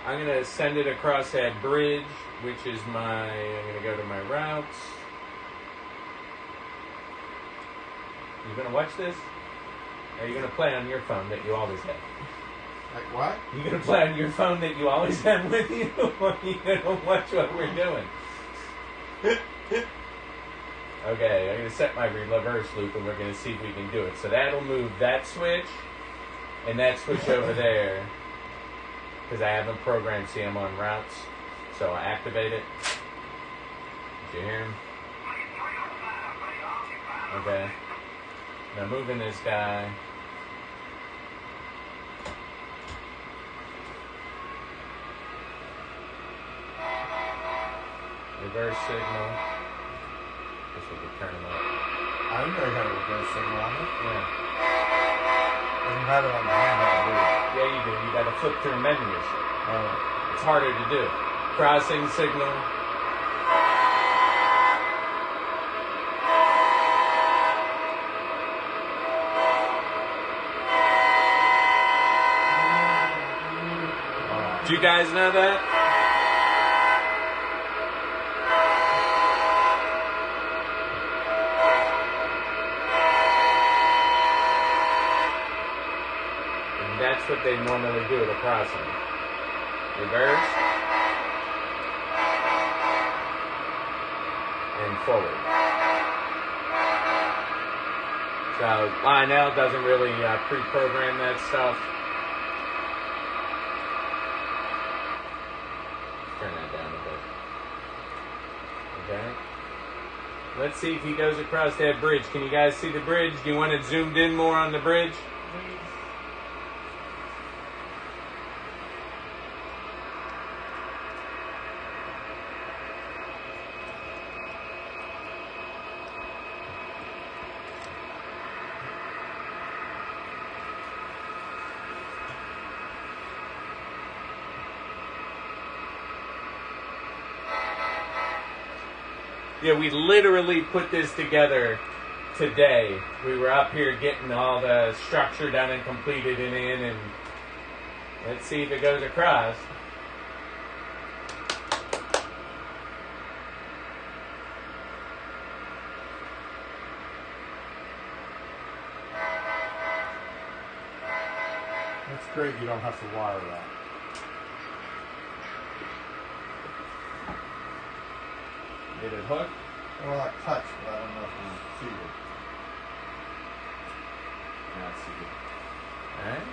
Speaker 2: I'm going to send it across that bridge, which is I'm going to go to my routes. You going to watch this? Or are you going to play on your phone that you always have?
Speaker 3: Like what?
Speaker 2: You going to play on your phone that you always have with you? Or are you going to watch what we're doing? Okay, I'm going to set my reverse loop and we're going to see if we can do it. So that'll move that switch and that switch over there. Because I haven't programmed S.T.E.M on routes. So I activate it. Did you hear him? Okay. Now moving this guy. Reverse signal. Guess we could turn him up.
Speaker 3: I didn't know you had a reverse signal on it.
Speaker 2: Yeah.
Speaker 3: You have it on the handheld, do you?
Speaker 2: Yeah, you do. You got to flip through menus.
Speaker 3: Oh.
Speaker 2: It's harder to do. Crossing signal. Do you guys know that? And that's what they normally do at a crossing. Reverse. And forward. So Lionel doesn't really pre-program that stuff. Turn that down a bit. Okay. Let's see if he goes across that bridge. Can you guys see the bridge? Do you want it zoomed in more on the bridge? Yeah, we literally put this together today. We were up here getting all the structure done and completed and in, and let's see if it goes across.
Speaker 3: That's great. You don't have to wire that.
Speaker 2: Did it hook?
Speaker 3: Well, I touched, but I don't know if you see it.
Speaker 2: Let's see. All right.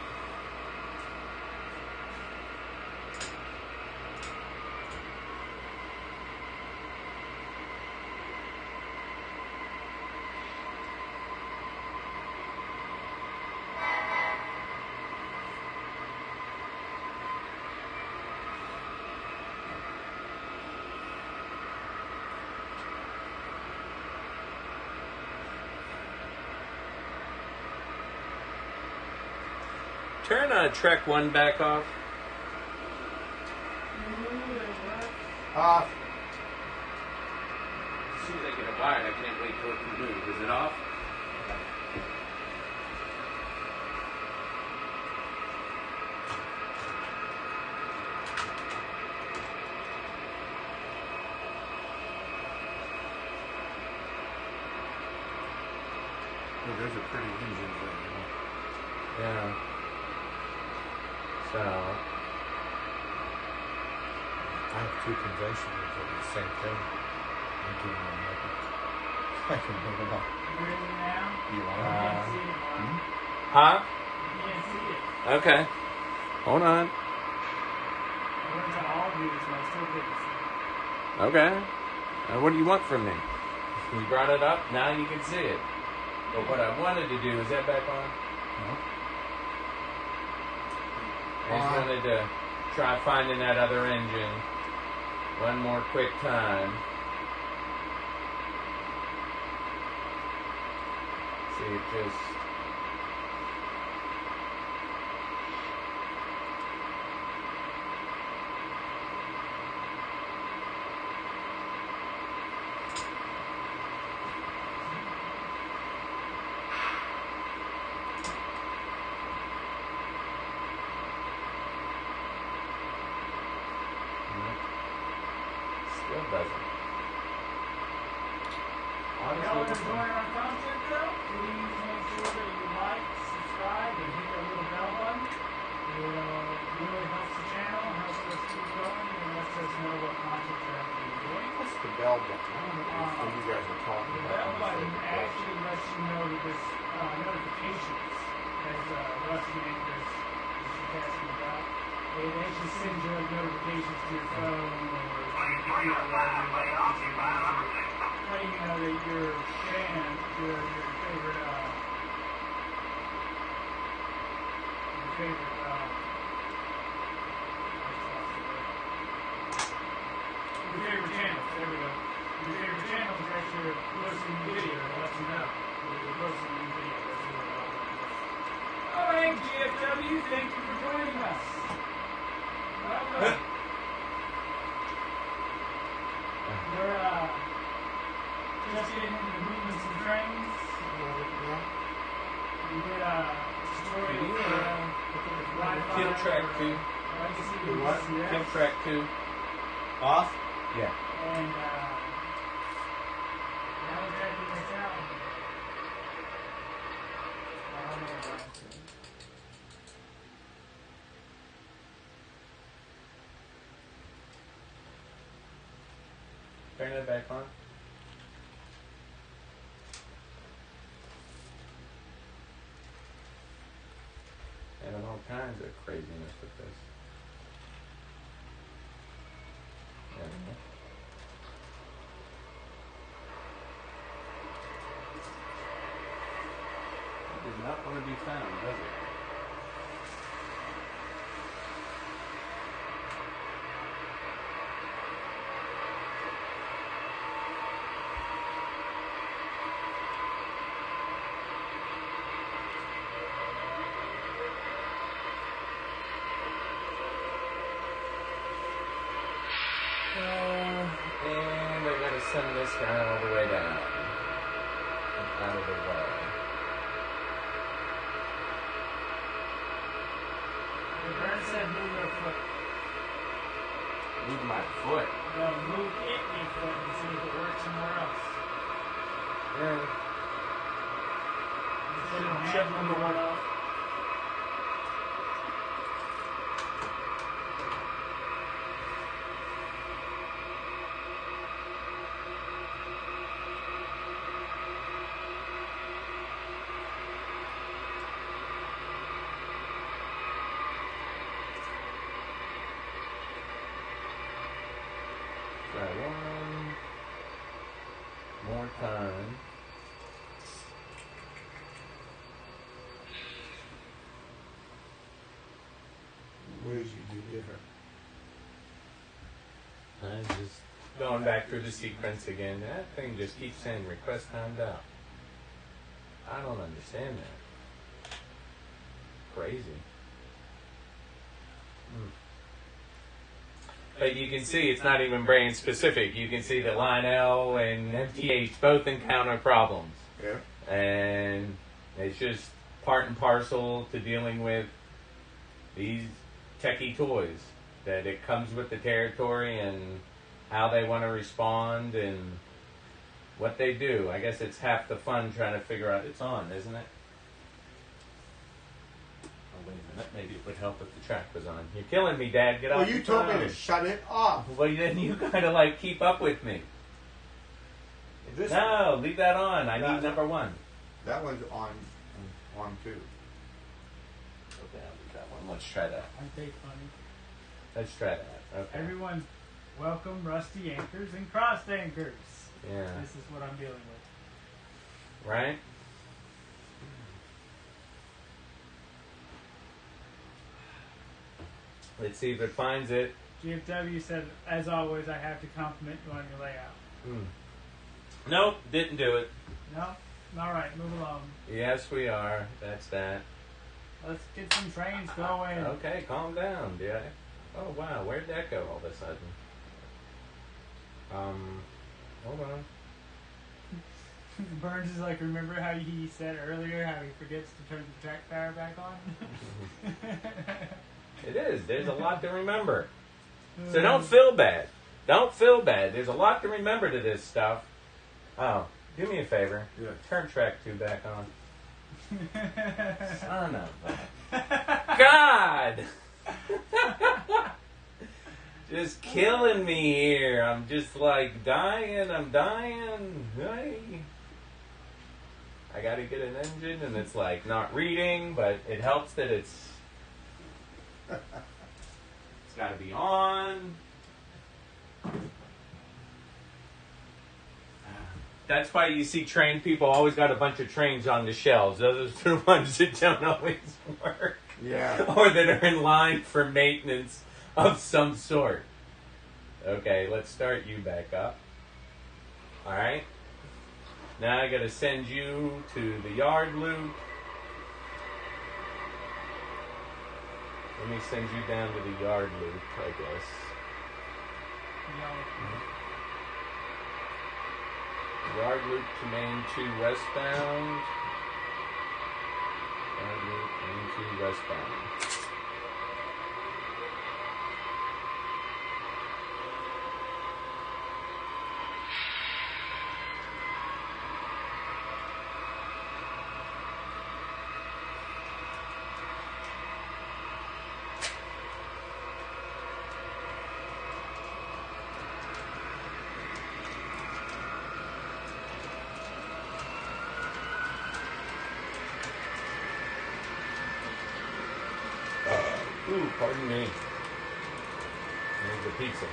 Speaker 2: Turn Trek 1 back off.
Speaker 3: Off.
Speaker 2: As soon as I get it wired, I can't wait till it can move. Is it off?
Speaker 3: Oh, there's a pretty engine right now.
Speaker 2: Yeah. So,
Speaker 3: I have two conventionals that are the same thing. I can move it up.
Speaker 1: Where is it now?
Speaker 3: You want
Speaker 1: You
Speaker 3: it?
Speaker 1: can't see it, Ron.
Speaker 2: huh?
Speaker 1: You can't see it.
Speaker 2: Okay. Hold on.
Speaker 1: I went to all views, and I still couldn't see it.
Speaker 2: Okay. What do you want from me? You brought it up. Now you can see it. But what I wanted to do is that back on.
Speaker 3: No.
Speaker 2: I just wanted to try finding that other engine one more quick time. See it just. Still doesn't.
Speaker 1: If y'all are enjoying our content, though, please make sure that you like, subscribe, and hit that little bell button. It really helps the channel, helps us keep going, and lets us know what content you're actually enjoying.
Speaker 3: What's the bell button? I don't know what you guys are talking
Speaker 1: The
Speaker 3: about.
Speaker 1: bell button actually lets you know that there's notifications, as Rusty Anchors is asking about. It actually sends you like notifications to your phone or to your computer or wherever you like to letting you know that your fan, your favorite your favorite channels, there we go. Your favorite channels are actually posting a video that lets you know that you're posting a new video. That's what the bell button does. Oh, hey, GFW, thank you for joining us. Welcome. We're just getting into the movements and trains. We did a tutorial for Wi-Fi.
Speaker 2: Kill track 2.
Speaker 1: legacy
Speaker 3: Do what?
Speaker 1: DCS.
Speaker 2: Kill track 2.
Speaker 3: Off?
Speaker 2: Yeah.
Speaker 1: And that was checking this out. I don't know what I'm doing.
Speaker 2: Turn it back on. And all kinds of craziness with this. There we go. It did not want to be found, does it? And I gotta send this guy all the way down. Out of the way.
Speaker 1: The bird said move your foot.
Speaker 2: Move my foot.
Speaker 1: No, move your foot and see if it works somewhere else.
Speaker 2: Yeah.
Speaker 1: Instead of
Speaker 2: Check
Speaker 1: hand
Speaker 2: number
Speaker 1: moving
Speaker 2: 1 off. Try one more time.
Speaker 3: What did you do different?
Speaker 2: I'm just going back through the sequence again. That thing just keeps saying request timed out. I don't understand that. Crazy. But you can see it's not even brand specific. You can see that Lionel and MTH both encounter problems.
Speaker 3: Yeah.
Speaker 2: And it's just part and parcel to dealing with these techie toys. That it comes with the territory and how they want to respond and what they do. I guess it's half the fun trying to figure out. It's on, isn't it? Oh, wait a minute. Maybe it would help if the track was on. You're killing me, Dad. Get off
Speaker 3: Well,
Speaker 2: your
Speaker 3: you told me
Speaker 2: phone.
Speaker 3: to shut it off.
Speaker 2: Well, then you gotta like keep up with me.
Speaker 3: Is this
Speaker 2: No, leave that on. I
Speaker 3: No.
Speaker 2: need number one.
Speaker 3: That one's on too.
Speaker 2: Okay, I'll leave that one. Let's try that.
Speaker 1: Aren't they funny?
Speaker 2: Let's try that. Okay.
Speaker 1: Everyone, welcome rusty anchors and crossed anchors.
Speaker 2: Yeah.
Speaker 1: This is what I'm dealing with.
Speaker 2: Right? Let's see if it finds it.
Speaker 1: GFW said, as always, I have to compliment you on your layout.
Speaker 2: Nope, didn't do it.
Speaker 1: No? All right, move along.
Speaker 2: Yes, we are. That's that.
Speaker 1: Let's get some trains going.
Speaker 2: Okay, calm down, dear. Oh, wow. Where'd that go all of a sudden? Hold on.
Speaker 1: Burns is like, remember how he said earlier how he forgets to turn the track power back on?
Speaker 2: It is. There's a lot to remember. So don't feel bad. Don't feel bad. There's a lot to remember to this stuff. Oh, do me a favor.
Speaker 3: Yeah.
Speaker 2: Turn track 2 back on. Son of a... God! Just killing me here. I'm just like dying. I'm dying. Hey. I gotta get an engine and it's like not reading, but it helps that it's gotta be on. That's why you see trained people always got a bunch of trains on the shelves. Those are the ones that don't always work.
Speaker 3: Yeah.
Speaker 2: Or that are in line for maintenance of some sort. Okay, let's start you back up. Alright. Now I gotta send you to the yard loop. Let me send you down to the yard loop, I guess. Yard loop to main 2 westbound. Yard loop, main 2 westbound. Ooh, pardon me. Here's the pizza.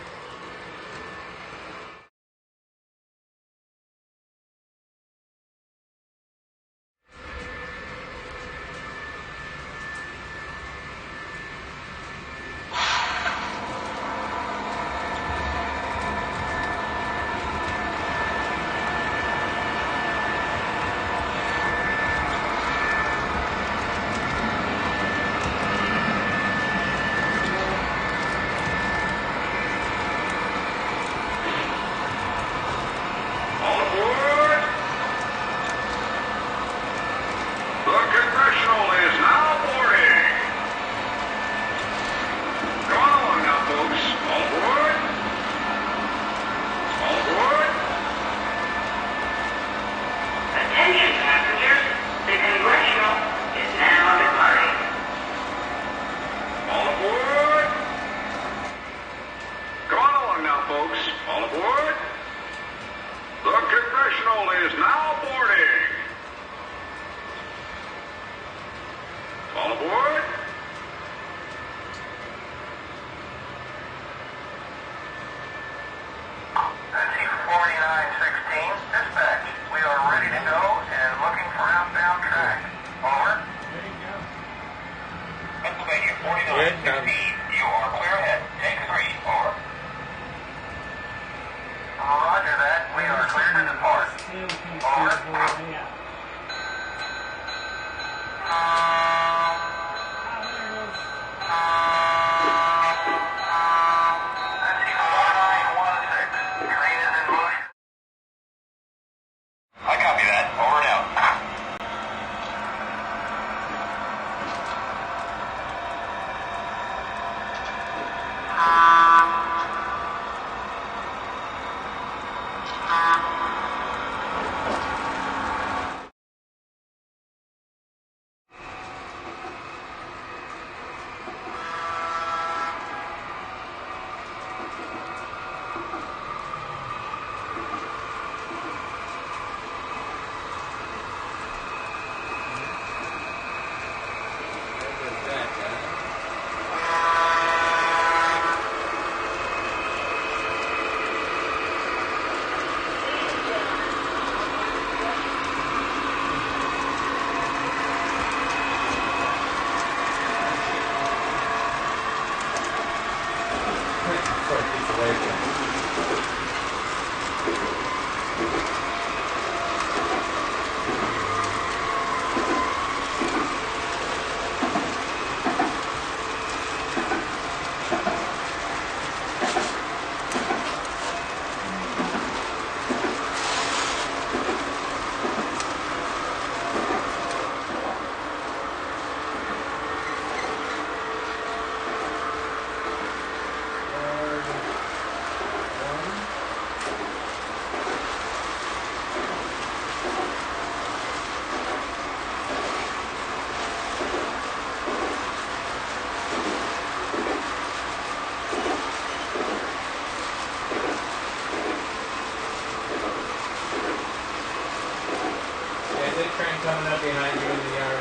Speaker 2: train coming up behind you in the yard?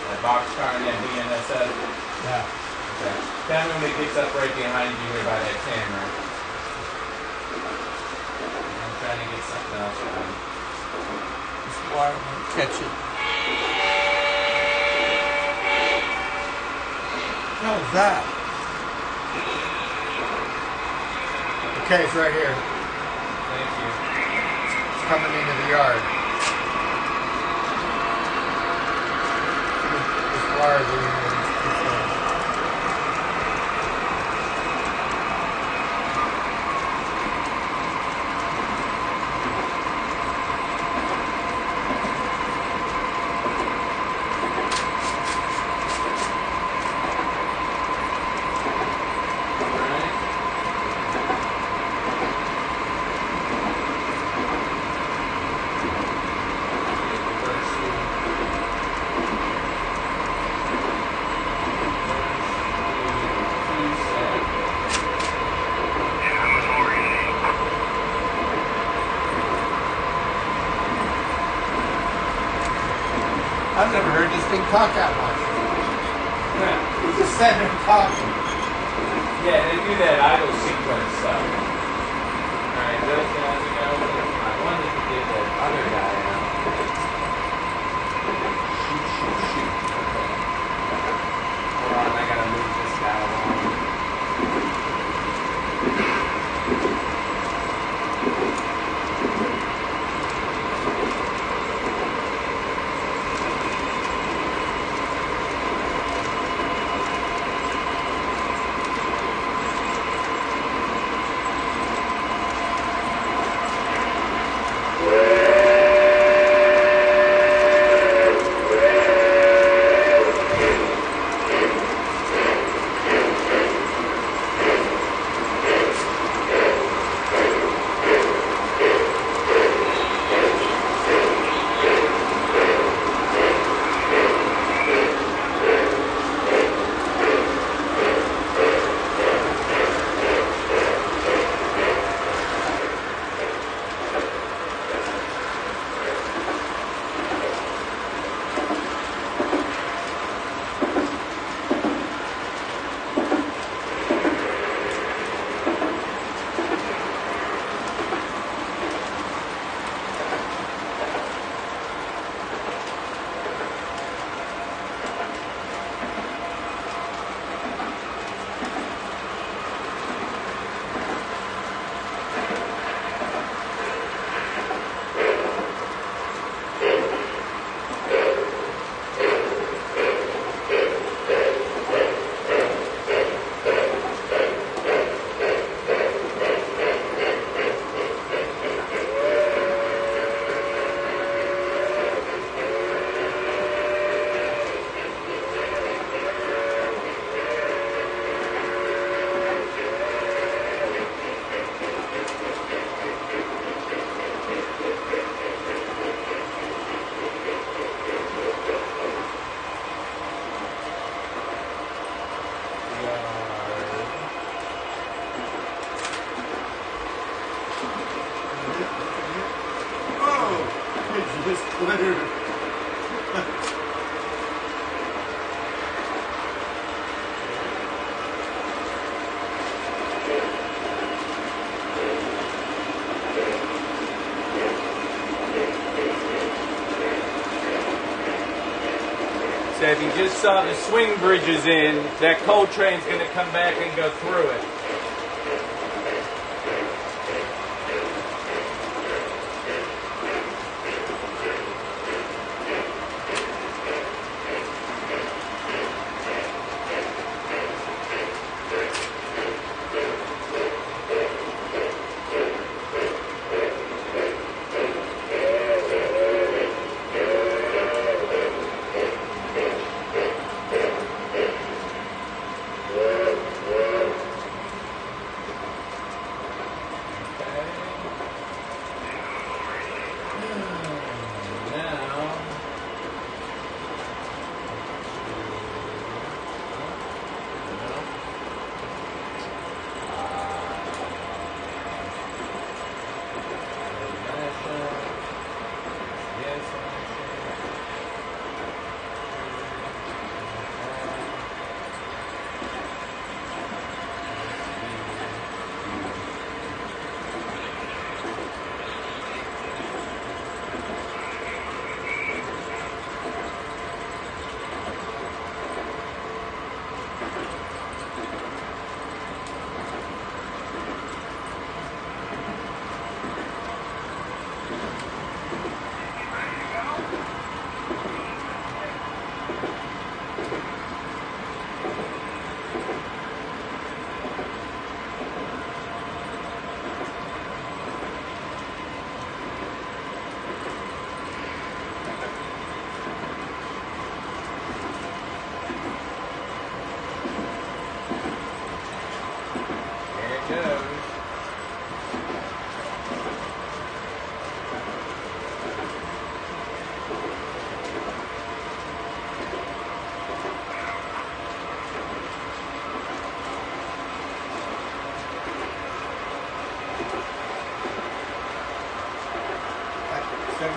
Speaker 2: That boxcar and that BNSF?
Speaker 1: Yeah.
Speaker 2: Okay. Tell me when it gets up right behind you here by that camera. I'm trying to get something else done.
Speaker 4: This wire won't catch it. What was that?
Speaker 3: Okay, it's right here.
Speaker 2: Thank you.
Speaker 3: It's coming into the yard. This wire is leading to this thing. I've never heard this thing talk that much. It's just sitting there talking.
Speaker 2: Yeah, they do that idle sequence stuff. Alright, those guys are going. I wanted to get that other guy out. Shoot. Okay. Hold on, I gotta move this guy along.
Speaker 3: Just cleared.
Speaker 2: So if you just saw the swing bridges in, that coal train's going to come back and go through it.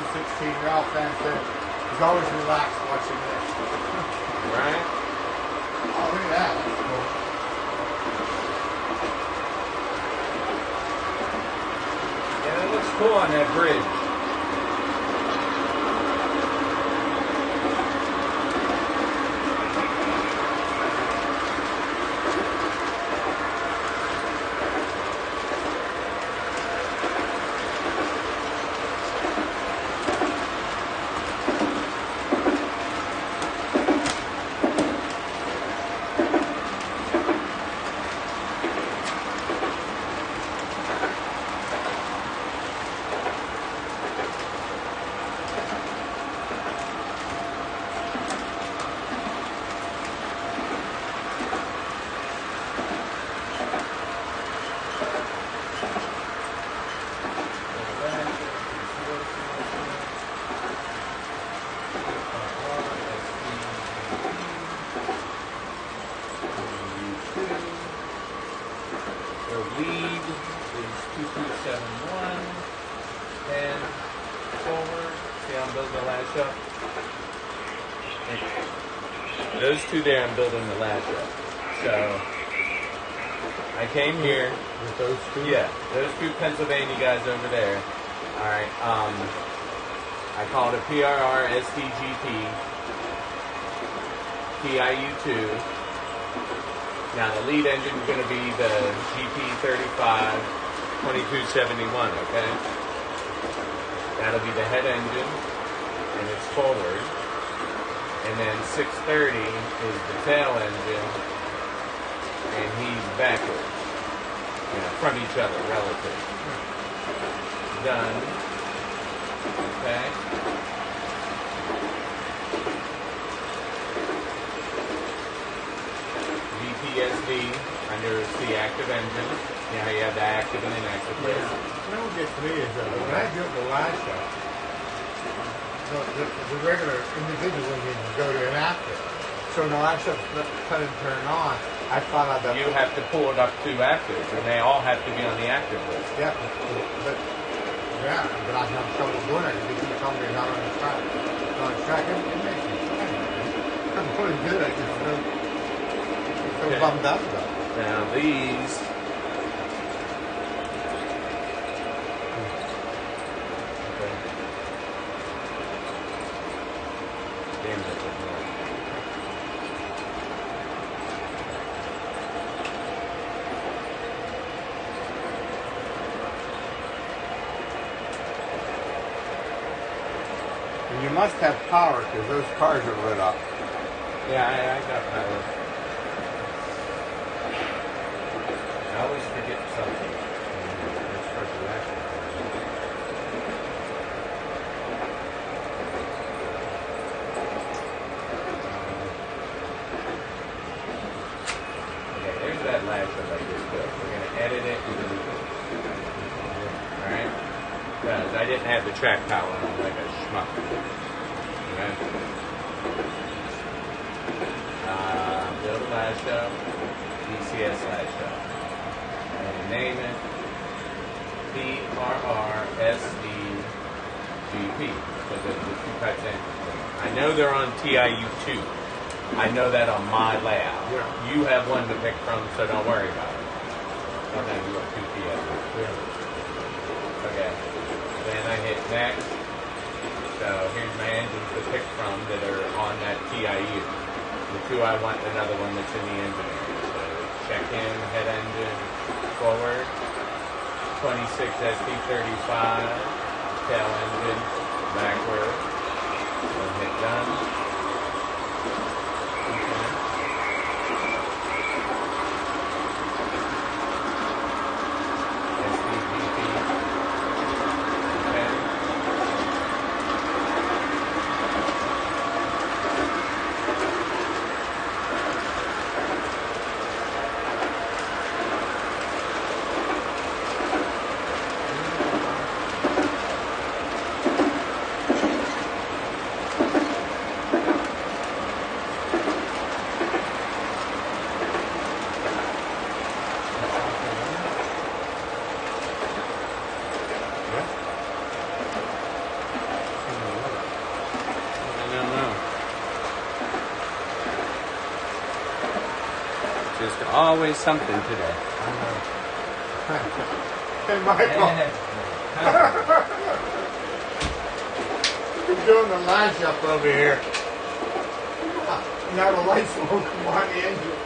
Speaker 3: 2016 Ralph fan said he's always relaxed watching this.
Speaker 2: Right?
Speaker 3: Oh, look at that. That's cool.
Speaker 2: Yeah, that looks cool on that bridge. Lead is 2271, and forward. See, I'm building the lash up. Those two there, I'm building the lash up. So I came here
Speaker 3: With those two?
Speaker 2: Yeah, those two Pennsylvania guys over there. All right. I call it a PRR SDGP TIU2. Now the lead engine is going to be the GP35 2271. Okay. That'll be the head engine, and it's forward. And then 630 is the tail engine, and he's backward. You know, from each other, relative. Done. Okay. VPSD under the active engine. You know how you have the active and inactive
Speaker 3: Yeah.
Speaker 2: list.
Speaker 3: You know what gets me is when I built the lash up, the regular individual engine would go to inactive. So when the lash up cut and turn on, I found out that
Speaker 2: You have to pull it up to active, and they all have to be on the active list.
Speaker 3: yeah, but I have trouble doing it because you told me not on the track. On the track, it makes me fine. I'm really good. I just so
Speaker 2: Okay.
Speaker 3: bummed out about it.
Speaker 2: Now these. Okay. Damn it, that's more.
Speaker 3: And you must have power because those cars are lit up.
Speaker 2: Yeah, I got power. I always forget something. Let's start the last one. Okay, there's that last one I just built. We're going to edit it and delete it. Alright? Because I didn't have the track power on like a schmuck. Okay? Build a lash up. DCS lash up. And name it PRRSDGP. So the two types in. I know they're on TIU2. I know that on my layout.
Speaker 3: Yeah.
Speaker 2: You have one to pick from, so don't worry about it. Don't have to do a 2PS.
Speaker 3: Yeah.
Speaker 2: Okay. Then I hit next. So here's my engines to pick from that are on that TIU. The two I want another one that's in the engine area. So check in, head engine, forward, 26 SP35, tail engine, backward, and hit done. Okay. SDGP. Okay. Always something today.
Speaker 3: Hey, Michael. We're doing the line up over here. Now the lights won't come on the engine.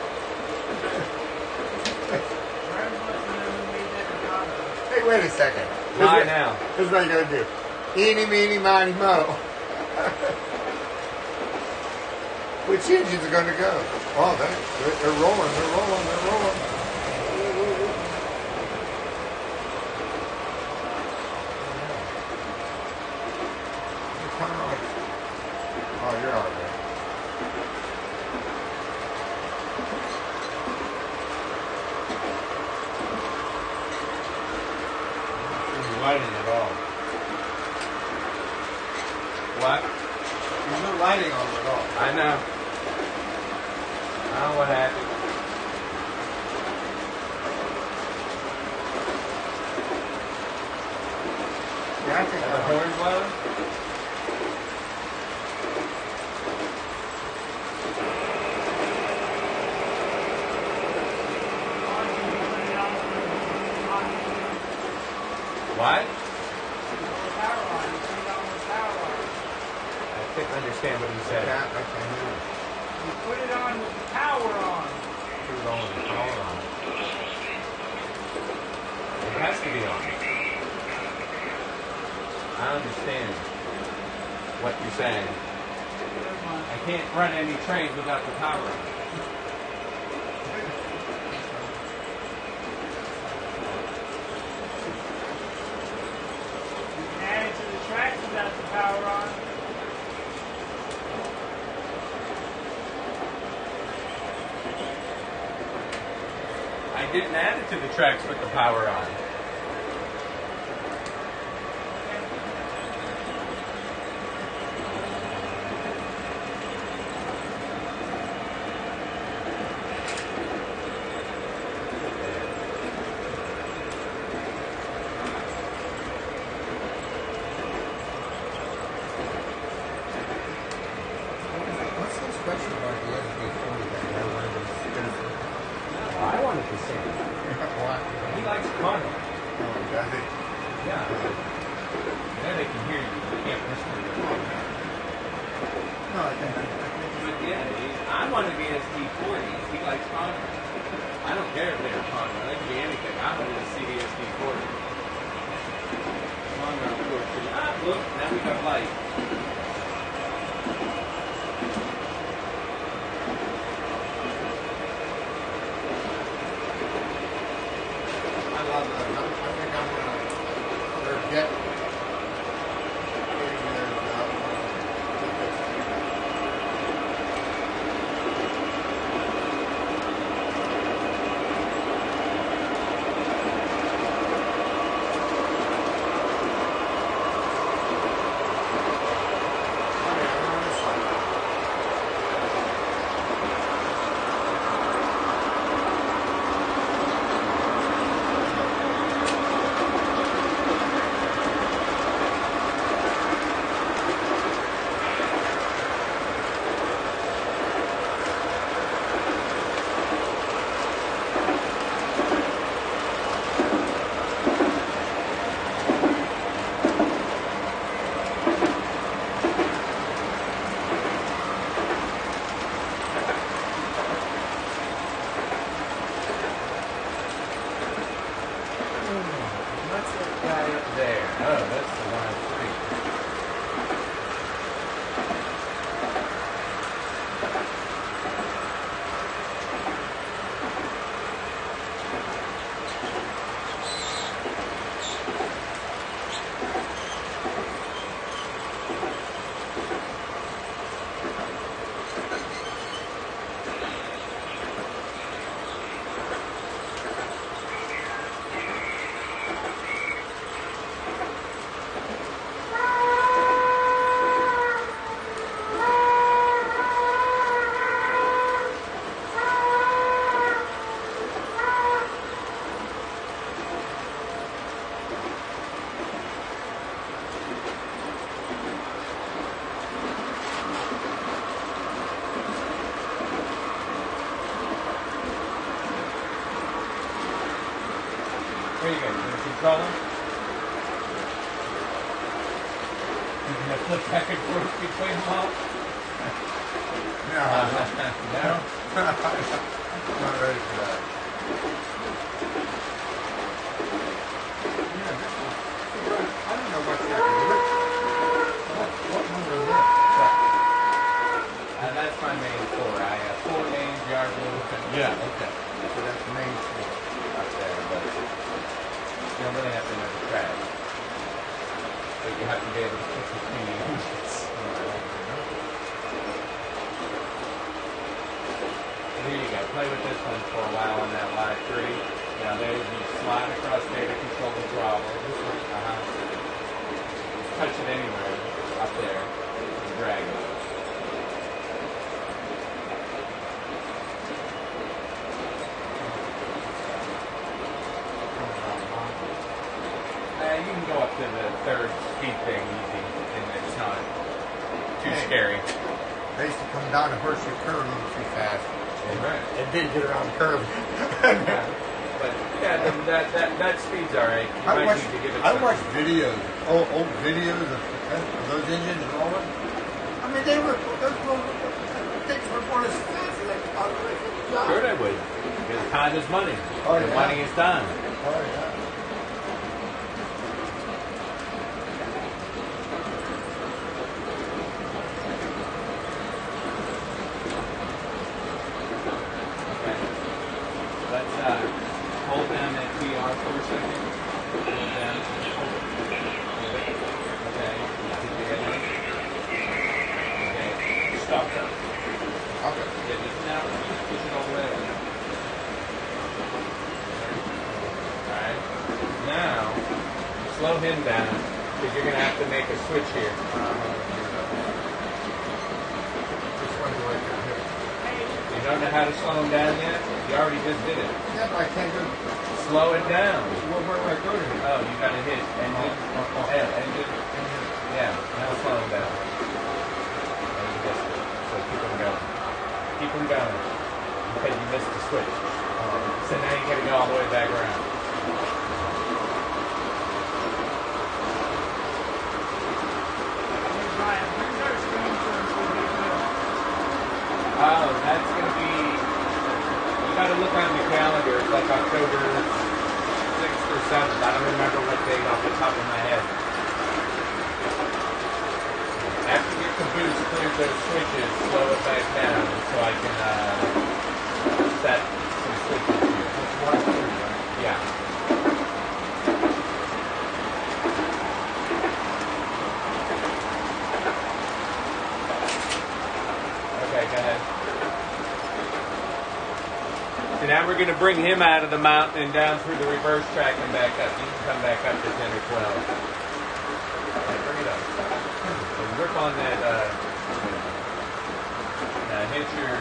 Speaker 3: Hey, wait a second.
Speaker 2: Why now?
Speaker 3: This is what you gotta do. Eeny, meeny, miny, mo. Which engines are gonna go? Oh, they're rolling, they're rolling, they're rolling. They're coming on. Oh, you're all right. Lighting at all.
Speaker 2: What?
Speaker 3: There's no lighting on it at all.
Speaker 2: I know. I don't know what happened.
Speaker 3: Yeah, I think
Speaker 2: The
Speaker 3: that's
Speaker 2: horn blowing? What? I couldn't understand what you said.
Speaker 3: I can't hear it.
Speaker 1: You put it on with the power on.
Speaker 2: Put it on with the power on. It has to be on. I understand what you're saying. I can't run any trains without the power on.
Speaker 1: Add it to the tracks without the power on.
Speaker 2: I didn't add it to the tracks with the power on.
Speaker 3: What's so special about the SD40 that everyone is citizen?
Speaker 2: I wanted to see it.
Speaker 3: Why?
Speaker 2: He likes fun.
Speaker 3: Oh, does it?
Speaker 2: Yeah. There they can hear you. You can't listen to your phone.
Speaker 3: No, I think
Speaker 2: But yeah, I want to be ST40s. He likes Conroe. I don't care if they're Conroe. They can be anything. I wanted to see the ST40. Conroe, of course. Ah, look, now we got light.
Speaker 3: I love that. I think I'm gonna forget.
Speaker 2: controller? You can flip back and forth between them all?
Speaker 3: No,
Speaker 2: No.
Speaker 3: I'm not ready for that. Yeah, I don't know what's happening. What number is this?
Speaker 2: That's my main floor. I have 4 mains, yard room.
Speaker 3: Yeah, okay. So that's the main floor.
Speaker 2: Up there, but you don't really have to know the track. But you have to be able to pick the key units. Here you go. Play with this one for a while on that live 3. Now there you slide across data control the throttle. Touch it anywhere up there and drag it. You can go up to the 3rd speed thing easy, and it's not too scary.
Speaker 3: I used to come down a horseshoe curve a little too fast.
Speaker 2: Right.
Speaker 3: It did get around the curve.
Speaker 2: Yeah. But yeah, that speed's alright. You
Speaker 3: I
Speaker 2: might need to give it
Speaker 3: watched
Speaker 2: some.
Speaker 3: videos, old videos of those engines rolling. I mean, those things were going as fast as they could.
Speaker 2: Sure they would. Because time is money.
Speaker 3: Oh,
Speaker 2: and
Speaker 3: yeah.
Speaker 2: money is time.
Speaker 3: Oh, yeah.
Speaker 2: Hold down that PR for a second. Hold down. Okay. Okay. Stop that.
Speaker 3: Okay.
Speaker 2: Yeah, just now push it all the way. Alright. Now, slow him down, because you're going to have to make a switch here.
Speaker 3: Which one do I do here?
Speaker 2: You don't know how to slow him down yet? You already just did it.
Speaker 3: Yeah, but I can't go.
Speaker 2: Slow it down.
Speaker 3: Where do I go to here?
Speaker 2: Oh, you got to hit engine. Yeah, engine. Yeah, now slow him down. And you missed it. So keep him going. Keep him going. Because you missed the switch. So now you got to go all the way back around. Oh, that's going to be... You got to look on the calendar. It's like October 6th or 7th. I don't remember what date off the top of my head. After your caboose clears those switches, slow it back down so I can set some switches here. Yeah. Okay, go ahead. So now we're going to bring him out of the mountain and down through the reverse track and back up. You can come back up to 10 or 12. Okay, bring it up. And work on that, hit your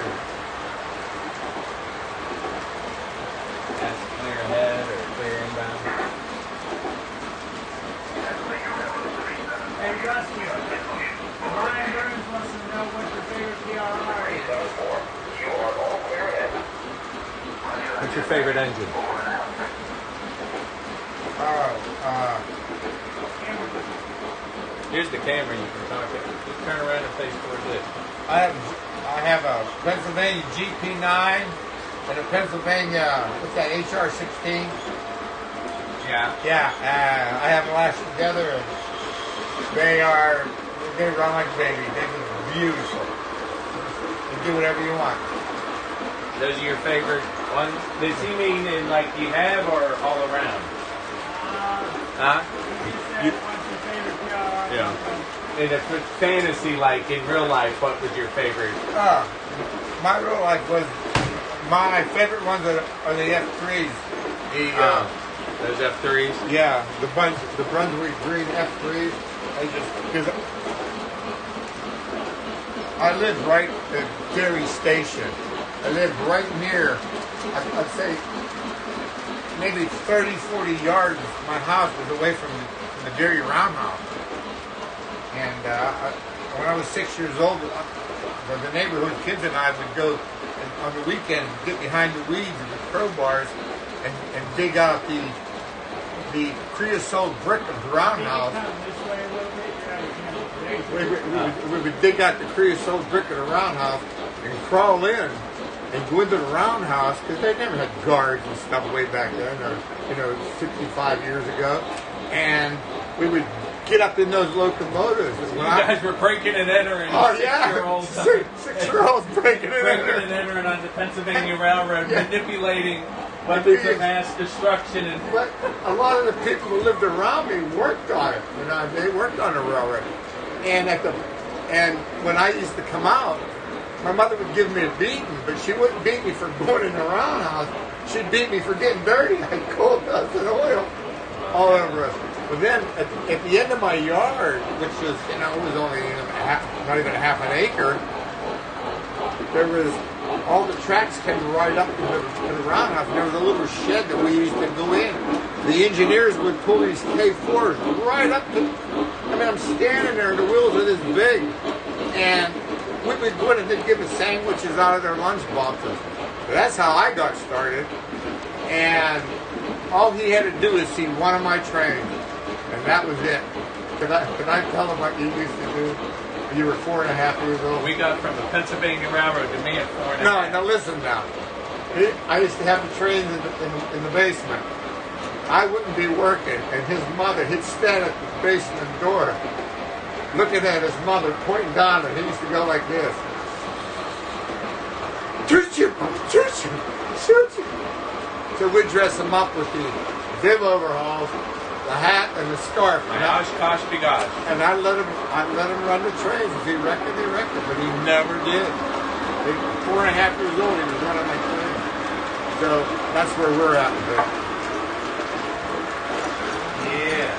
Speaker 2: clear ahead or clear inbound.
Speaker 1: Hey, Rusty, Brian Burns wants to know what your favorite PRR is.
Speaker 2: What's your favorite engine? Here's the camera you can talk to. Just turn around and face towards it.
Speaker 3: I have a Pennsylvania GP9 and a Pennsylvania, what's that, HR16?
Speaker 2: Yeah.
Speaker 3: Yeah, I have them lashed together, and they run like a baby. They look beautiful. You do whatever you want.
Speaker 2: Those are your favorite ones? Does he mean in like you have or all around? Huh?
Speaker 1: He said, what's your favorite PRR?
Speaker 2: Yeah. And if it's fantasy, like in real life, what was your favorite?
Speaker 3: My real life was, my favorite ones are the F3s.
Speaker 2: Those F3s?
Speaker 3: Yeah, the Brunswick Green F3s. Because I live right at Dairy Station. I live right near, I'd say, maybe 30, 40 yards. My house was away from the dairy roundhouse. And when I was 6 years old, the neighborhood kids and I would go on the weekend, get behind the weeds and the crowbars and dig out the the creosote brick of the roundhouse.
Speaker 1: This way a little bit. You're out of
Speaker 3: We would dig out the creosote brick of the roundhouse and crawl in and go into the roundhouse because they never had guards and stuff way back then, or 65 years ago. And we would get up in those locomotives.
Speaker 2: You guys were breaking and entering.
Speaker 3: Oh yeah,
Speaker 2: 6-year-olds
Speaker 3: breaking and
Speaker 2: and entering on the Pennsylvania Railroad, manipulating weapons of mass destruction.
Speaker 3: But a lot of the people who lived around me worked on it. They worked on the railroad. And when I used to come out, my mother would give me a beating, but she wouldn't beat me for going in the roundhouse. She'd beat me for getting dirty. I had coal dust and oil all over us. But then at the end of my yard, which was, it was only not even half an acre, there was, all the tracks came right up to the roundhouse. And there was a little shed that we used to go in. The engineers would pull these K4s right up to, I'm standing there and the wheels are this big. And we would go in and they'd give us sandwiches out of their lunch boxes. But that's how I got started. And all he had to do is see one of my trains. And that was it. Could I tell him what you used to do when you were 4.5 years old?
Speaker 2: We got from the Pennsylvania Railroad to me at 4.5.
Speaker 3: No, listen now. I used to have the trains in the basement. I wouldn't be working, and his mother, he'd stand at the basement door, looking at his mother, pointing down, and he used to go like this. Shoot you! Shoot you! Shoot you! So we'd dress him up with the bib overalls, the hat, and the scarf.
Speaker 2: Oshkosh begosh.
Speaker 3: And I let him run the trains. If he wrecked it, but he never did. 4.5 years old, he was running my train. So that's where we're at today.
Speaker 2: Yeah.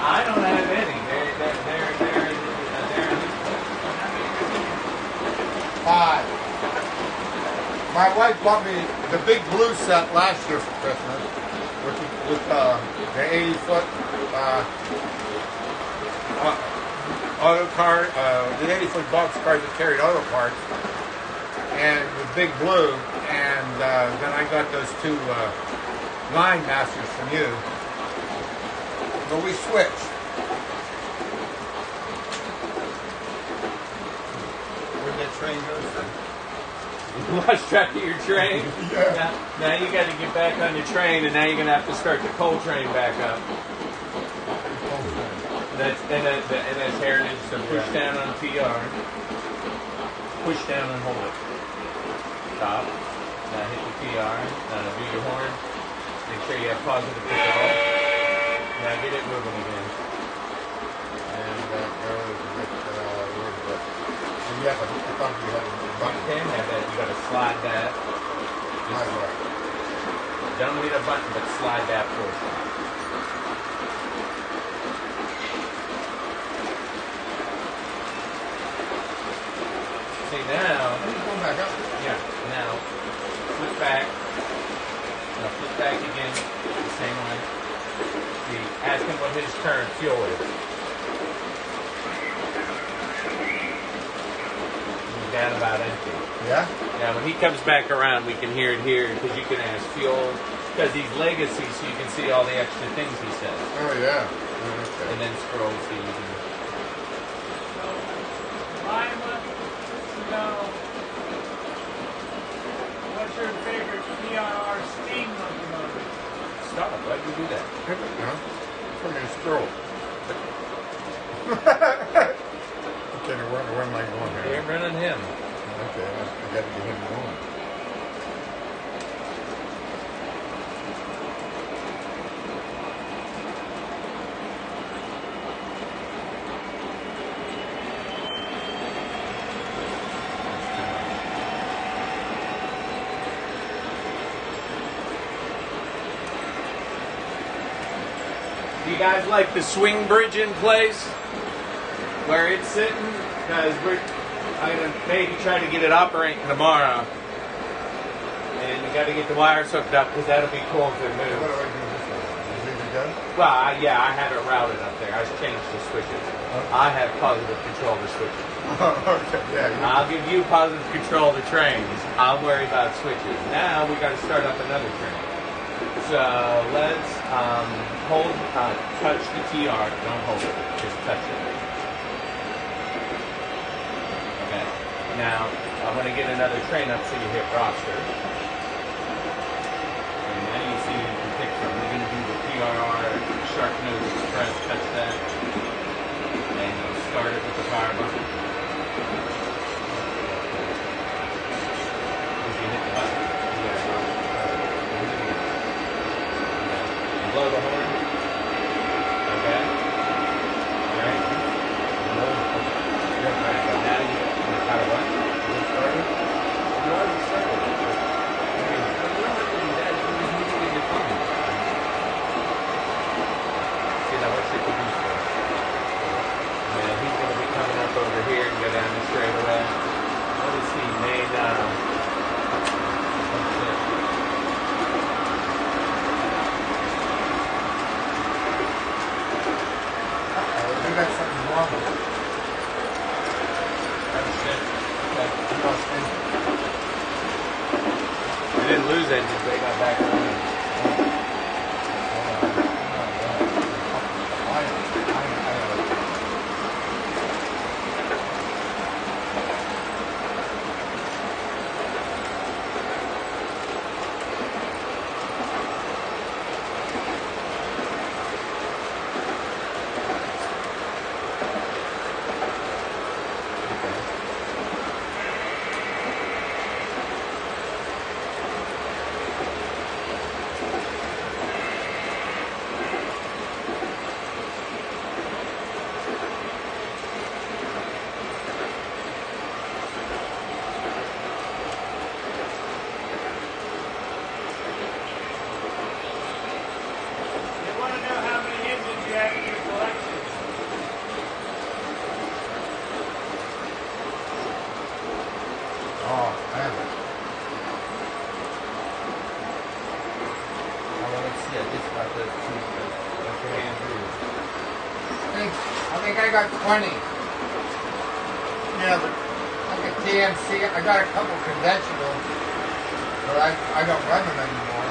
Speaker 2: I don't have any. They're
Speaker 3: 5. My wife bought me the big blue set last year for Christmas, with the 80-foot auto car, the 80-foot box car that carried auto parts, and the big blue. And then I got those 2 line masters from you. But we switched. Where'd that train go, son?
Speaker 2: You lost track of your train?
Speaker 3: Yeah.
Speaker 2: Now you got to get back on your train, and now you're going to have to start the coal train back up. And that's heritage, so push down on PR. Push down and hold it. Stop. Now hit the PR. Now do your horn. Make sure you have positive control. Now get it moving again.
Speaker 3: And that goes with and you have I thought you had a button.
Speaker 2: You can have that. You got to slide that. Don't hit a button, but slide that portion. See now.
Speaker 3: Going back up.
Speaker 2: Yeah. Now flip back. Now flip back again the same way. See, ask him what his current fuel is. He's down about empty.
Speaker 3: Yeah?
Speaker 2: Now, when he comes back around, we can hear it here because you can ask fuel. Because he's legacy, so you can see all the extra things he says.
Speaker 3: Oh, yeah. Okay.
Speaker 2: And then scrolls these. And
Speaker 1: what's your favorite PRR steam locomotive?
Speaker 2: stop. Why'd you do that?
Speaker 3: I don't know. I'm going to scroll. Okay, where am I going here?
Speaker 2: You're running him.
Speaker 3: Okay, I got to get him going.
Speaker 2: Do you guys like the swing bridge in place where it's sitting? Because I'm going to maybe try to get it operating tomorrow. And you got to get the wires hooked up because that'll be cool if it
Speaker 3: What do
Speaker 2: moves.
Speaker 3: I do this one? Just leave it does?
Speaker 2: Well, yeah, I have it routed up there. I changed the switches. I have positive control of the switches.
Speaker 3: Okay, yeah.
Speaker 2: I'll give you positive control of the trains. I'll worry about switches. Now we got to start up another train. So let's touch the TR. Don't hold it. Just touch it. Okay. Now I'm going to get another train up so you hit roster. And now you see the picture. We're going to do the PRR shark nose express. Touch that. And you'll start it with the power button. Blow the horn. Okay. All right. Now you got to what? Is it started? You already started it. Okay. But you don't have to do that. You can just move it with your phone. See, now what's your produce for? Yeah, he's going to be coming up over here and go down the straightaway. What is he made? What's it?
Speaker 3: We got something wrong with it.
Speaker 2: Oh shit. Okay.
Speaker 3: We lost engine.
Speaker 2: They didn't lose engines, they got back running.
Speaker 3: I think I got 20. Yeah, but like a TMC, I got a couple conventionals, but I don't run them anymore.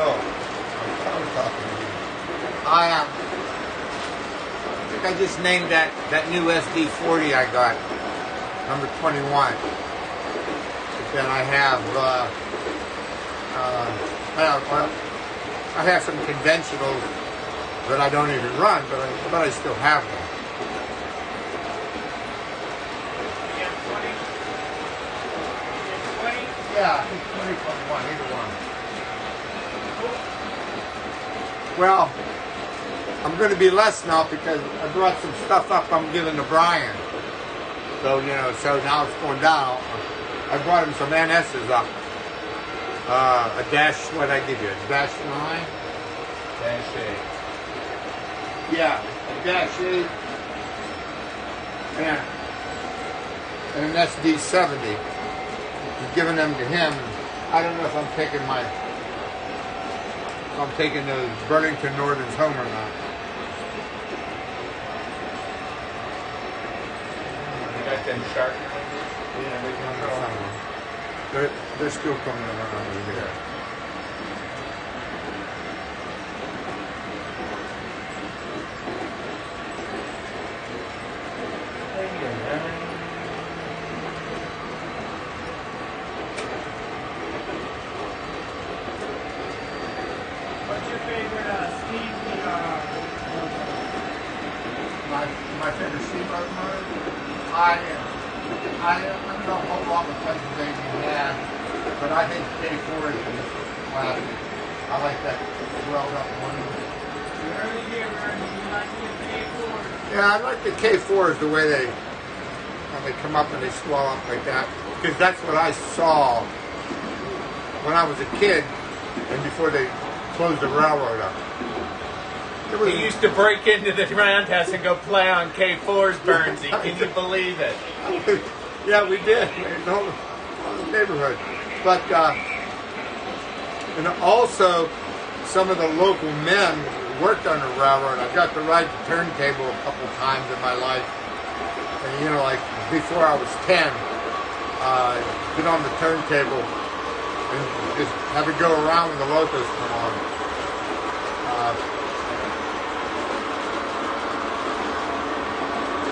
Speaker 3: Oh, I was talking to you. I think I just named that new SD40 I got, number 21. But then I have, I have some conventionals that I don't even run, but I still have them. Yeah, I think 2021, either one. Well, I'm going to be less now because I brought some stuff up I'm giving to Brian. So, so now it's going down. I brought him some NS's up. A dash, what I give you? A dash 9?
Speaker 2: Dash 8.
Speaker 3: Yeah, a dash 8. And an SD70. I'm giving them to him. I don't know if I'm taking those Burlington Northerns home or not.
Speaker 2: You got them sharp?
Speaker 3: Yeah, they come somewhere. They're still coming around over here.
Speaker 1: What's your favorite steam
Speaker 3: My favorite steam locomotive? I don't know how long the Pennsylvania had, but I think K4 is classic. I like that swelled up one.
Speaker 1: You heard it here, Bernie. You like the K4?
Speaker 3: Yeah, I like the K4s the way when they come up and they swell up like that, because that's what I saw when I was a kid and before they closed the railroad up.
Speaker 2: He used to break into the roundhouse and go play on K4s, Bernsey. Can you believe it?
Speaker 3: Yeah, we did. The whole neighborhood. But And also, some of the local men who worked on the railroad. I got to ride the turntable a couple times in my life. And you know, like before I was 10, get on the turntable and just have it go around when the locos come on.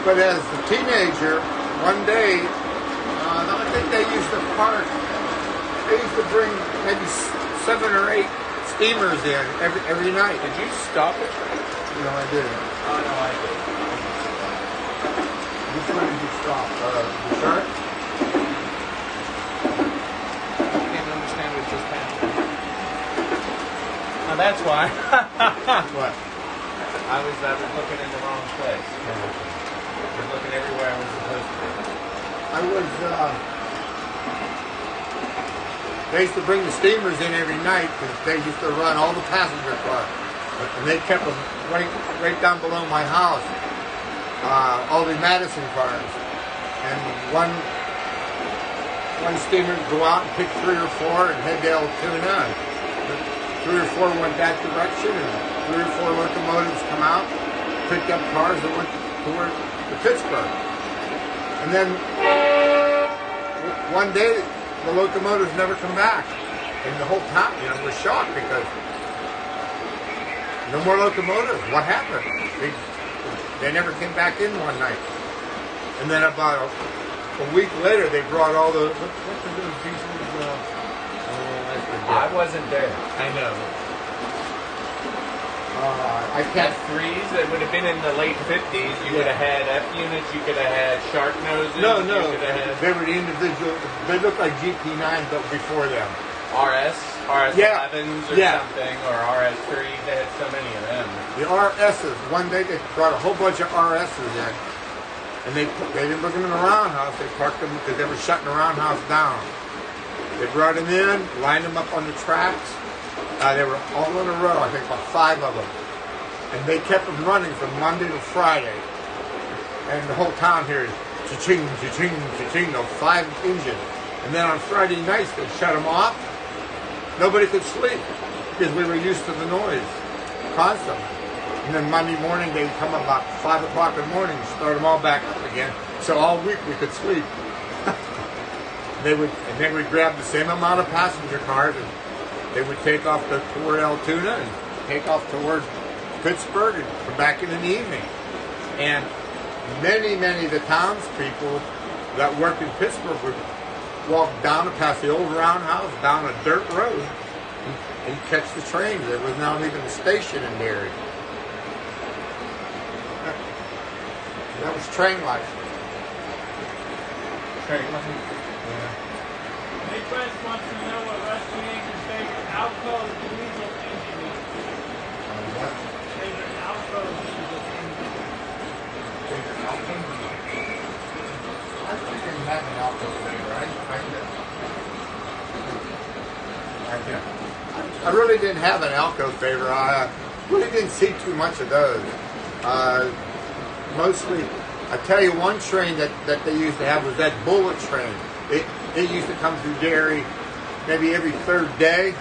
Speaker 3: But as a teenager, one day, I think they used to park. They used to bring maybe 7 or 8 steamers in every night.
Speaker 2: Did you stop the train?
Speaker 3: No, I didn't.
Speaker 2: Oh, no, I did.
Speaker 3: Which one did you stop? The shark?
Speaker 2: I can't understand what just happened. Oh, that's why.
Speaker 3: What?
Speaker 2: I was looking in the wrong place. I was looking everywhere I was supposed to be.
Speaker 3: I was, they used to bring the steamers in every night because they used to run all the passenger cars. And they kept them right down below my house. All the Madison cars. And one steamer would go out and pick 3 or 4 and head to Altoona. 3 or 4 went that direction, and 3 or 4 locomotives come out, picked up cars that went toward Pittsburgh. And then one day the locomotives never come back. And the whole town, was shocked because no more locomotives. What happened? They never came back in one night. And then about a week later, they brought all the what were those diesels?
Speaker 2: I wasn't there. I know.
Speaker 3: I can't.
Speaker 2: F3s, that would have been in the late 50s. You would have had F units, you could have had shark noses.
Speaker 3: No.
Speaker 2: You could have had
Speaker 3: They were the individual. They looked like GP9s, but before them.
Speaker 2: RS11s
Speaker 3: Yeah.
Speaker 2: or something, or RS3s. They had so many of them.
Speaker 3: The RSs. One day they brought a whole bunch of RSs in, and they didn't put them in the roundhouse. They parked them because they were shutting the roundhouse down. They brought them in, lined them up on the tracks. They were all in a row. I think about 5 of them, and they kept them running from Monday to Friday. And the whole town here is cha-ching, cha-ching, cha-ching. Those 5 engines. And then on Friday nights they shut them off. Nobody could sleep because we were used to the noise constantly. And then Monday morning they'd come about 5 o'clock in the morning and start them all back up again. So all week we could sleep. They would grab the same amount of passenger cars and they would take off toward Altoona and take off toward Pittsburgh and come back in the evening. And many of the townspeople that worked in Pittsburgh would walk down past the old roundhouse down a dirt road and catch the trains. There was not even a station in Derry. That was train life.
Speaker 2: Train life.
Speaker 1: Midwest wants to know what Rusty Anchor's favorite alcove diesel engine is.
Speaker 3: What?
Speaker 1: Favorite alcove diesel engine.
Speaker 3: I didn't have an alcove flavor. I really didn't have an alcove favor. I really didn't see too much of those. Mostly, I tell you, one train that they used to have was that bullet train. It used to come through Derry maybe every 3rd day,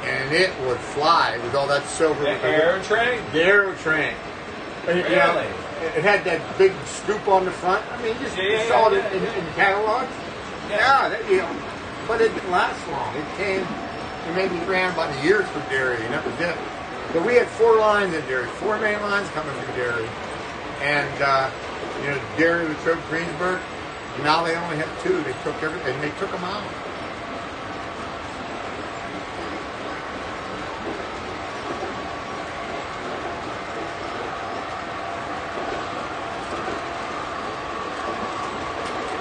Speaker 3: and it would fly with all that silver.
Speaker 2: The aero train?
Speaker 3: The aero train. And,
Speaker 2: Really?
Speaker 3: It had that big scoop on the front. I mean, you saw it in catalogs. Yeah, but it didn't last long. It maybe ran about a year through Derry, and that was it. But we had 4 lines in Derry, 4 main lines coming through Derry. And, Derry, Latrobe, Greensburg. Now they only have 2. They took everything, and they took them out.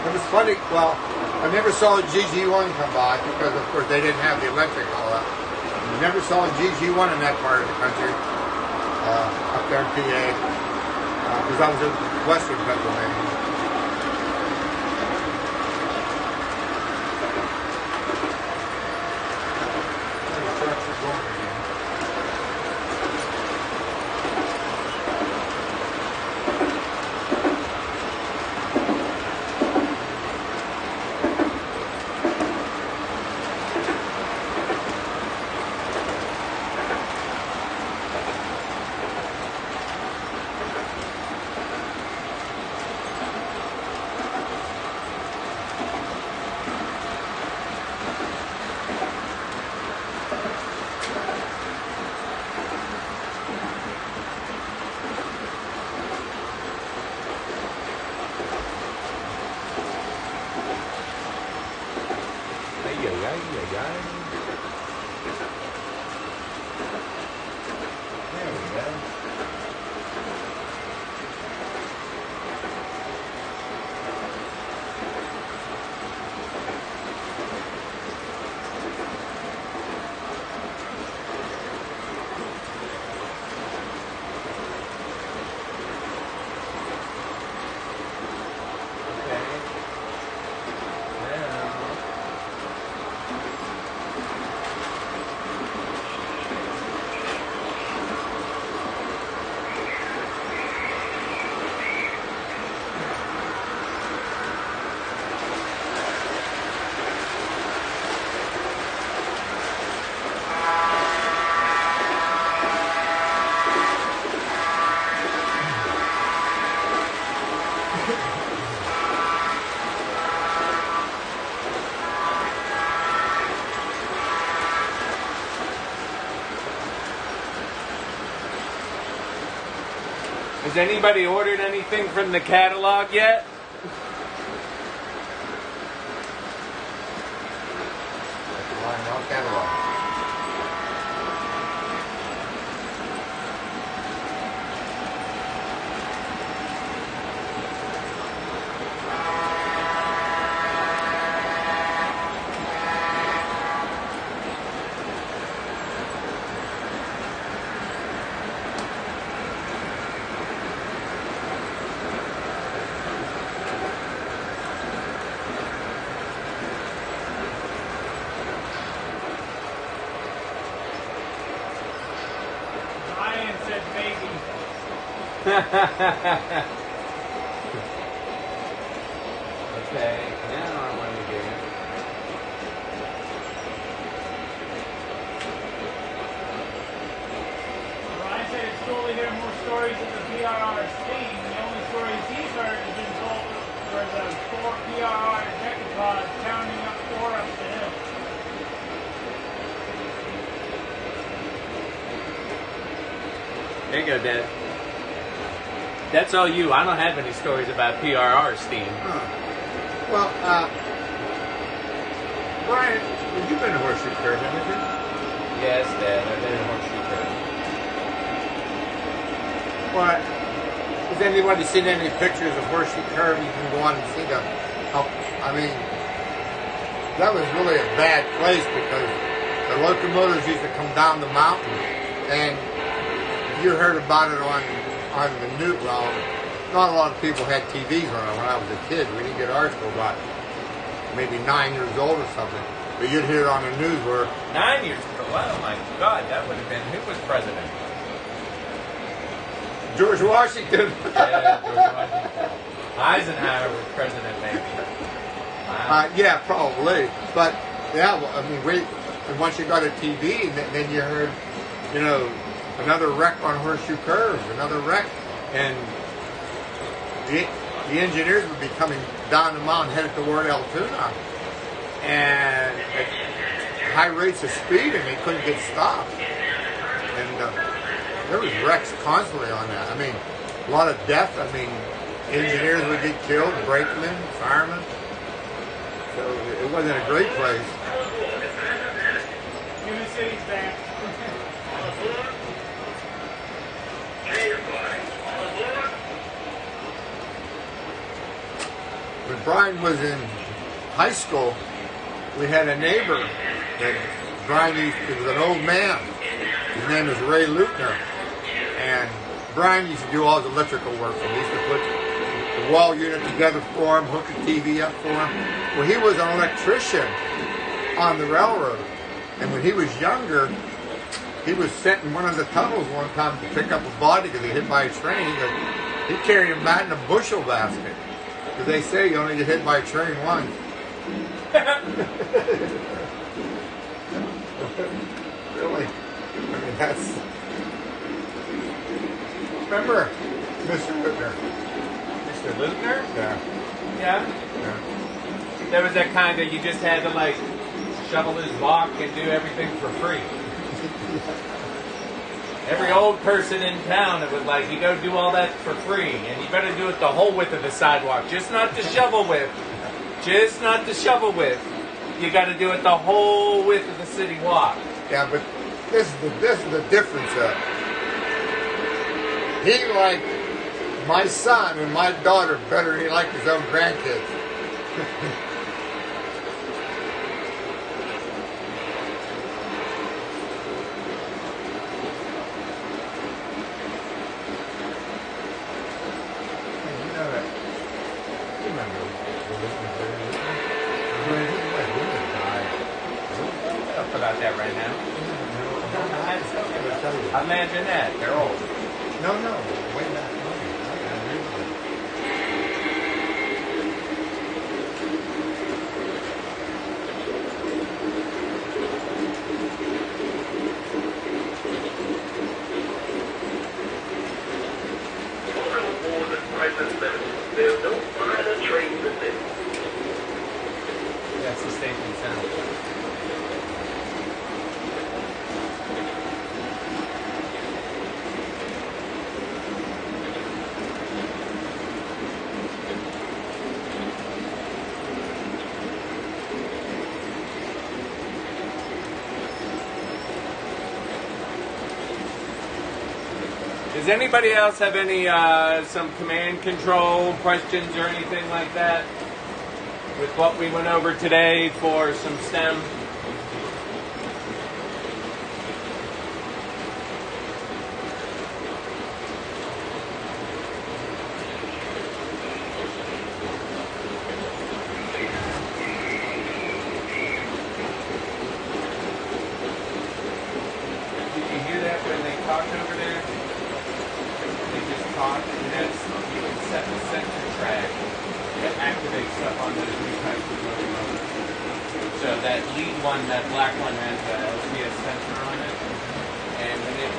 Speaker 3: It was funny. Well, I never saw a GG1 come by because, of course, they didn't have the electric all that. I never saw a GG1 in that part of the country, up there in PA, because I was in western Pennsylvania. There we go.
Speaker 2: Has anybody ordered anything from the catalog yet?
Speaker 3: Lionel catalog.
Speaker 1: Ryan said baby.
Speaker 2: Okay, now I want to get it.
Speaker 1: Ryan said it's cool to hear more stories of the PRR S.T.E.M. The only stories he's heard has been told were the 4 PRR decapods pounding up 4 up the hill.
Speaker 2: There you go, Dad. That's all you. I don't have any stories about PRR S.T.E.M.
Speaker 3: Well, Brian, you've been to Horseshoe Curve, haven't you?
Speaker 2: Yes, Dad. I've been in Horseshoe Curve.
Speaker 3: What? Has anybody seen any pictures of Horseshoe Curve? You can go on and see them. I mean, that was really a bad place because the locomotives used to come down the mountain, and you heard about it on the news. Well, not a lot of people had TVs when I was a kid. We didn't get ours till about maybe 9 years old or something. But you'd hear it on the news where
Speaker 2: 9 years ago. Oh my God, that would have been who was president?
Speaker 3: George Washington.
Speaker 2: Yeah, George Washington. Eisenhower was president, maybe. Wow.
Speaker 3: Yeah, probably. But yeah, well, I mean, and once you got a TV, then you heard, another wreck on Horseshoe Curve, another wreck, and the engineers would be coming down the mountain headed toward Altoona, and at high rates of speed, and they couldn't get stopped. And there was wrecks constantly on that. I mean, a lot of death. I mean, engineers would get killed, brakemen, firemen. So it wasn't a great place.
Speaker 1: Union City's back.
Speaker 3: When Brian was in high school, we had a neighbor that it was an old man. His name was Ray Lutner. And Brian used to do all his electrical work for him. He used to put the wall unit together for him, hook the TV up for him. Well, he was an electrician on the railroad. And when he was younger, he was sent in one of the tunnels one time to pick up a body because he hit by a train. He carried him out in a bushel basket. Because they say you only get hit by a train once. Really? I mean, that's... Remember Mr. Lutner?
Speaker 2: Mr. Lutner?
Speaker 3: Yeah.
Speaker 2: Yeah. There was that kind of you just had to like shovel his walk and do everything for free. Every old person in town, it was like, you go do all that for free, and you better do it the whole width of the sidewalk, just not the shovel width. Just not the shovel width. you got to do it the whole width of the city walk.
Speaker 3: Yeah, but this is the difference. He liked my son and my daughter better than he liked his own grandkids.
Speaker 2: About that right now. Imagine that. They're old.
Speaker 3: No, way back.
Speaker 5: There's no finer train than this.
Speaker 2: That's the station sound. Does anybody else have any some command control questions or anything like that with what we went over today for some STEM? Did you hear that when they talked over there? And that's, you can set the sensor track that activates stuff on those new types of locomotives. So that lead one, that black one, has a LCS sensor on it, and when it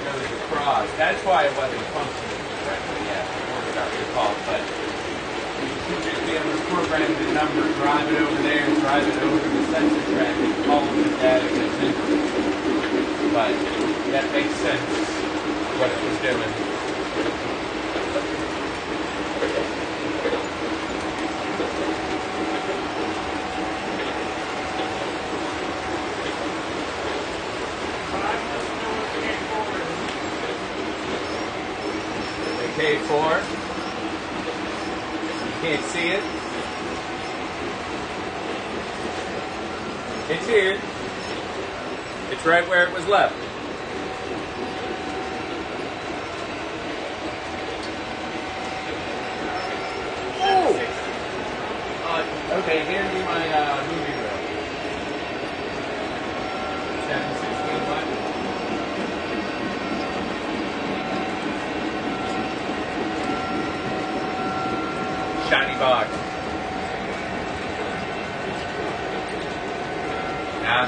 Speaker 2: goes across, that's why it wasn't functioning correctly yet. Or got recalled, but you should just be able to program the number, drive it over there, and drive it over the sensor track, and all of the data goes in. But that makes sense what it was doing. K4. You can't see it. It's here. It's right where it was left. Okay, hand me my movie reel. 716 what? Shiny box. Nah.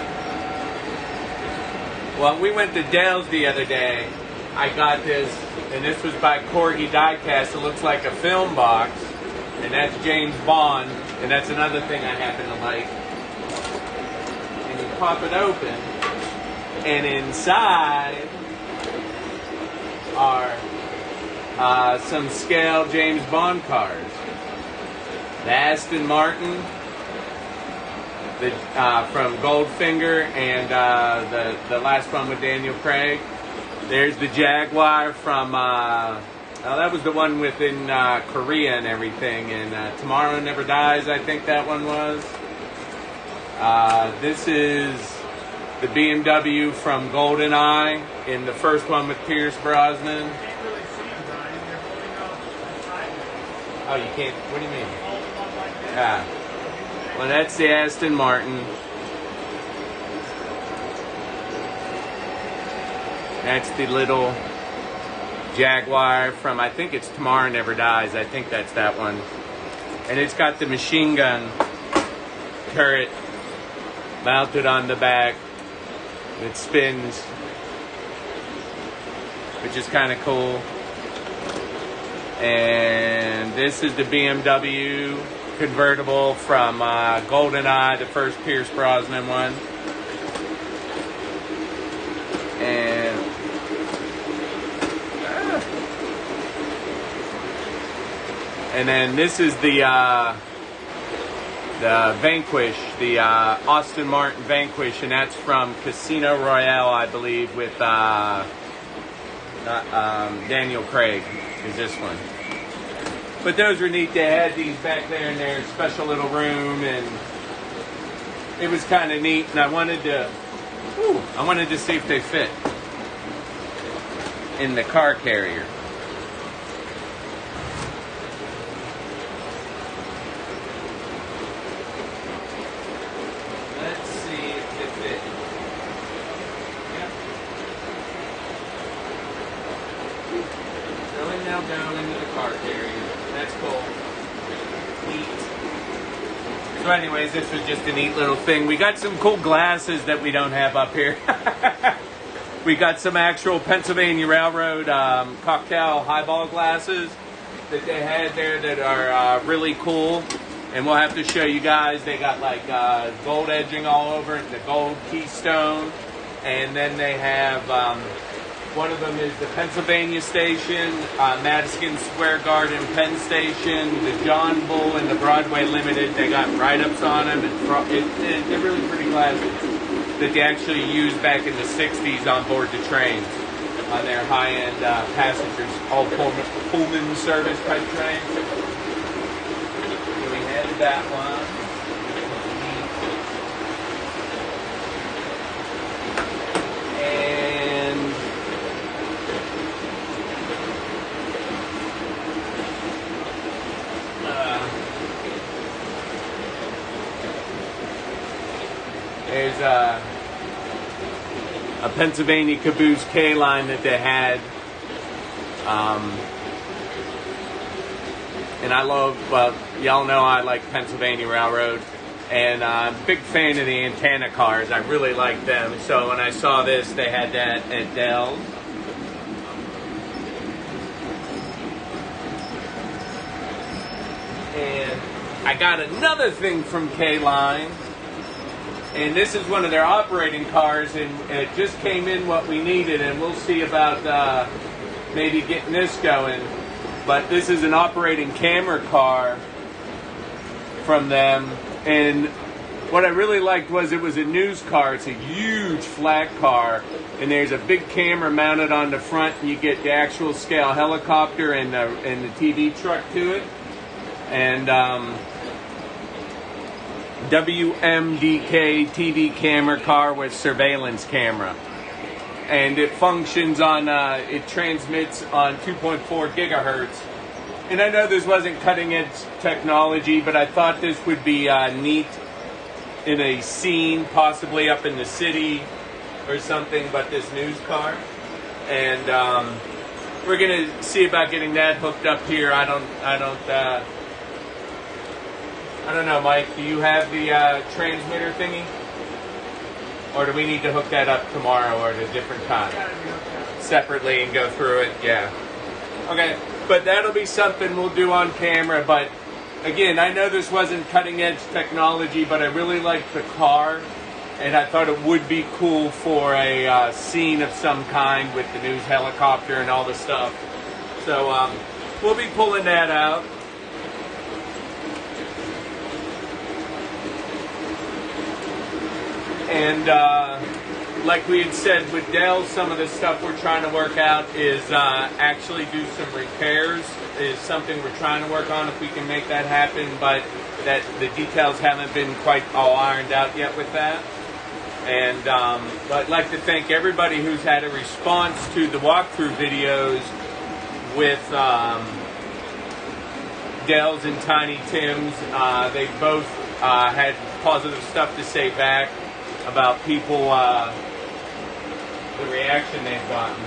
Speaker 2: Well, we went to Dale's the other day. I got this, and this was by Corgi Diecast. It looks like a film box, and that's James Bond. And that's another thing I happen to like. And you pop it open, and inside are some scale James Bond cars. The Aston Martin, from Goldfinger, and the last one with Daniel Craig. There's the Jaguar from. That was the one within Korea and everything, and Tomorrow Never Dies, I think that one was. This is the BMW from GoldenEye in the first one with Pierce Brosnan.
Speaker 1: Can't really see them, Brian. They're holding up the side.
Speaker 2: Oh, you can't? What do you mean?
Speaker 1: Hold them up like this.
Speaker 2: Yeah. Well, that's the Aston Martin. That's the little Jaguar from, I think it's Tomorrow Never Dies. I think that's that one. And it's got the machine gun turret mounted on the back. It spins, which is kind of cool. And this is the BMW convertible from GoldenEye, the first Pierce Brosnan one. And then this is the Vanquish, the Austin Martin Vanquish, and that's from Casino Royale, I believe, with Daniel Craig is this one. But those were neat. They had these back there in their special little room, and it was kind of neat. And I wanted to see if they fit in the car carrier. Let's see if they fit. Yep. So and now go into the car carrier. That's cool. Neat. So anyways, this was just a neat little thing. We got some cool glasses that we don't have up here. We got some actual Pennsylvania Railroad cocktail highball glasses that they had there that are really cool. And we'll have to show you guys. They got like gold edging all over it, the gold keystone. And then they have, one of them is the Pennsylvania Station, Madison Square Garden Penn Station, the John Bull, and the Broadway Limited. They got write-ups on them. They're really pretty glasses that they actually used back in the 60s on board the trains on their high-end passengers, all Pullman service type trains. So we had that one. And there's a Pennsylvania Caboose K-line that they had. And I love, y'all know I like Pennsylvania Railroad. And I'm a big fan of the antenna cars. I really like them. So when I saw this, they had that at Dell's. And I got another thing from K-Line. And this is one of their operating cars, and it just came in what we needed, and we'll see about maybe getting this going. But this is an operating camera car from them, and what I really liked was it was a news car. It's a huge flat car, and there's a big camera mounted on the front, and you get the actual scale helicopter and the TV truck to it. And WMDK TV camera car with surveillance camera, and it functions on it transmits on 2.4 gigahertz. And I know this wasn't cutting edge technology, but I thought this would be neat in a scene, possibly up in the city or something. But this news car, and we're gonna see about getting that hooked up here. I don't know, Mike, do you have the transmitter thingy? Or do we need to hook that up tomorrow or at a different time? Separately and go through it? Yeah. Okay, but that'll be something we'll do on camera. But again, I know this wasn't cutting edge technology, but I really liked the car. And I thought it would be cool for a scene of some kind with the news helicopter and all the stuff. So we'll be pulling that out. And like we had said with Dell, some of the stuff we're trying to work out is actually do some repairs is something we're trying to work on if we can make that happen, but that the details haven't been quite all ironed out yet with that. And but I'd like to thank everybody who's had a response to the walkthrough videos with Dell's and Tiny Tim's. They both had positive stuff to say back about people, the reaction they've gotten.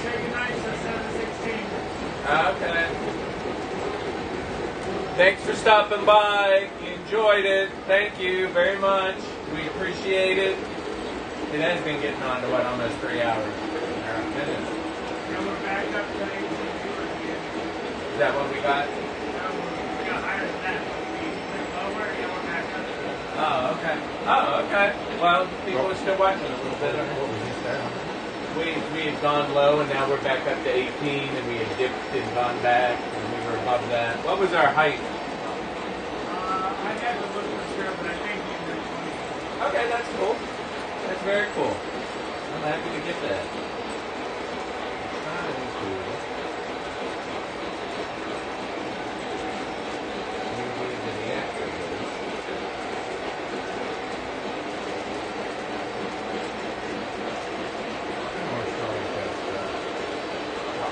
Speaker 1: say goodnight to 716.
Speaker 2: Okay. Thanks for stopping by. You enjoyed it. Thank you very much. We appreciate it. It has been getting on to what, almost 3 hours.
Speaker 1: Now we're back up to 18 viewers again.
Speaker 2: Is that what we got?
Speaker 1: Now we got higher than that. We went lower, now we're back up to
Speaker 2: Oh, okay. Oh, okay. Well, people are still watching a little bit.
Speaker 3: What was he saying?
Speaker 2: We had gone low, and now we're back up to 18, and we had dipped and gone back, and we were above that. What was our height?
Speaker 1: I had to look for sure, but I think we were 20.
Speaker 2: Okay, that's cool. That's very cool. I'm happy to get that.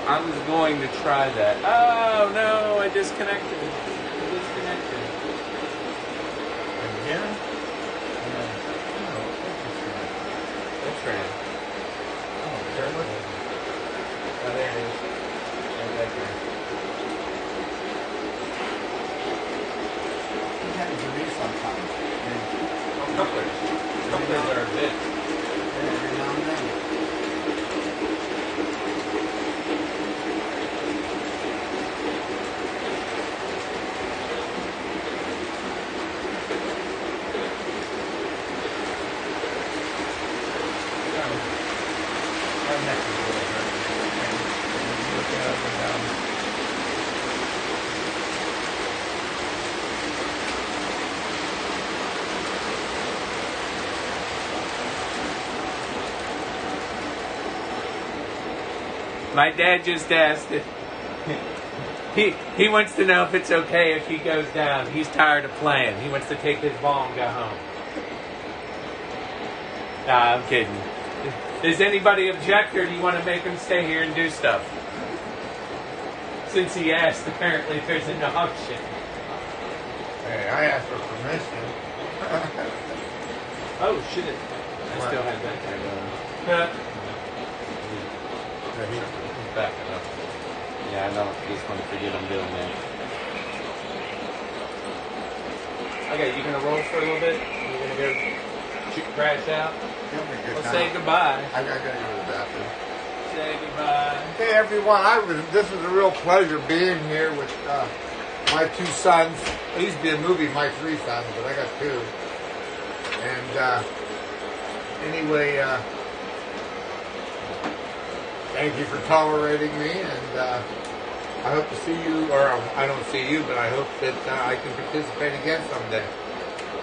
Speaker 2: I was going to try that. Oh no, I disconnected.
Speaker 3: Again?
Speaker 2: That's right.
Speaker 3: Oh, there it is.
Speaker 2: Oh, there it is. Right back there.
Speaker 3: You had to release sometimes.
Speaker 2: Oh, couplers. Couplers are a bit.
Speaker 3: Every now and then.
Speaker 2: My dad just asked if he wants to know if it's okay if he goes down. He's tired of playing. He wants to take his ball and go home. Nah, I'm kidding. Does anybody object, or do you want to make him stay here and do stuff? Since he asked, apparently there's an option.
Speaker 3: Hey, I asked for permission.
Speaker 2: Oh shit! I still have that guy going. He's backing up. Yeah, I know. Just want to forget I'm doing that. Okay, you gonna roll for a little bit? You gonna go crash out? Well, say goodbye.
Speaker 3: I gotta go to the bathroom.
Speaker 2: Say goodbye.
Speaker 3: Hey everyone, this was a real pleasure being here with my two sons. It used to be a movie, My Three Sons, but I got two. And anyway, thank you for tolerating me, and I hope to see you, or I don't see you, but I hope that I can participate again someday.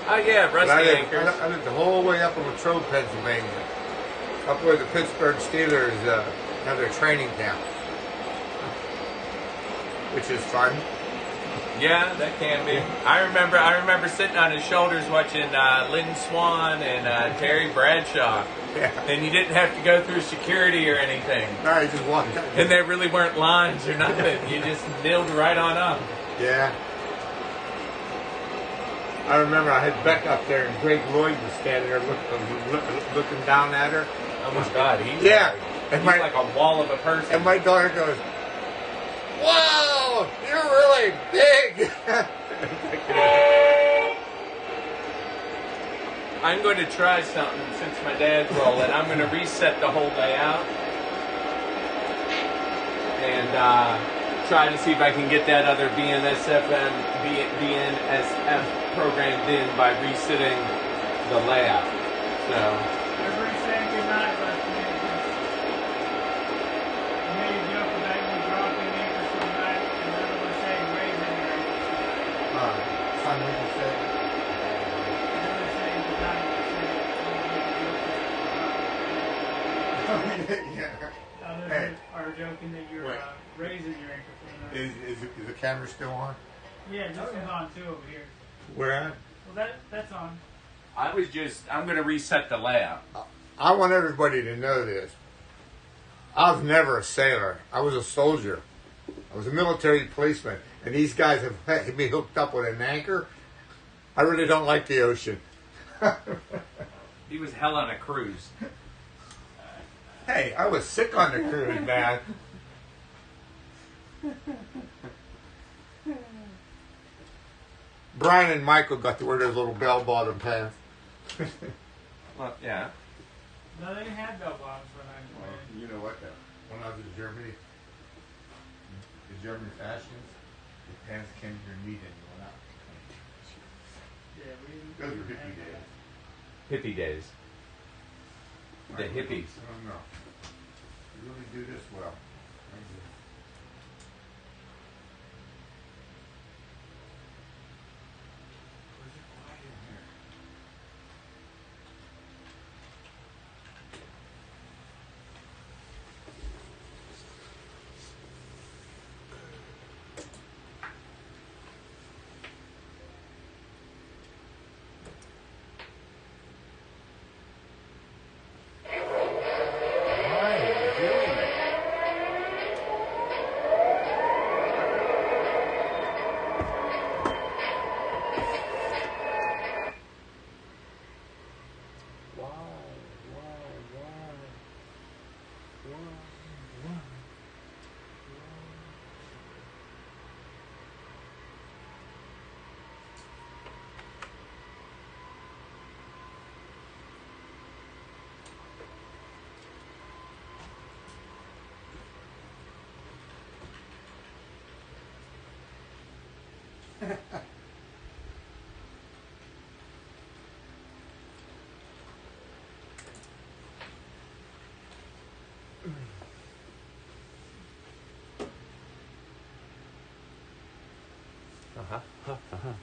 Speaker 2: Oh yeah,
Speaker 3: But
Speaker 2: Rusty Anchors.
Speaker 3: I lived the whole way up in Latrobe, Pennsylvania, up where the Pittsburgh Steelers have their training camp, which is fun.
Speaker 2: Yeah, that can be. I remember sitting on his shoulders watching Lynn Swan and Terry Bradshaw.
Speaker 3: Yeah.
Speaker 2: And you didn't have to go through security or anything.
Speaker 3: No, I just walked out.
Speaker 2: And there really weren't lines or nothing. You just milled right on up.
Speaker 3: Yeah. I remember I had Beck up there, and Greg Lloyd was standing there looking down at her.
Speaker 2: Oh my God, he's
Speaker 3: and
Speaker 2: like a wall of a person.
Speaker 3: And my daughter goes, "Wow, you're really big."
Speaker 2: I'm going to try something since my dad's rolling. I'm going to reset the whole layout and try to see if I can get that other BNSF programmed in by resetting the layout. So.
Speaker 1: Everybody saying goodnight, but you made a joke about you dropping anchors for the night, and another one saying raising your anchors.
Speaker 3: Son, what did you say?
Speaker 1: Another saying goodnight,
Speaker 3: Yeah.
Speaker 1: others
Speaker 3: Hey.
Speaker 1: are joking that you're
Speaker 3: Wait.
Speaker 1: Raising your anchor for the night.
Speaker 3: Is the camera still on?
Speaker 1: Yeah, this one's on too over here.
Speaker 3: Where at?
Speaker 1: Well, that's on.
Speaker 2: I'm going to reset the layout.
Speaker 3: I want everybody to know this. I was never a sailor. I was a soldier. I was a military policeman. And these guys have had me hooked up with an anchor. I really don't like the ocean.
Speaker 2: He was hell on a cruise.
Speaker 3: Hey, Hey, I was sick on the cruise, man. Brian and Michael got to wear their little bell-bottom pants.
Speaker 2: Well, yeah.
Speaker 1: No, they had bell bottoms when I went.
Speaker 3: You know what, though? When I was in Germany, the German fashions, the pants came to your knee and you went out.
Speaker 1: Yeah,
Speaker 3: Those were hippie days.
Speaker 2: Hippie days. The hippies.
Speaker 3: I don't know. You really do this well.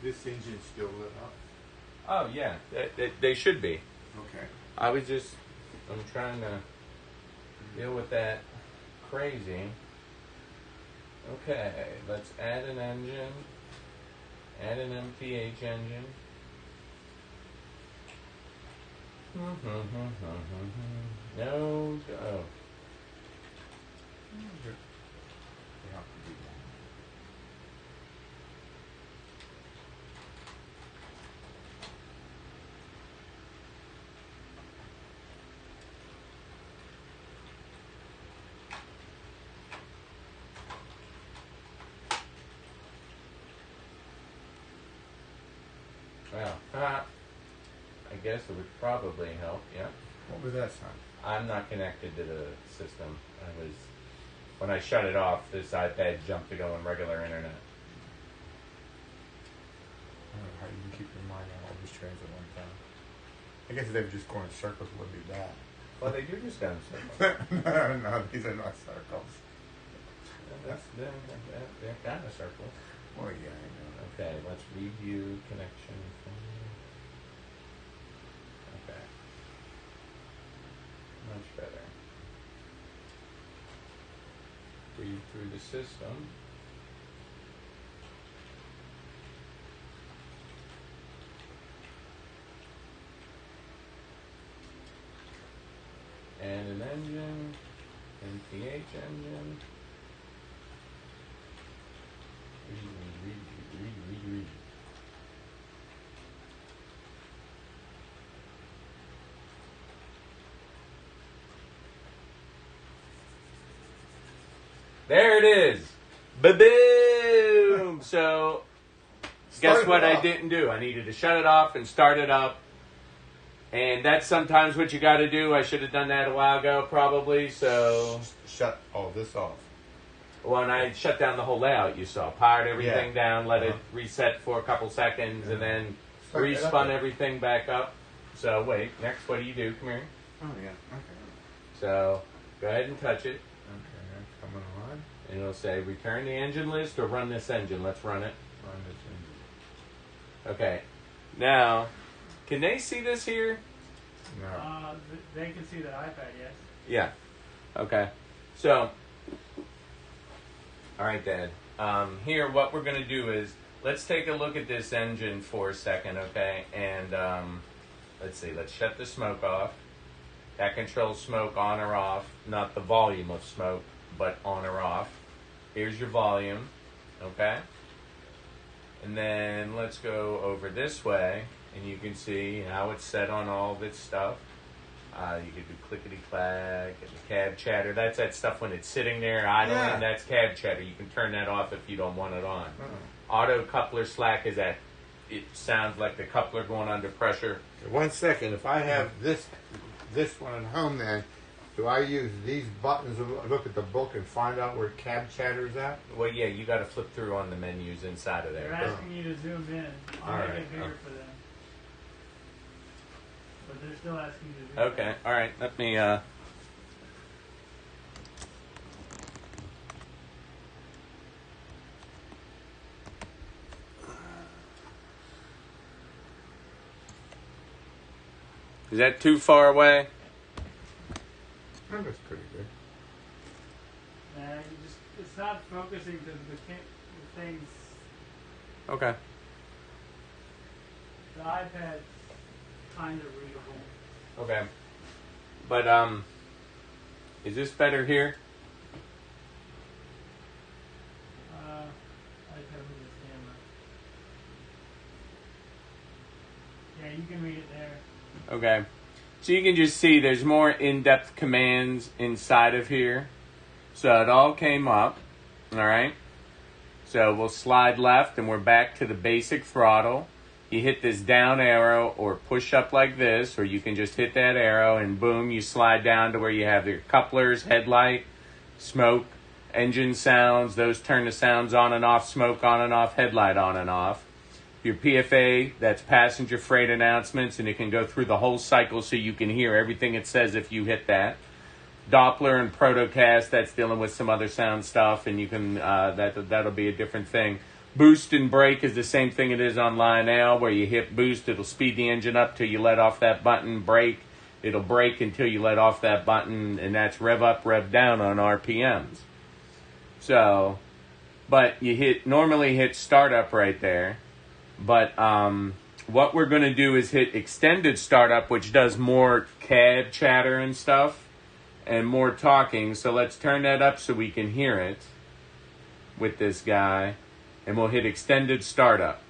Speaker 3: This engine's still lit up.
Speaker 2: Oh, yeah. They should be.
Speaker 3: Okay.
Speaker 2: I'm trying to deal with that crazy. Okay, let's add an engine. Add an MPH engine. No, oh. Well, I guess it would probably help, yeah.
Speaker 3: What was that sign?
Speaker 2: I'm not connected to the system. When I shut it off, this iPad jumped to go on regular internet.
Speaker 3: I don't know how you can keep your mind on all these trains at one time. I guess if they were just going in circles, it wouldn't be bad.
Speaker 2: Well, they do just go in circles.
Speaker 3: No, these are not circles.
Speaker 2: They're kind of circles.
Speaker 3: Oh, yeah, I know.
Speaker 2: Okay, let's review connection. Okay. Much better. Read through the system. And an engine, NPH engine. Read. There it is. Ba-boom! So, guess what I didn't do? I needed to shut it off and start it up. And that's sometimes what you got to do. I should have done that a while ago, probably. So,
Speaker 3: Shut all this off.
Speaker 2: when I shut down the whole layout, you saw, powered everything down, let it reset for a couple seconds, and then respun everything back up. So wait, next, what do you do? Come here.
Speaker 3: Oh, yeah. Okay.
Speaker 2: So go ahead and touch it,
Speaker 3: Okay, coming on.
Speaker 2: and it'll say return the engine list or run this engine. Let's run it.
Speaker 3: Run this engine.
Speaker 2: Okay. Now, can they see this here?
Speaker 3: No.
Speaker 1: They can see the iPad, yes.
Speaker 2: Yeah. Okay. So, all right, Dad. Here, what we're going to do is, let's take a look at this engine for a second, okay? And let's see. Let's shut the smoke off. That controls smoke on or off. Not the volume of smoke, but on or off. Here's your volume, okay? And then let's go over this way, and you can see how it's set on all of its stuff. You could do clickety-clack and the cab chatter. That's that stuff when it's sitting there idling.
Speaker 3: Yeah.
Speaker 2: That's cab chatter. You can turn that off if you don't want it on. Auto coupler slack is that it sounds like the coupler going under pressure.
Speaker 3: 1 second. If I have this one at home, then do I use these buttons to look at the book and find out where cab chatter's at?
Speaker 2: Well, yeah, you got to flip through on the menus inside of
Speaker 1: They're
Speaker 2: there.
Speaker 1: asking you to zoom in. I'll
Speaker 3: All
Speaker 1: make
Speaker 3: right.
Speaker 1: it bigger for them. But they're still asking you to zoom in.
Speaker 2: Okay, all right. Let me. Is that too far away?
Speaker 3: That looks pretty good.
Speaker 1: Nah, it's not focusing because the thing's,
Speaker 2: Okay.
Speaker 1: the iPad's kind of readable.
Speaker 2: Okay. But is this better here?
Speaker 1: iPad with the camera. Yeah, you can read it there.
Speaker 2: Okay. So you can just see there's more in-depth commands inside of here. So it all came up. All right. So we'll slide left and we're back to the basic throttle. You hit this down arrow or push up like this, or you can just hit that arrow and boom, you slide down to where you have your couplers, headlight, smoke, engine sounds. Those turn the sounds on and off, smoke on and off, headlight on and off. Your PFA, that's passenger freight announcements, and it can go through the whole cycle so you can hear everything it says if you hit that. Doppler and Protocast, that's dealing with some other sound stuff, and you can that'll be a different thing. Boost and brake is the same thing it is on Lionel, where you hit boost, it'll speed the engine up till you let off that button. Brake, it'll brake until you let off that button, and that's rev up, rev down on RPMs. So, but you normally hit startup right there. But what we're going to do is hit extended startup, which does more cab chatter and stuff and more talking. So let's turn that up so we can hear it with this guy. And we'll hit extended startup.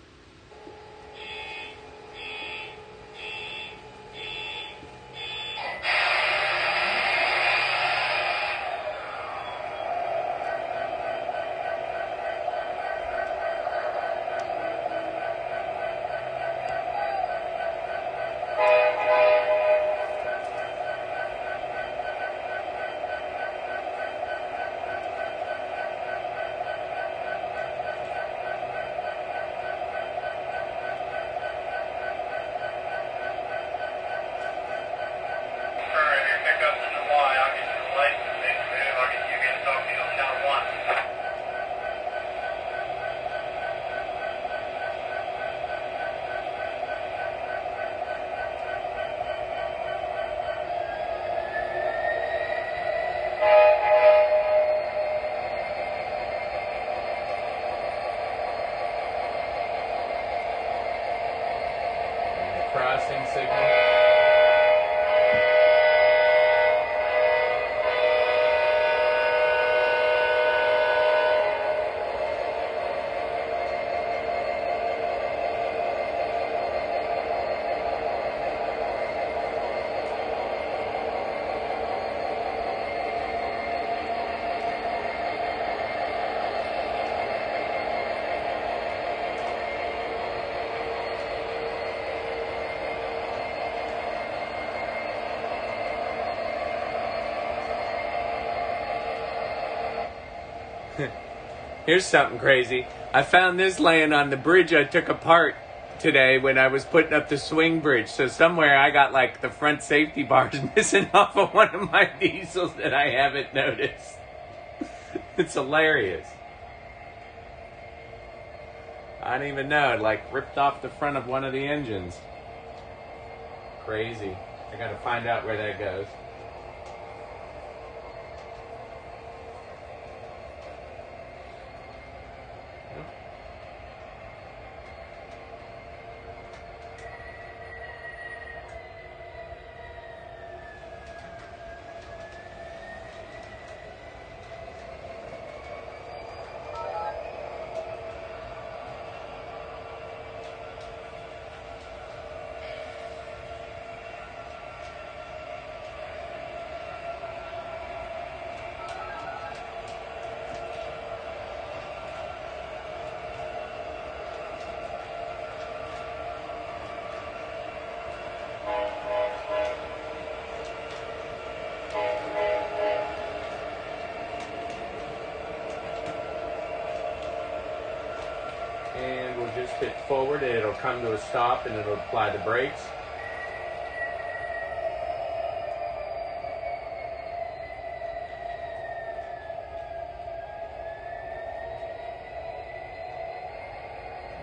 Speaker 2: Crossing signal. Here's something crazy. I found this laying on the bridge I took apart today when I was putting up the swing bridge. So somewhere I got like the front safety bars missing off of one of my diesels that I haven't noticed. It's hilarious. I don't even know. It like ripped off the front of one of the engines. Crazy. I gotta find out where that goes. it forward, and it'll come to a stop, and it'll apply the brakes.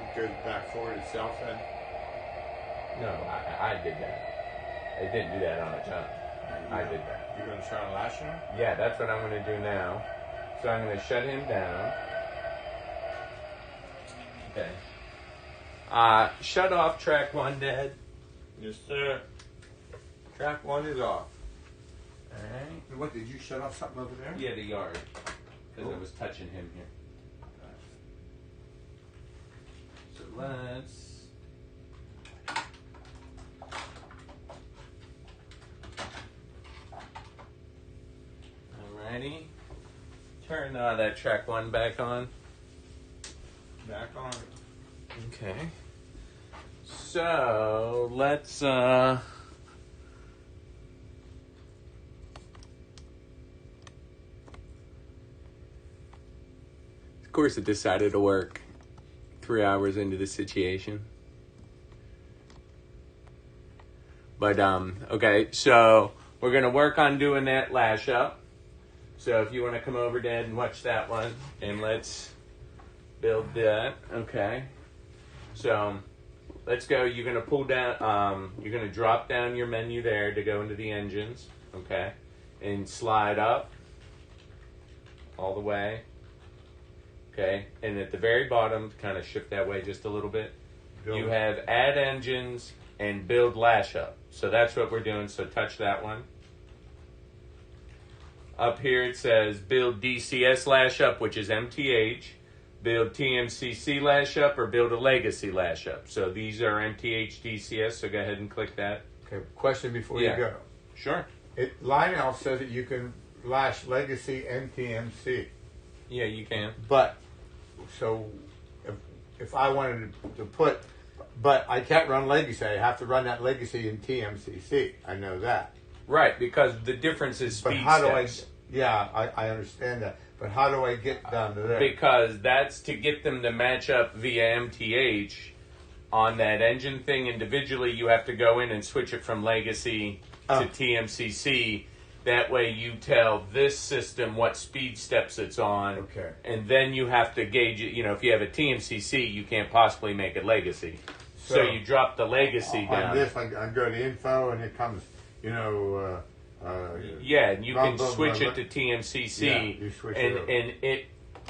Speaker 3: It goes back forward itself then?
Speaker 2: No, I did that. It didn't do that on its own. I did that.
Speaker 3: You're going to try to lash him?
Speaker 2: Yeah, that's what I'm going to do now. So I'm going to shut him down. Okay. Shut off track 1, Dad.
Speaker 3: Yes, sir. Track 1 is off.
Speaker 2: Alright.
Speaker 3: What, did you shut off something over there?
Speaker 2: Yeah, the yard. Because it was touching him here. So let's... Alrighty. Turn that track 1 back on.
Speaker 3: Back on.
Speaker 2: Okay. So let's of course it decided to work 3 hours into the situation. But okay, so we're gonna work on doing that lash up. So if you want to come over, Dad, and watch that one, and let's build that. Okay. So let's go. You're gonna pull down. You're gonna drop down your menu there to go into the engines. Okay, and slide up all the way. Okay, and at the very bottom, kind of shift that way just a little bit. You have add engines and build lash up. So that's what we're doing. So touch that one. Up here it says build DCS lash up, which is MTH. Build TMCC lash up or build a legacy lash up. So these are MTH DCS, so go ahead and click that.
Speaker 3: Okay, question before
Speaker 2: Yeah.
Speaker 3: you go.
Speaker 2: Sure.
Speaker 3: Lionel says that you can lash legacy and TMC.
Speaker 2: Yeah, you can.
Speaker 3: But, so, if I wanted to put, but I can't run legacy. I have to run that legacy in TMCC. I know that.
Speaker 2: Right, because the difference is
Speaker 3: But
Speaker 2: speed
Speaker 3: how
Speaker 2: steps.
Speaker 3: do I understand that. But how do I get down to there?
Speaker 2: Because that's to get them to match up via MTH on that engine thing individually. You have to go in and switch it from legacy to TMCC. That way you tell this system what speed steps it's on.
Speaker 3: Okay.
Speaker 2: And then you have to gauge it. You know, if you have a TMCC, you can't possibly make it legacy. So you drop the legacy down.
Speaker 3: On this, I go to info and it comes,
Speaker 2: Yeah, and you can
Speaker 3: blah, blah,
Speaker 2: switch
Speaker 3: blah,
Speaker 2: it to
Speaker 3: blah.
Speaker 2: TMCC,
Speaker 3: Yeah, you switch it over.
Speaker 2: and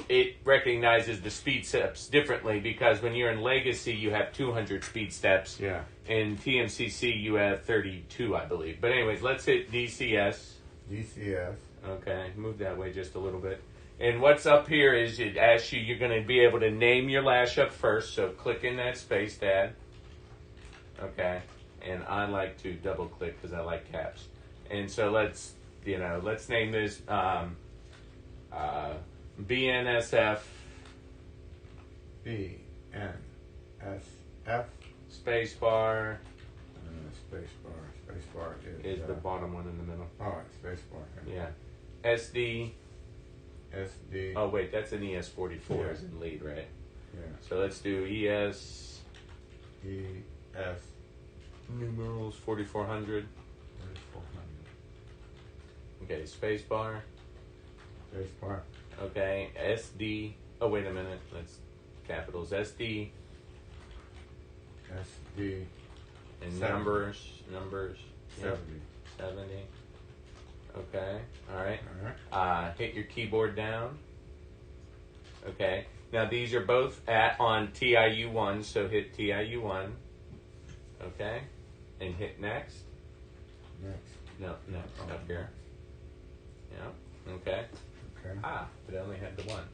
Speaker 2: it recognizes the speed steps differently, because when you're in legacy you have 200 speed steps.
Speaker 3: Yeah.
Speaker 2: In TMCC you have 32, I believe. But anyways, let's hit DCS.
Speaker 3: DCS.
Speaker 2: Okay, move that way just a little bit. And what's up here is it asks you, you're going to be able to name your lash up first, so click in that space, Dad. Okay, and I like to double click because I like caps. And so let's name this BNSF
Speaker 3: BNSF.
Speaker 2: spacebar
Speaker 3: Spacebar
Speaker 2: is the bottom one in the middle.
Speaker 3: Oh, it's spacebar.
Speaker 2: Yeah. SD.
Speaker 3: SD.
Speaker 2: Oh wait, that's an ES44
Speaker 3: Yeah.
Speaker 2: is in lead, right?
Speaker 3: Yeah.
Speaker 2: So let's do ES
Speaker 3: ES
Speaker 2: numerals 4400.
Speaker 3: 3400.
Speaker 2: Okay, spacebar.
Speaker 3: Spacebar.
Speaker 2: Okay, SD. Oh wait a minute. Let's capitals SD
Speaker 3: SD
Speaker 2: and
Speaker 3: 70.
Speaker 2: numbers.
Speaker 3: 70.
Speaker 2: 70. Okay. All right.
Speaker 3: All right.
Speaker 2: Hit your keyboard down. Okay. Now these are both on TIU1, so hit TIU1. Okay. And hit next.
Speaker 3: Next.
Speaker 2: No, next
Speaker 3: Oh.
Speaker 2: up here. Yeah. Okay.
Speaker 3: Okay.
Speaker 2: But I only had the one.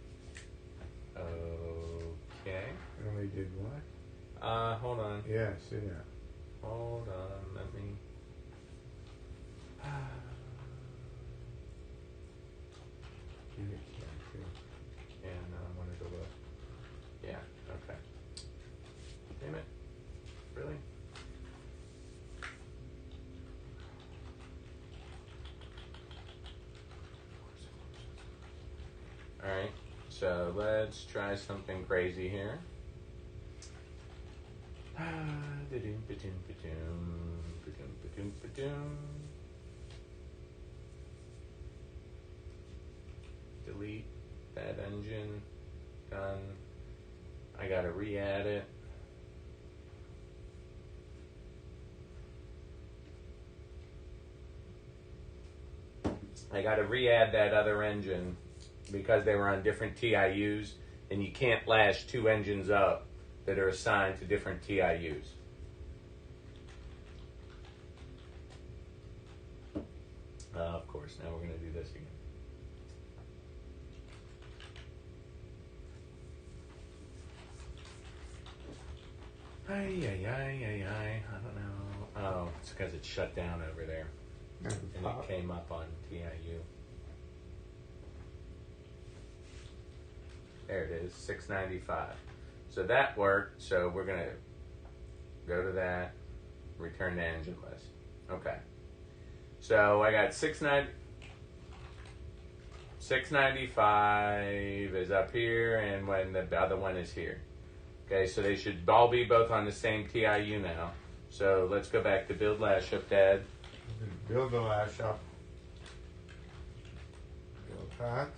Speaker 2: Okay.
Speaker 3: We only did what?
Speaker 2: Hold on.
Speaker 3: Yeah, see that.
Speaker 2: Hold on. Let me. Yeah, no, I wanted to look. Yeah, okay. Damn it. Really? Alright, so let's try something crazy here. Delete that engine. Done. I gotta re-add it. I gotta re-add that other engine because they were on different TIUs, and you can't lash two engines up that are assigned to different TIUs. Of course, now we're going to do this again. I don't know. Oh, it's because it's shut down over there. And it came up on TIU. There it is, 695. So that worked. So we're going to go to that, return to engine list. Okay. So I got 695 is up here, and when the other one is here. Okay, so they should all be both on the same TIU now. So let's go back to build lash up, Dad.
Speaker 3: Build the lash up. Build that.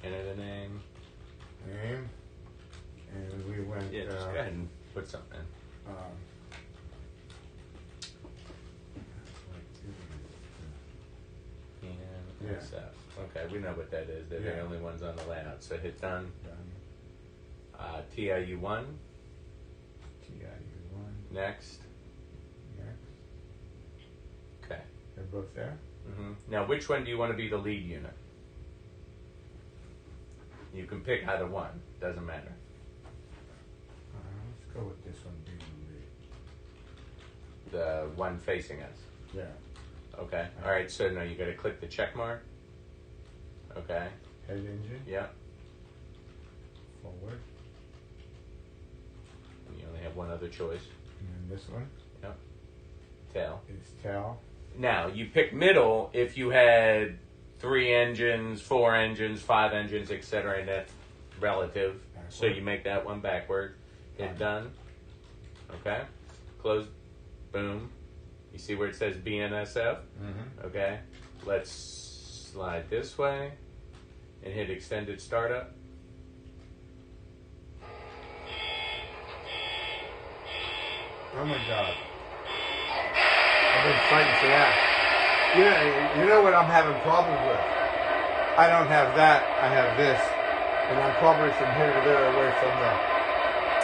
Speaker 2: Enter the name.
Speaker 3: Name. And we went.
Speaker 2: Yeah, just go ahead and put something in. And SF. Okay, we know what that is. They're the only ones on the layout. So hit done. TIU1.
Speaker 3: TIU1.
Speaker 2: Next. Okay.
Speaker 3: They're both there?
Speaker 2: Mm-hmm. Now, which one do you want to be the lead unit? You can pick either one. Doesn't matter.
Speaker 3: Let's go with this one being the
Speaker 2: The one facing us.
Speaker 3: lead. Yeah.
Speaker 2: Okay. All right. So now you got to click the check mark. Okay.
Speaker 3: Head engine.
Speaker 2: Yep.
Speaker 3: Forward.
Speaker 2: And you only have one other choice.
Speaker 3: And then this one
Speaker 2: Yep. Tail.
Speaker 3: is tail.
Speaker 2: Now you pick middle if you had 3 engines, 4 engines, 5 engines, etc. And that's relative.
Speaker 3: Backward.
Speaker 2: So you make that one backward. Hit done. Okay. Close. Boom. You see where it says BNSF?
Speaker 3: Mm-hmm.
Speaker 2: Okay. Let's slide this way and hit extended startup.
Speaker 3: Oh my God. I've been fighting for that. You know what I'm having problems with? I don't have that, I have this. And I'm probably from here to there away from the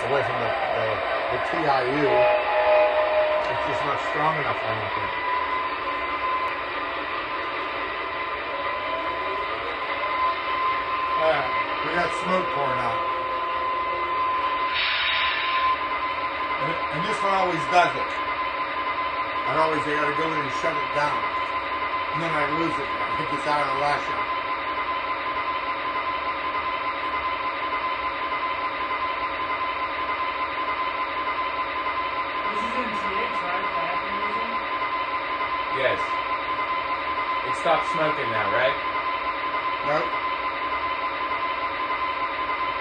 Speaker 3: TIU. It's just not strong enough, I don't think. We got smoke pouring out. And this one always does it. I gotta go in and shut it down. And then I lose it. I think it's out of the lash up.
Speaker 1: This is in TH, right? The happy music?
Speaker 2: Yes. It stopped smoking now, right?
Speaker 3: Nope.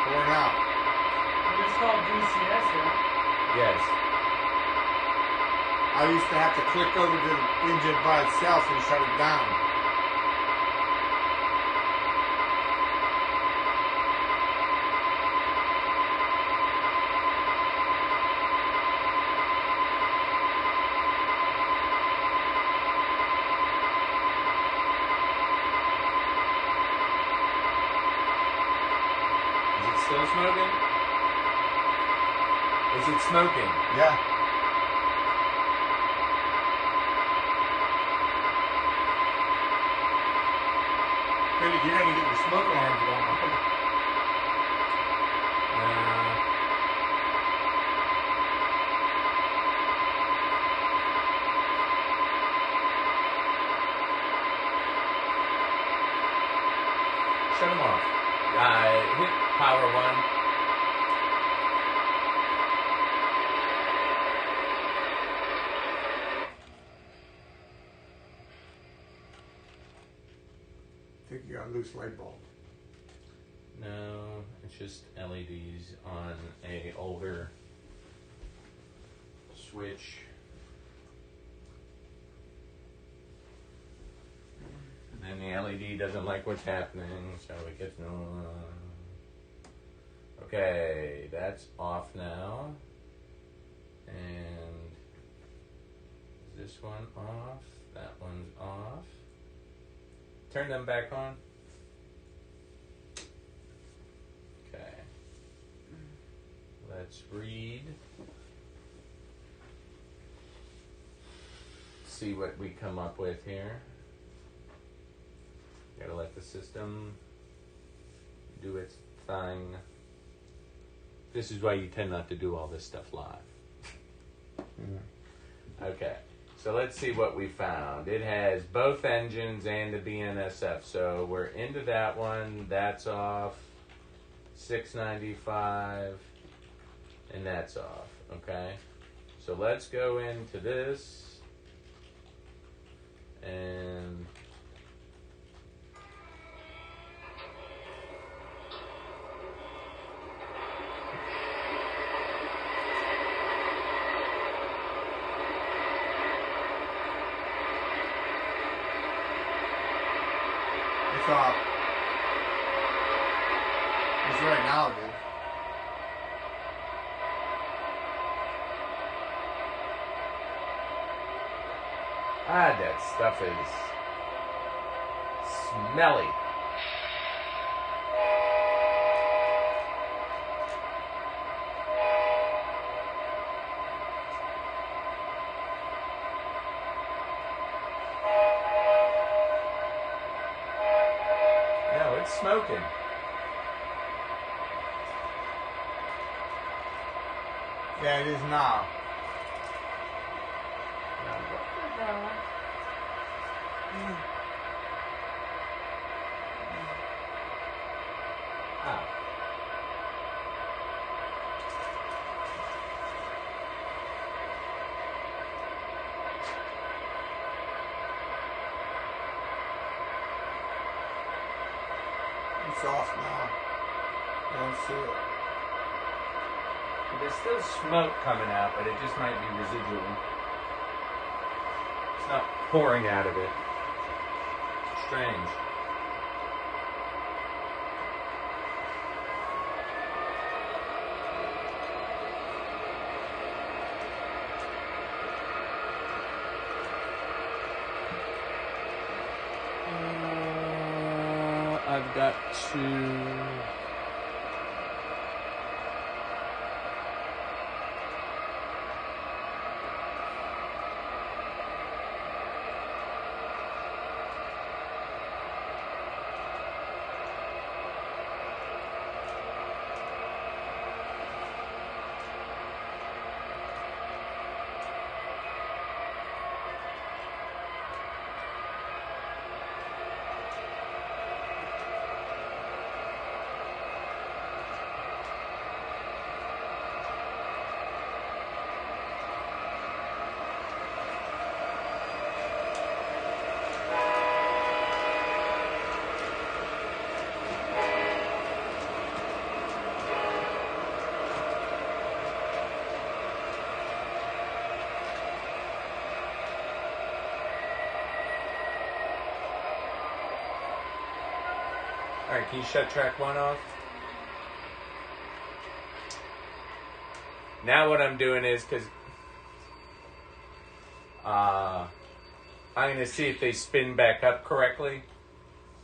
Speaker 3: Pouring out.
Speaker 1: But it's called DCS, right?
Speaker 2: Yes.
Speaker 3: I used to have to click over to the engine by itself and shut it down.
Speaker 2: Is it still smoking? Is it smoking?
Speaker 3: Yeah. You're gonna get your smoke alarms going on.
Speaker 2: Shut them off. Hit power 1.
Speaker 3: I think you got a loose light bulb.
Speaker 2: No, it's just LEDs on a older switch. And then the LED doesn't like what's happening, so it gets no. Okay, that's off now. And is this one off? That one's off. Turn them back on. Okay. Let's read. See what we come up with here. Gotta let the system do its thing. This is why you tend not to do all this stuff live. Okay, so let's see what we found. It has both engines and the BNSF, so we're into that one. That's off. 695, and that's off. Okay, so let's go into this and
Speaker 3: It's off. It's right now, dude.
Speaker 2: that stuff is smelly. No, it's smoking.
Speaker 3: Yeah, it is now.
Speaker 2: Ah.
Speaker 3: It's off now. I don't see it.
Speaker 2: There's still smoke coming out, but it just might be residual. It's not pouring out of it. Strange. I've got to. Alright, can you shut track 1 off? Now what I'm doing is, because I'm going to see if they spin back up correctly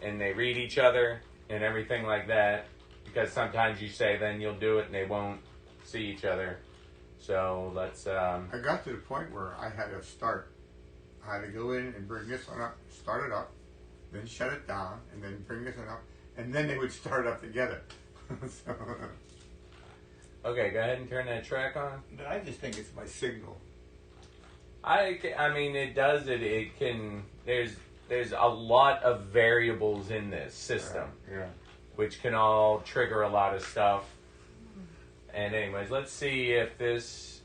Speaker 2: and they read each other and everything like that. Because sometimes you say then you'll do it and they won't see each other. So let's...
Speaker 3: I got to the point where I had to start. I had to go in and bring this one up, start it up, then shut it down, and then bring this one up, and then they would start up together. So,
Speaker 2: okay, go ahead and turn that track on.
Speaker 3: but I just think it's my signal.
Speaker 2: I mean, it does it. It can... There's a lot of variables in this system.
Speaker 3: Yeah.
Speaker 2: Which can all trigger a lot of stuff. And anyways, let's see if this...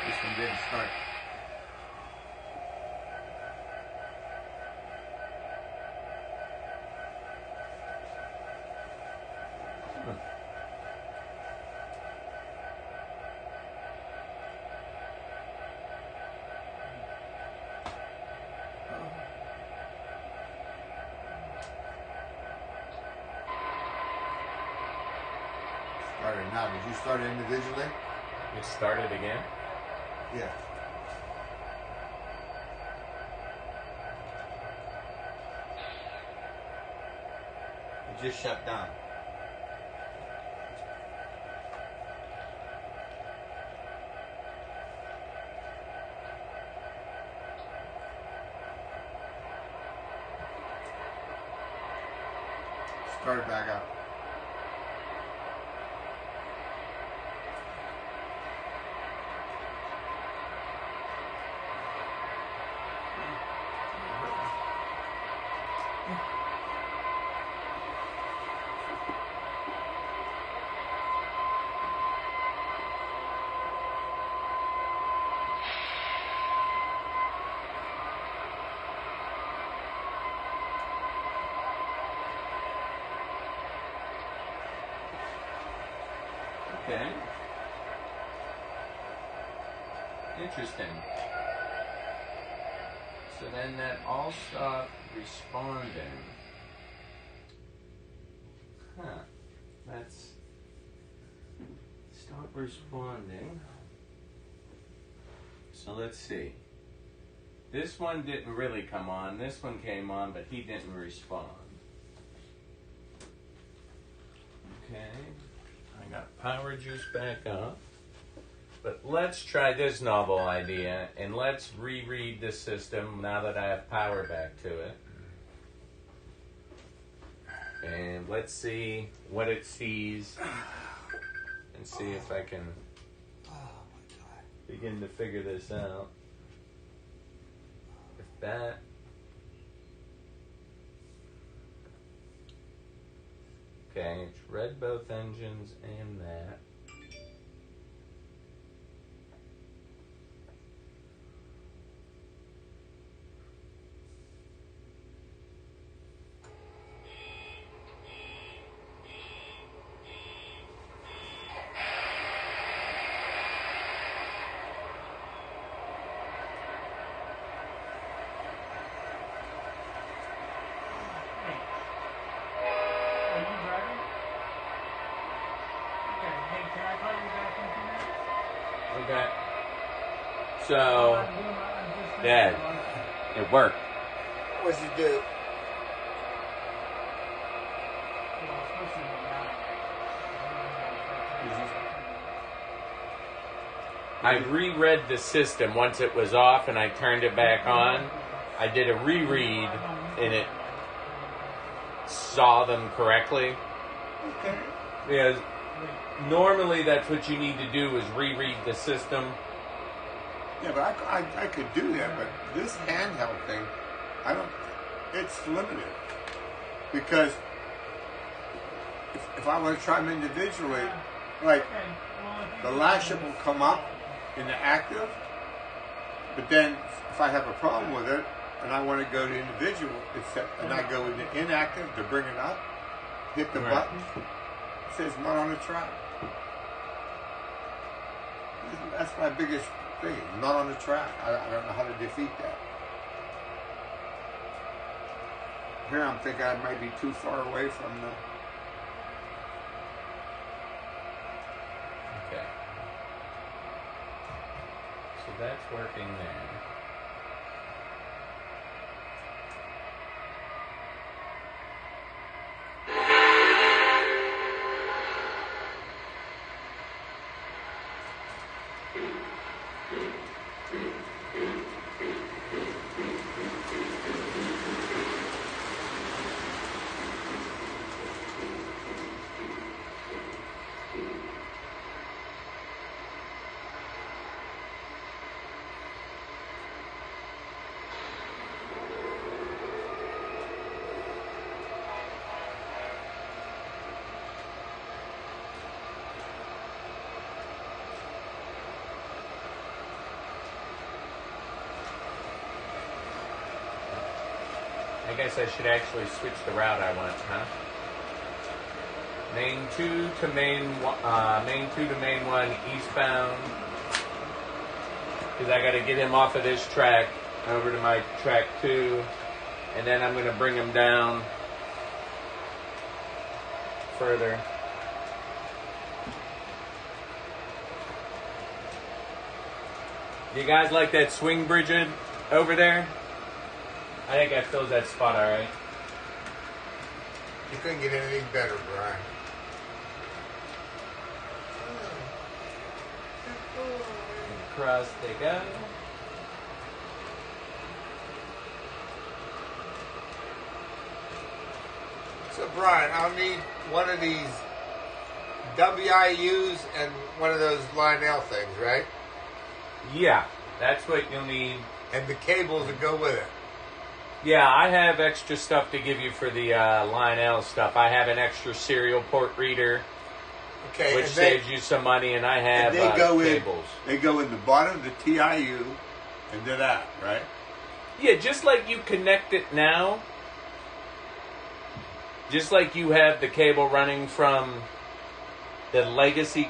Speaker 3: This one didn't start. now. Did you start it individually?
Speaker 2: It started again.
Speaker 3: Yeah. It just shut down. Start it back up.
Speaker 2: Okay. Interesting. So then that all stopped responding. Huh. That's stop responding. So let's see. This one didn't really come on. This one came on, but he didn't respond. Okay. I got power juice back up. But let's try this novel idea, and let's reread the system now that I have power back to it. And let's see what it sees, and see if I can begin to figure this out. If that... Okay, it's read both engines and that. Okay. So, Dad, it worked.
Speaker 3: What'd you do?
Speaker 2: I reread the system once it was off and I turned it back on. I did a reread and it saw them correctly.
Speaker 3: Okay.
Speaker 2: Because normally that's what you need to do is reread the system.
Speaker 3: Yeah, but I could do that, but this handheld thing, it's limited. Because if I want to try them individually, like the last ship will come up in the active, but then if I have a problem with it and I want to go to individual, and I go into inactive to bring it up, hit the button, it says not on the track. That's my biggest thing, not on the track. I don't know how to defeat that. Here I'm thinking I might be too far away from the...
Speaker 2: Okay. So that's working there. I guess I should actually switch the route I want, huh? Main 2 to main 1 eastbound. Because I got to get him off of this track over to my track 2. And then I'm going to bring him down further. You guys like that swing bridge over there? I think that fills that spot all right.
Speaker 3: You couldn't get anything better, Brian.
Speaker 2: Across they go.
Speaker 3: So, Brian, I'll need one of these WIUs and one of those Lionel things, right?
Speaker 2: Yeah, that's what you'll need.
Speaker 3: And the cables that go with it.
Speaker 2: Yeah, I have extra stuff to give you for the Lionel stuff. I have an extra serial port reader,
Speaker 3: Okay,
Speaker 2: which
Speaker 3: and
Speaker 2: saves you some money, and I have
Speaker 3: they go
Speaker 2: cables.
Speaker 3: They go in the bottom of the TIU and do that, right?
Speaker 2: Yeah, just like you connect it now, just like you have the cable running from the legacy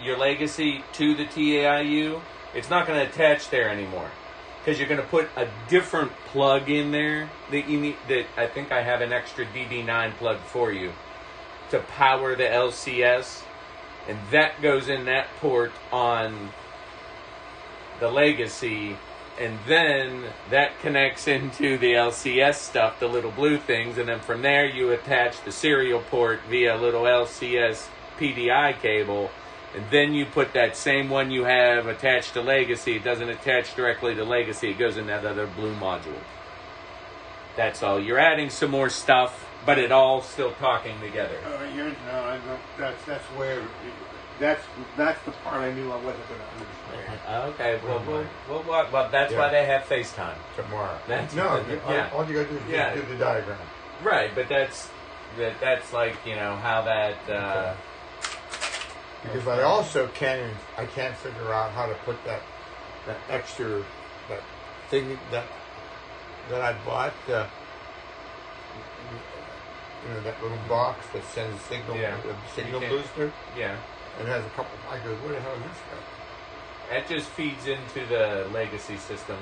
Speaker 2: your legacy to the TIU, it's not going to attach there anymore. Because you're going to put a different plug in there that you need. That I think I have an extra DD9 plug for you to power the LCS, and that goes in that port on the Legacy, and then that connects into the LCS stuff, the little blue things, and then from there you attach the serial port via a little LCS PDI cable. And then you put that same one you have attached to Legacy. It doesn't attach directly to Legacy. It goes in that other blue module. That's all. You're adding some more stuff, but it all still talking together.
Speaker 3: That's where that's the part I knew I wasn't going to understand.
Speaker 2: Okay, well, that's why they have FaceTime tomorrow. That's
Speaker 3: all you got to do is just do the diagram.
Speaker 2: Right, but that's like, how that.
Speaker 3: Because I also can't figure out how to put that extra thing that I bought, that little box that sends signal booster.
Speaker 2: Yeah.
Speaker 3: And it has a couple. I go, where the hell is this stuff?
Speaker 2: That just feeds into the Legacy system,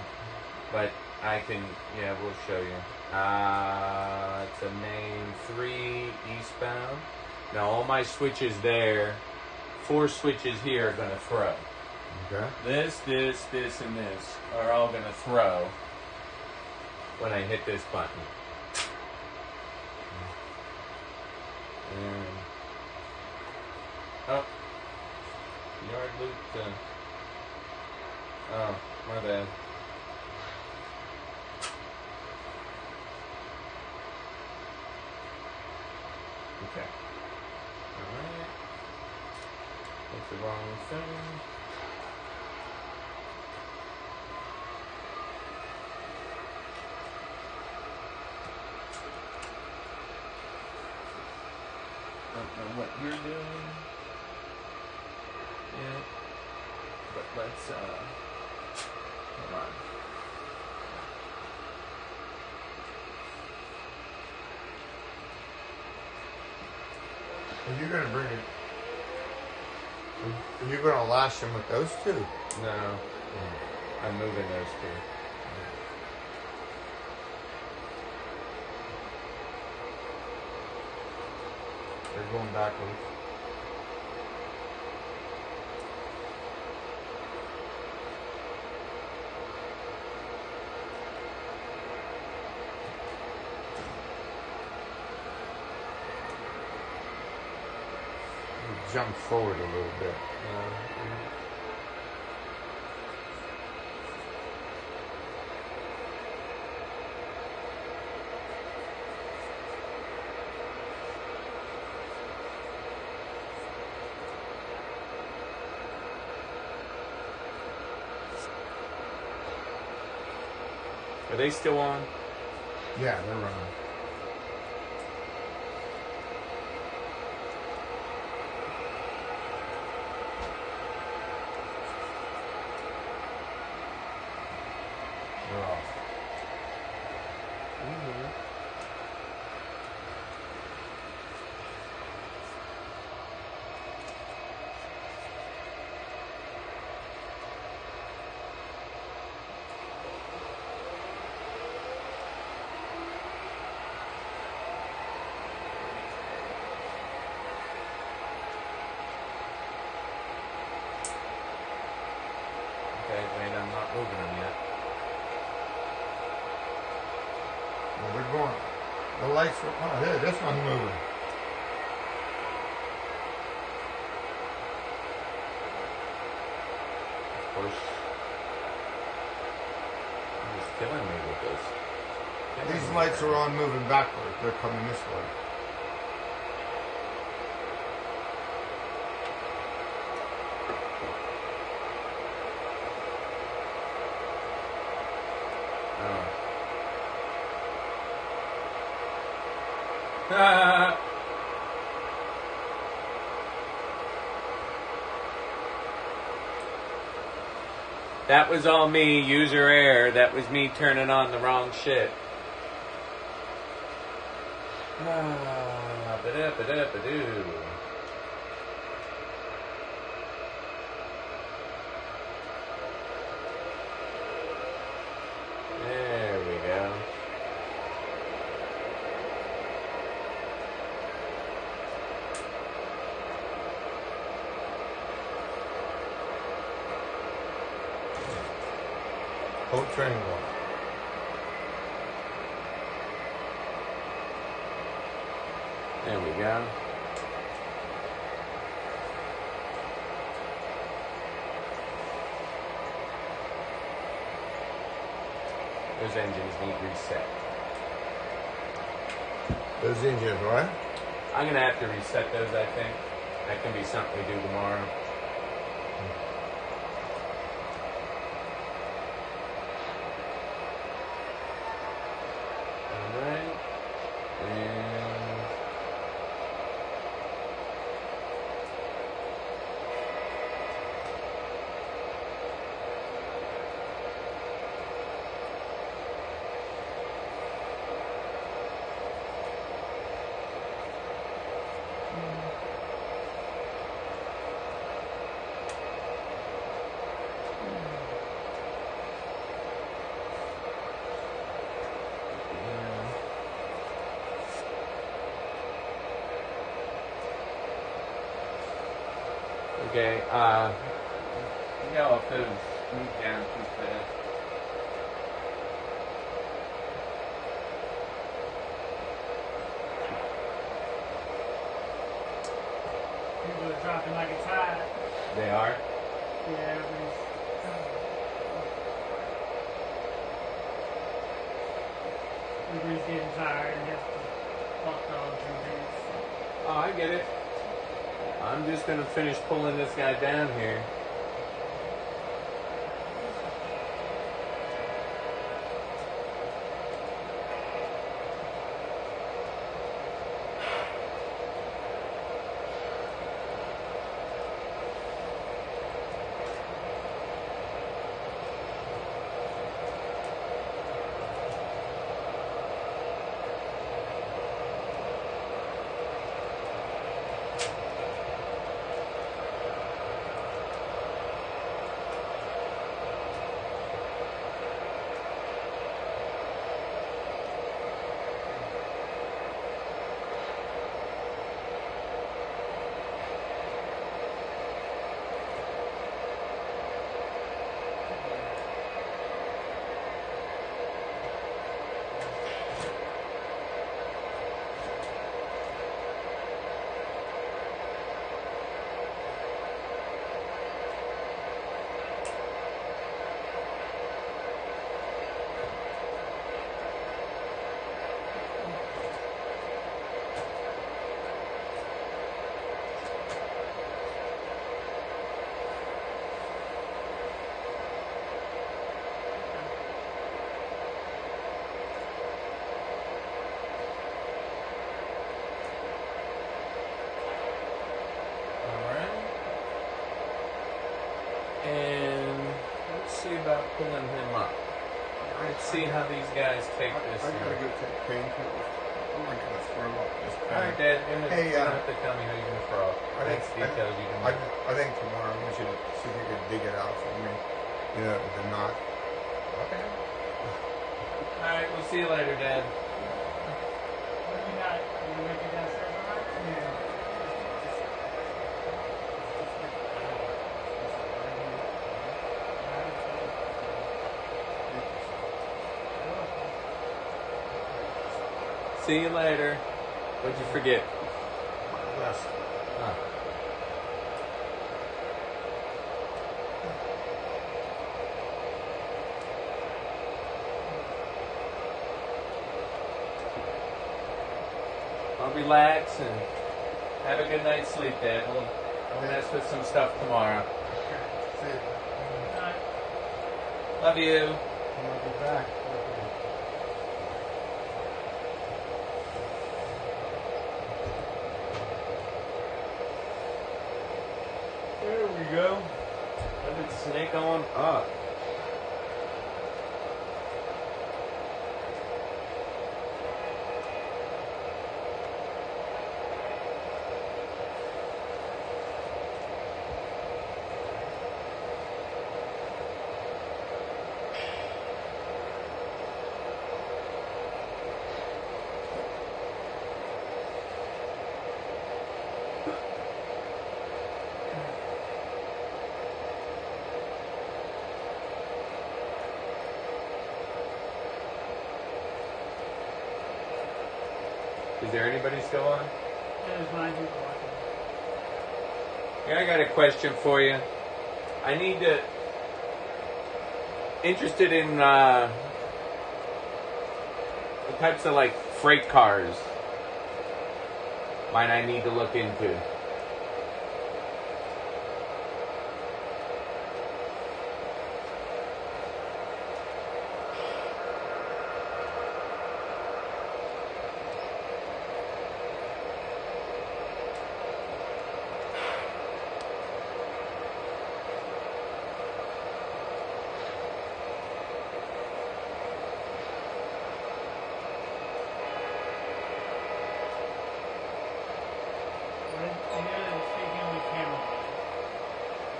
Speaker 2: but we'll show you. It's a main 3 eastbound. Now all my switches there. 4 switches here are going to throw.
Speaker 3: Okay.
Speaker 2: This, and this are all going to throw when I hit this button. And, yard loop. My bad. Okay. All right. That's the wrong thing. Don't know what you're doing. Yeah. But let's, hold on.
Speaker 3: Are you going to bring it? Are you going to lash them with those two?
Speaker 2: No. I'm moving those two.
Speaker 3: They're going backwards. Jump forward a little bit.
Speaker 2: Are they still on?
Speaker 3: Yeah, they're running. They're off.
Speaker 2: Okay, wait, I'm not moving them yet.
Speaker 3: Well, they're going. The lights are. Oh, there, this one's moving.
Speaker 2: Of course. He's killing me with this.
Speaker 3: These lights are on moving backwards. They're coming this way.
Speaker 2: Oh. That was all me, user error. That was me turning on the wrong shit. Ba-da-ba-da-ba-doo. There we go.
Speaker 3: Hold triangle.
Speaker 2: There we go. Those engines need reset.
Speaker 3: Those engines, right?
Speaker 2: I'm going to have to reset those, I think. That can be something we do tomorrow. Alright. And okay, yeah, if those move down too fast.
Speaker 1: People are dropping like it's hot.
Speaker 2: They are?
Speaker 1: Yeah, everybody's getting tired and has to walk dogs and things.
Speaker 2: Oh, I get it. I'm just going to finish pulling this guy down here. And let's see about pulling him up. Let's see how these guys take this.
Speaker 3: I gotta go take painkillers. I'm not gonna throw up this
Speaker 2: All
Speaker 3: pain.
Speaker 2: right, Dad. You
Speaker 3: Hey,
Speaker 2: don't have to tell me how you're gonna throw up. That's details you can.
Speaker 3: I think tomorrow we should see if you can dig it out for me. You know, the knot.
Speaker 2: Okay. All right. We'll see you later, Dad.
Speaker 1: What do you got? You gonna make it downstairs, alright?
Speaker 3: Yeah.
Speaker 1: Alright.
Speaker 2: See you later. What'd you forget?
Speaker 3: Yes.
Speaker 2: Huh. Well, relax and have a good night's sleep, Dad. We'll mess with some stuff tomorrow.
Speaker 3: See you.
Speaker 2: Love you.
Speaker 3: I'll be back.
Speaker 2: There we go. Let it snake on up. Is there anybody still on?
Speaker 1: There's 9 people watching.
Speaker 2: Yeah, I got a question for you. I need to. Interested in the types of like freight cars might I need to look into.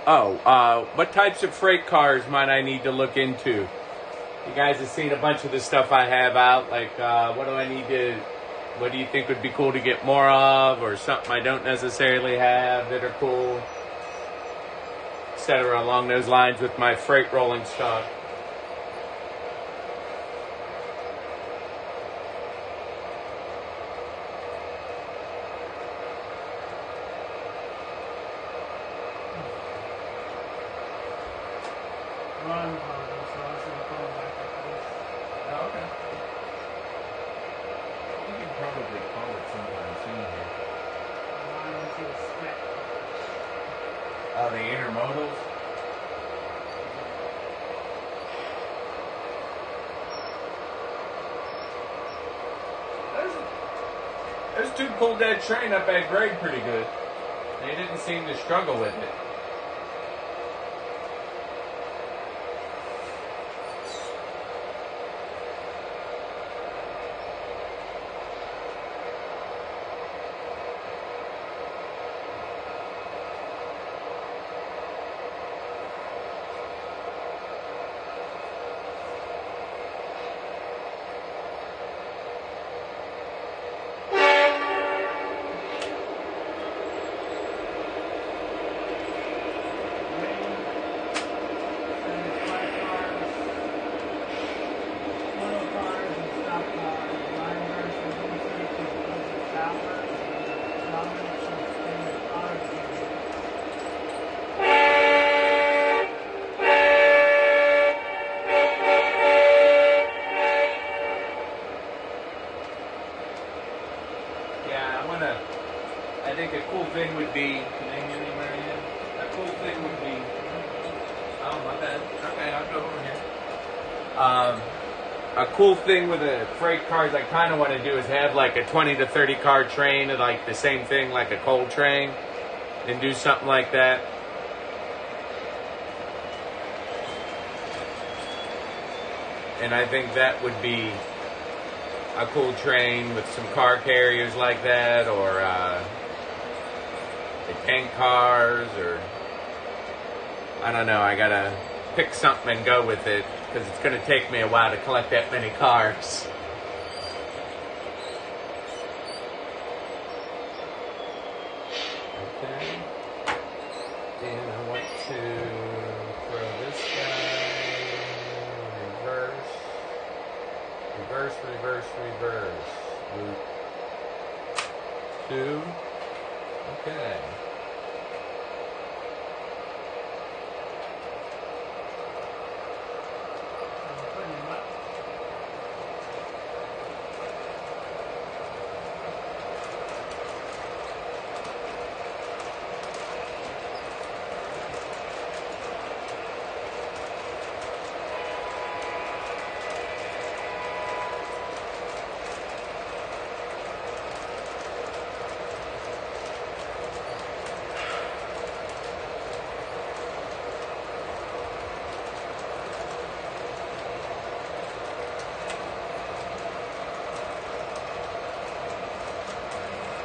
Speaker 2: Oh, what types of freight cars might I need to look into? You guys have seen a bunch of the stuff I have out. Like, what do you think would be cool to get more of, or something I don't necessarily have that are cool, etc. along those lines with my freight rolling stock. Oh, okay. You can probably call it sometime soon here. The intermodals. Those two pulled that train up at grade pretty good. They didn't seem to struggle with it. I think a cool thing would be, can I hear you, Marianne? A cool thing would be, oh, my bad. Okay, I'll go over here. A cool thing with the freight cars I kind of want to do is have like a 20 to 30 car train, like the same thing, like a coal train, and do something like that. And I think that would be a cool train with some car carriers like that, or the tank cars, or I don't know. I gotta pick something and go with it because it's gonna take me a while to collect that many cars. Okay. And I want to throw this guy, reverse, reverse, reverse, reverse. Loop 2. Okay.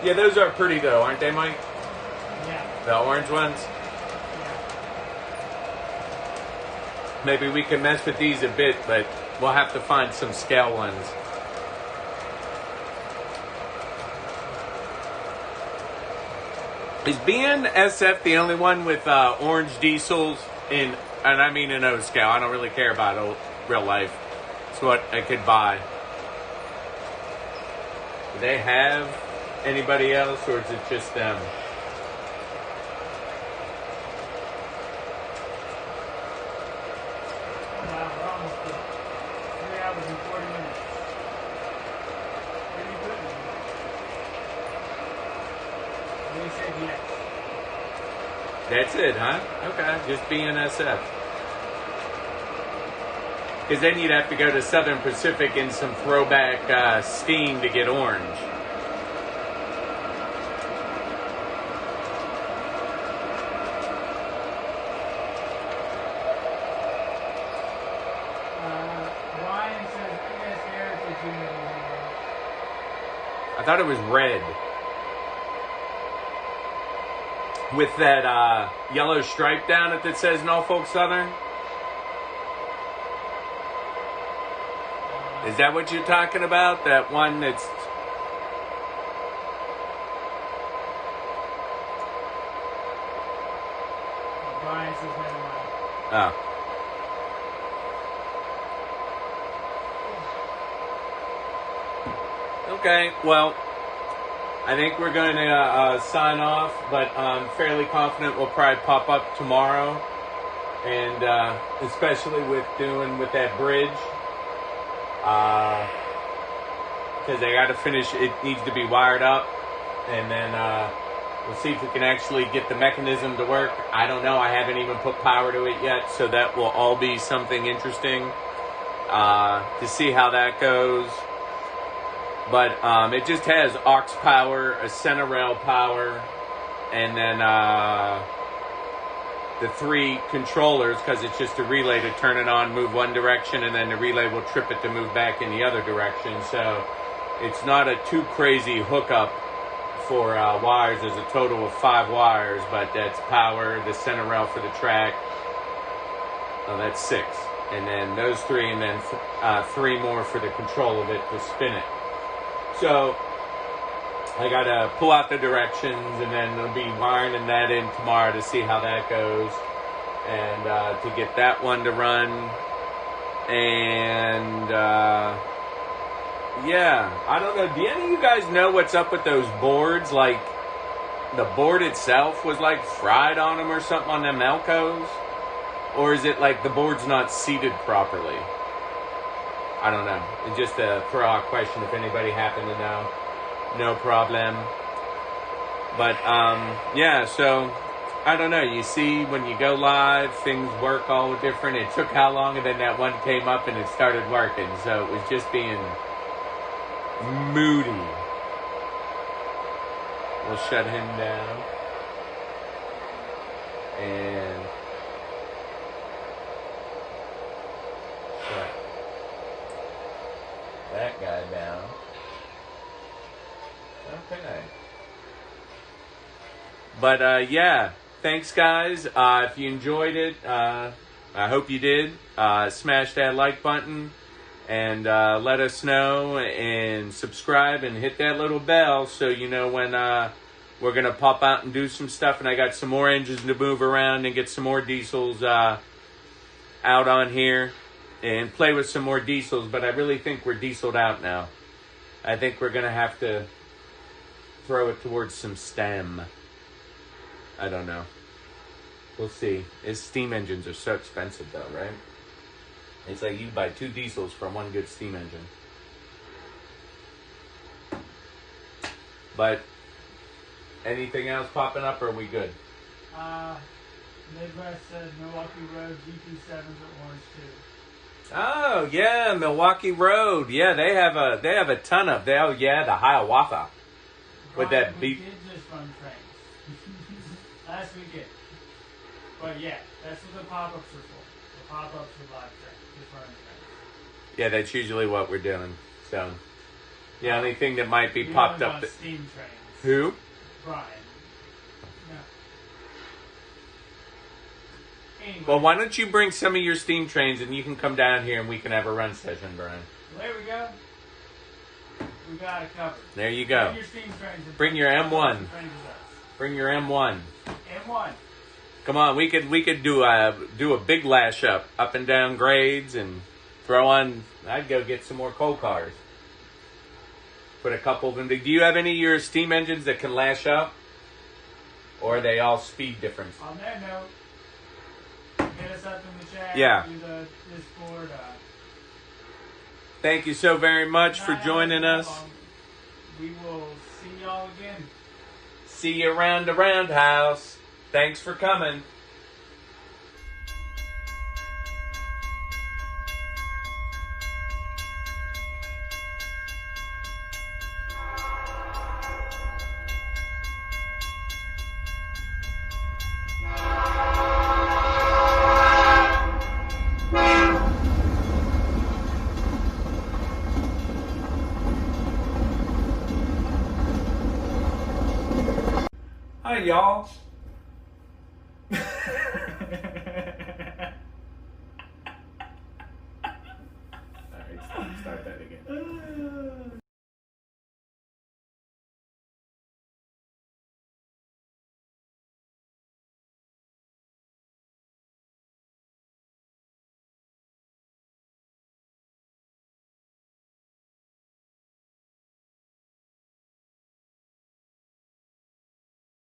Speaker 2: Yeah, those are pretty though, aren't they, Mike?
Speaker 1: Yeah.
Speaker 2: The orange ones?
Speaker 1: Yeah.
Speaker 2: Maybe we can mess with these a bit, but we'll have to find some scale ones. Is BNSF the only one with orange diesels and I mean in O scale? I don't really care about real life. It's what I could buy. Do they have anybody else, or is it just them?
Speaker 1: Wow, we're almost done. 3 hours and 40 minutes. Pretty good. They said yes.
Speaker 2: That's it, huh? Okay, just BNSF. Because then you'd have to go to Southern Pacific in some throwback S.T.E.M to get orange.
Speaker 1: Ryan says, yes, Heritage Unity.
Speaker 2: I thought it was red. With that yellow stripe down it that says Norfolk Southern. Is that what you're talking about? That one that's...
Speaker 1: Ryan says, never mind.
Speaker 2: Oh. Okay, well, I think we're going to sign off, but I'm fairly confident we'll probably pop up tomorrow, and especially with that bridge, because they got to finish. It needs to be wired up, and then we'll see if we can actually get the mechanism to work. I don't know. I haven't even put power to it yet, so that will all be something interesting to see how that goes. But it just has aux power, a center rail power, and then the 3 controllers, because it's just a relay to turn it on, move one direction, and then the relay will trip it to move back in the other direction. So it's not a too crazy hookup for wires. There's a total of 5 wires, but that's power, the center rail for the track. Oh, that's 6. And then those 3, and then 3 more for the control of it to spin it. So I got to pull out the directions, and then I'll be wiring that in tomorrow to see how that goes, and to get that one to run. And yeah, I don't know. Do any of you guys know what's up with those boards? Like the board itself was like fried on them or something on them Elcos? Or is it like the board's not seated properly? I don't know. It's just a throw out question if anybody happened to know. No problem. But yeah, so I don't know. You see, when you go live, things work all different. It took how long, and then that one came up and it started working. So it was just being moody. We'll shut him down. And shut that guy down. Okay. But yeah, thanks guys. If you enjoyed it, I hope you did. Smash that like button and let us know, and subscribe and hit that little bell so you know when we're going to pop out and do some stuff. And I got some more engines to move around and get some more diesels out on here and play with some more diesels. But I really think we're dieseled out now. I think we're going to have to throw it towards some S.T.E.M. I don't know. We'll see. Steam engines are so expensive though, right? It's like you buy 2 diesels for one good steam engine. But anything else popping up, or are we good?
Speaker 1: Midwest said Milwaukee Road GP7s at Orange too.
Speaker 2: Oh yeah, Milwaukee Road. Yeah, they have a ton of. Oh yeah, the Hiawatha with that
Speaker 1: We
Speaker 2: beef.
Speaker 1: did just run trains last weekend. But yeah, that's what the pop-ups are for. The pop-ups for live trains, just running trains.
Speaker 2: Yeah, that's usually what we're doing. So the only thing that might be
Speaker 1: We
Speaker 2: popped
Speaker 1: only
Speaker 2: up.
Speaker 1: want steam trains.
Speaker 2: Who?
Speaker 1: Brian. No. Anyway,
Speaker 2: Well, why don't you bring some of your steam trains and you can come down here and we can have a run session, Brian.
Speaker 1: there we go. We got it covered.
Speaker 2: There you go.
Speaker 1: Bring your steam trains. and
Speaker 2: Bring your M1.
Speaker 1: trains with us.
Speaker 2: Bring your M1.
Speaker 1: M1.
Speaker 2: Come on, we could do a big lash up and down grades and throw on. I'd go get some more coal cars. Put a couple of them. Do you have any of your steam engines that can lash up, or are they all speed difference?
Speaker 1: On that note, hit us up in the chat.
Speaker 2: Yeah.
Speaker 1: Do the Discord.
Speaker 2: Thank you so very much for joining us.
Speaker 1: We will see y'all again.
Speaker 2: See you around the roundhouse. Thanks for coming. Hi, y'all. Start that again.